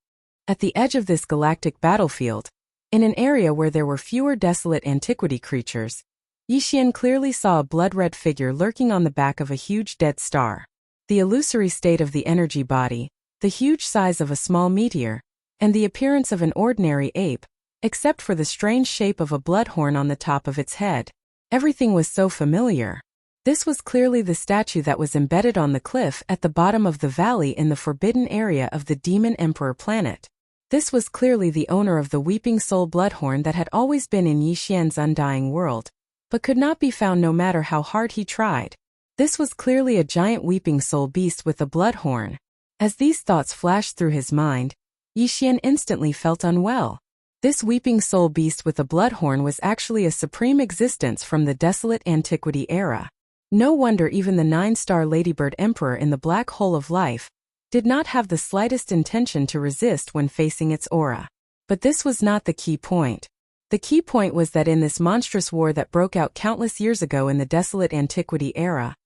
At the edge of this galactic battlefield, in an area where there were fewer desolate antiquity creatures, Yixian clearly saw a blood-red figure lurking on the back of a huge dead star. The illusory state of the energy body, the huge size of a small meteor, and the appearance of an ordinary ape, except for the strange shape of a bloodhorn on the top of its head. Everything was so familiar. This was clearly the statue that was embedded on the cliff at the bottom of the valley in the forbidden area of the Demon Emperor planet. This was clearly the owner of the Weeping Soul bloodhorn that had always been in Yixian's undying world, but could not be found no matter how hard he tried. This was clearly a giant Weeping Soul beast with a bloodhorn. As these thoughts flashed through his mind, Yixian instantly felt unwell. This Weeping Soul beast with a bloodhorn was actually a supreme existence from the desolate antiquity era. No wonder even the 9-star Ladybird Emperor in the black hole of life did not have the slightest intention to resist when facing its aura. But this was not the key point. The key point was that in this monstrous war that broke out countless years ago in the desolate antiquity era,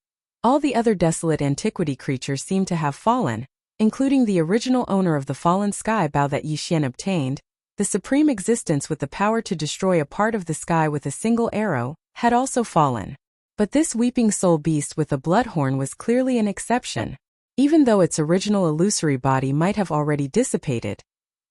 all the other desolate antiquity creatures seemed to have fallen, including the original owner of the fallen sky bow that Yi Xian obtained. The supreme existence with the power to destroy a part of the sky with a single arrow had also fallen. But this weeping soul beast with a bloodhorn was clearly an exception. Even though its original illusory body might have already dissipated,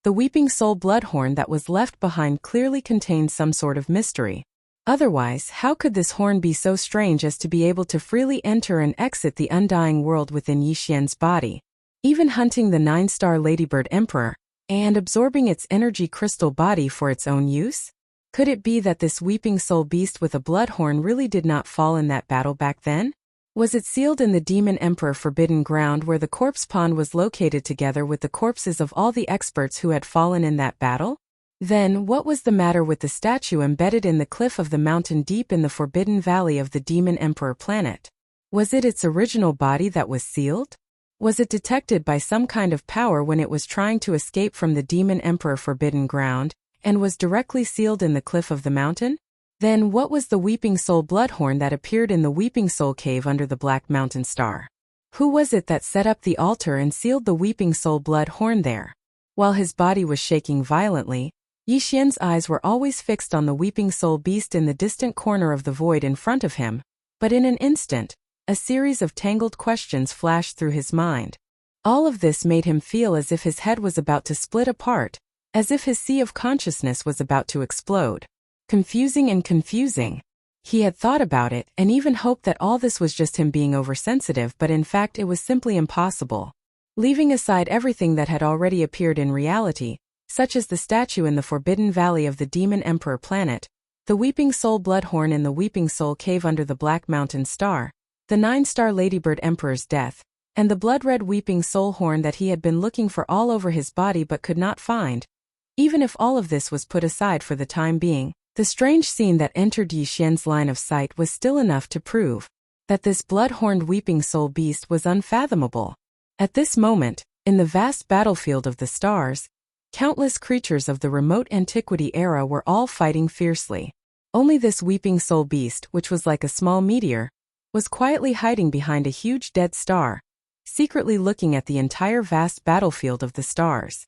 the weeping soul bloodhorn that was left behind clearly contained some sort of mystery. Otherwise, how could this horn be so strange as to be able to freely enter and exit the undying world within Yi Xian's body, even hunting the 9-star Ladybird Emperor, and absorbing its energy crystal body for its own use? Could it be that this weeping soul beast with a bloodhorn really did not fall in that battle back then? Was it sealed in the Demon Emperor Forbidden Ground where the corpse pond was located together with the corpses of all the experts who had fallen in that battle? Then, what was the matter with the statue embedded in the cliff of the mountain deep in the Forbidden Valley of the Demon Emperor planet? Was it its original body that was sealed? Was it detected by some kind of power when it was trying to escape from the Demon Emperor Forbidden Ground, and was directly sealed in the cliff of the mountain? Then what was the Weeping Soul bloodhorn that appeared in the Weeping Soul cave under the Black Mountain Star? Who was it that set up the altar and sealed the Weeping Soul bloodhorn there? While his body was shaking violently, Yi Xian's eyes were always fixed on the Weeping Soul beast in the distant corner of the void in front of him, but in an instant, a series of tangled questions flashed through his mind. All of this made him feel as if his head was about to split apart, as if his sea of consciousness was about to explode. Confusing and confusing. He had thought about it and even hoped that all this was just him being oversensitive, but in fact it was simply impossible. Leaving aside everything that had already appeared in reality, such as the statue in the Forbidden Valley of the Demon Emperor planet, the Weeping Soul bloodhorn in the Weeping Soul cave under the Black Mountain Star, the 9-star Ladybird Emperor's death, and the blood-red Weeping Soul horn that he had been looking for all over his body but could not find. Even if all of this was put aside for the time being, the strange scene that entered Yi Xian's line of sight was still enough to prove that this blood-horned Weeping Soul beast was unfathomable. At this moment, in the vast battlefield of the stars, countless creatures of the remote antiquity era were all fighting fiercely. Only this Weeping Soul beast, which was like a small meteor, was quietly hiding behind a huge dead star, secretly looking at the entire vast battlefield of the stars.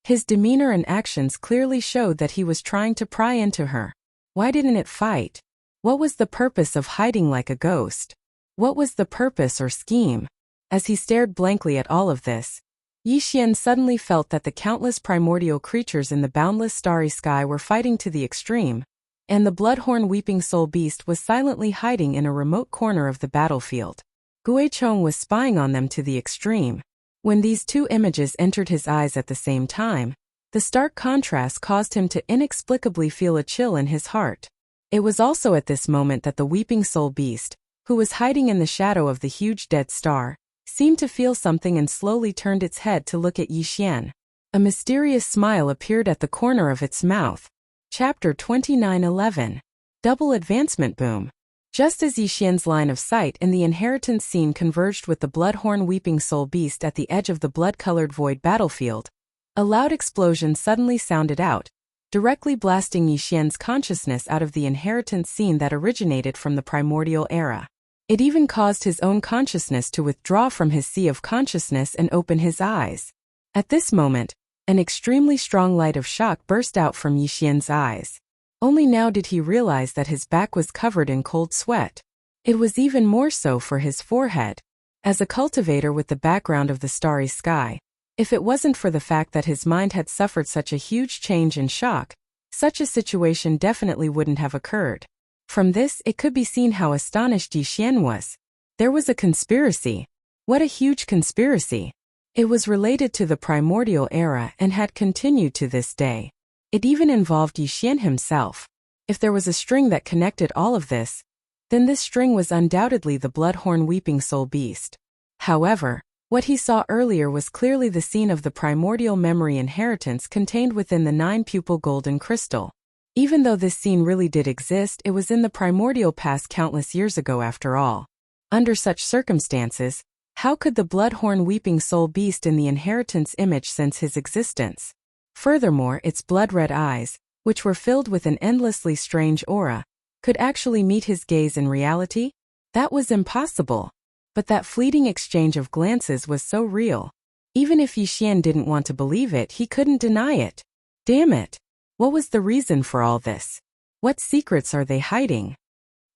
His demeanor and actions clearly showed that he was trying to pry into her. Why didn't it fight? What was the purpose of hiding like a ghost? What was the purpose or scheme? As he stared blankly at all of this, Yi Xian suddenly felt that the countless primordial creatures in the boundless starry sky were fighting to the extreme, and the bloodhorn Weeping Soul beast was silently hiding in a remote corner of the battlefield. Guichong was spying on them to the extreme. When these two images entered his eyes at the same time, the stark contrast caused him to inexplicably feel a chill in his heart. It was also at this moment that the Weeping Soul beast, who was hiding in the shadow of the huge dead star, seemed to feel something and slowly turned its head to look at Yi Xian. A mysterious smile appeared at the corner of its mouth. Chapter 29:11. Double Advancement Boom. Just as Yi Xian's line of sight in the inheritance scene converged with the bloodhorn Weeping Soul beast at the edge of the blood-colored void battlefield, a loud explosion suddenly sounded out, directly blasting Yi Xian's consciousness out of the inheritance scene that originated from the primordial era. It even caused his own consciousness to withdraw from his sea of consciousness and open his eyes. At this moment, an extremely strong light of shock burst out from Yi Xian's eyes. Only now did he realize that his back was covered in cold sweat. It was even more so for his forehead. As a cultivator with the background of the starry sky, if it wasn't for the fact that his mind had suffered such a huge change and shock, such a situation definitely wouldn't have occurred. From this, it could be seen how astonished Yi Xian was. There was a conspiracy. What a huge conspiracy! It was related to the primordial era and had continued to this day. It even involved Yi Xian himself. If there was a string that connected all of this, then this string was undoubtedly the bloodhorn Weeping Soul beast. However, what he saw earlier was clearly the scene of the primordial memory inheritance contained within the 9-pupil golden crystal. Even though this scene really did exist, it was in the primordial past countless years ago after all. Under such circumstances, how could the bloodhorn Weeping Soul beast in the inheritance image sense his existence? Furthermore, its blood-red eyes, which were filled with an endlessly strange aura, could actually meet his gaze in reality? That was impossible. But that fleeting exchange of glances was so real. Even if Yixian didn't want to believe it, he couldn't deny it. Damn it! What was the reason for all this? What secrets are they hiding?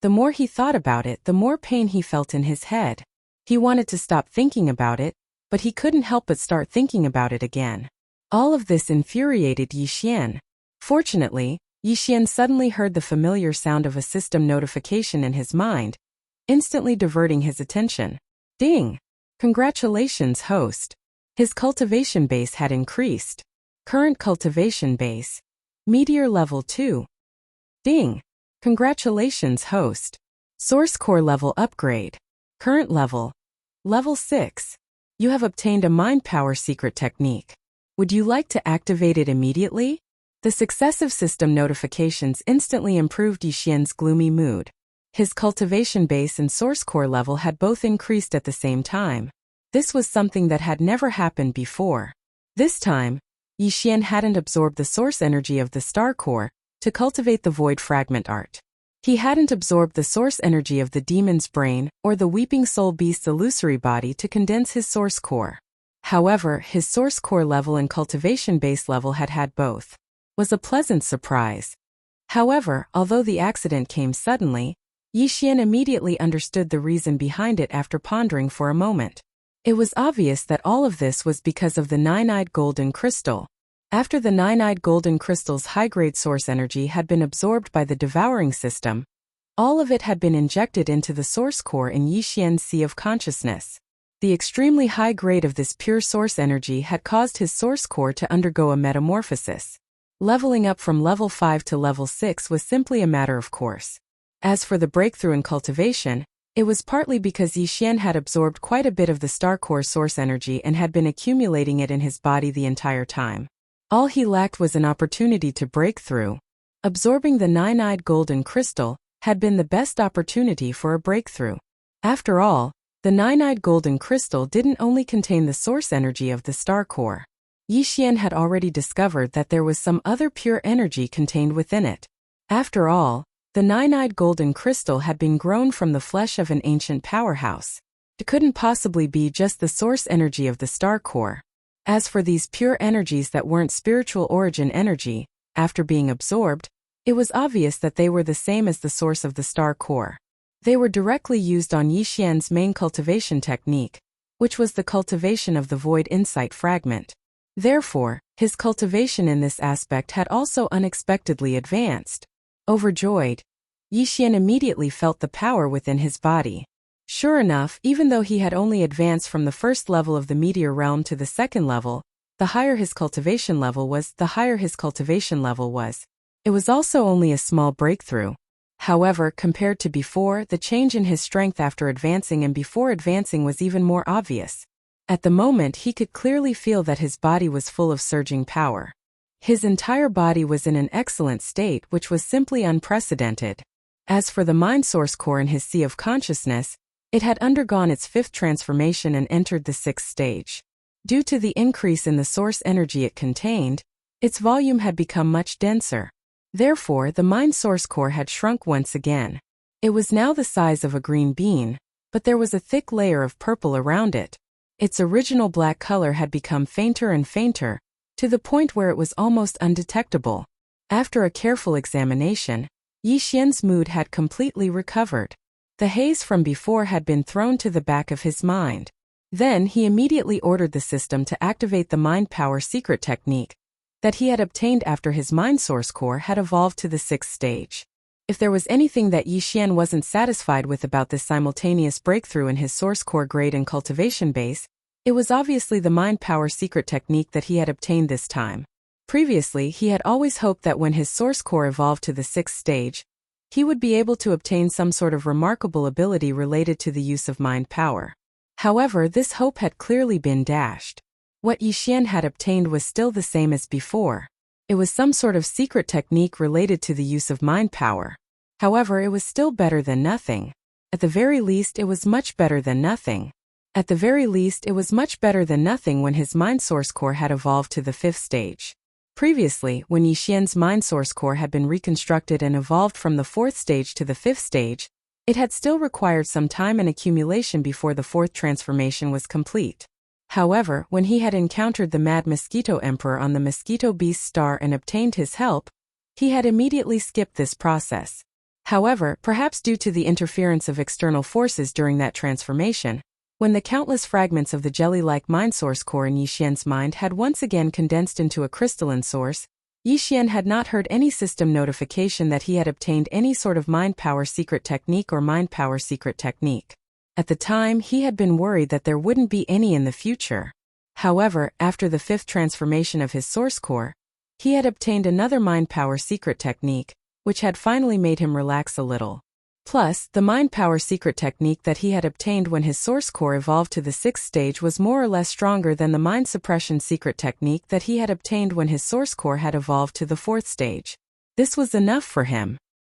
The more he thought about it, the more pain he felt in his head. He wanted to stop thinking about it, but he couldn't help but start thinking about it again. All of this infuriated Yixian. Fortunately, Yixian suddenly heard the familiar sound of a system notification in his mind, instantly diverting his attention. Ding! Congratulations, host. His cultivation base had increased. Current cultivation base. Meteor level 2. Ding! Congratulations, host. Source core level upgrade. Current level. Level 6. You have obtained a mind power secret technique. Would you like to activate it immediately? The successive system notifications instantly improved Yixian's gloomy mood. His cultivation base and source core level had both increased at the same time. This was something that had never happened before. This time, Yixian hadn't absorbed the source energy of the star core to cultivate the void fragment art. He hadn't absorbed the source energy of the demon's brain or the weeping soul beast's illusory body to condense his source core. However, his source core level and cultivation base level had both. Was a pleasant surprise. However, although the accident came suddenly, Yixian immediately understood the reason behind it after pondering for a moment. It was obvious that all of this was because of the nine-eyed golden crystal. After the nine-eyed golden crystal's high-grade source energy had been absorbed by the devouring system, all of it had been injected into the source core in Yixian's sea of consciousness. The extremely high grade of this pure source energy had caused his source core to undergo a metamorphosis. Leveling up from level 5 to level 6 was simply a matter of course. As for the breakthrough in cultivation, it was partly because Yixian had absorbed quite a bit of the star core source energy and had been accumulating it in his body the entire time. All he lacked was an opportunity to break through. Absorbing the nine-eyed golden crystal had been the best opportunity for a breakthrough. After all, the nine-eyed golden crystal didn't only contain the source energy of the star core. Yixian had already discovered that there was some other pure energy contained within it. After all, the nine-eyed golden crystal had been grown from the flesh of an ancient powerhouse. It couldn't possibly be just the source energy of the star core. As for these pure energies that weren't spiritual origin energy, after being absorbed, it was obvious that they were the same as the source of the star core. They were directly used on Yixian's main cultivation technique, which was the cultivation of the void insight fragment. Therefore, his cultivation in this aspect had also unexpectedly advanced. Overjoyed, Yixian immediately felt the power within his body. Sure enough, even though he had only advanced from the first level of the meteor realm to the second level, the higher his cultivation level was, it was also only a small breakthrough. However, compared to before, the change in his strength after advancing and before advancing was even more obvious. At the moment, he could clearly feel that his body was full of surging power. His entire body was in an excellent state, which was simply unprecedented. As for the mind source core in his sea of consciousness, it had undergone its 5th transformation and entered the 6th stage. Due to the increase in the source energy it contained, its volume had become much denser. Therefore, the mind source core had shrunk once again. It was now the size of a green bean, but there was a thick layer of purple around it. Its original black color had become fainter and fainter, to the point where it was almost undetectable. After a careful examination, Yixian's mood had completely recovered. The haze from before had been thrown to the back of his mind. Then he immediately ordered the system to activate the mind power secret technique that he had obtained after his mind source core had evolved to the 6th stage. If there was anything that Yixian wasn't satisfied with about this simultaneous breakthrough in his source core grade and cultivation base, it was obviously the mind power secret technique that he had obtained this time. Previously, he had always hoped that when his source core evolved to the 6th stage, he would be able to obtain some sort of remarkable ability related to the use of mind power. However, this hope had clearly been dashed. What Yixian had obtained was still the same as before. It was some sort of secret technique related to the use of mind power. However, it was still better than nothing. At the very least, it was much better than nothing. At the very least, it was much better than nothing when his mind source core had evolved to the 5th stage. Previously, when Yixian's mind source core had been reconstructed and evolved from the 4th stage to the 5th stage, it had still required some time and accumulation before the 4th transformation was complete. However, when he had encountered the Mad Mosquito Emperor on the Mosquito Beast star and obtained his help, he had immediately skipped this process. However, perhaps due to the interference of external forces during that transformation, when the countless fragments of the jelly-like mind source core in Yixian's mind had once again condensed into a crystalline source, Yixian had not heard any system notification that he had obtained any sort of mind power secret technique or mind power secret technique. At the time, he had been worried that there wouldn't be any in the future. However, after the 5th transformation of his source core, he had obtained another mind power secret technique, which had finally made him relax a little. Plus, the mind power secret technique that he had obtained when his source core evolved to the 6th stage was more or less stronger than the mind suppression secret technique that he had obtained when his source core had evolved to the 4th stage. This was enough for him.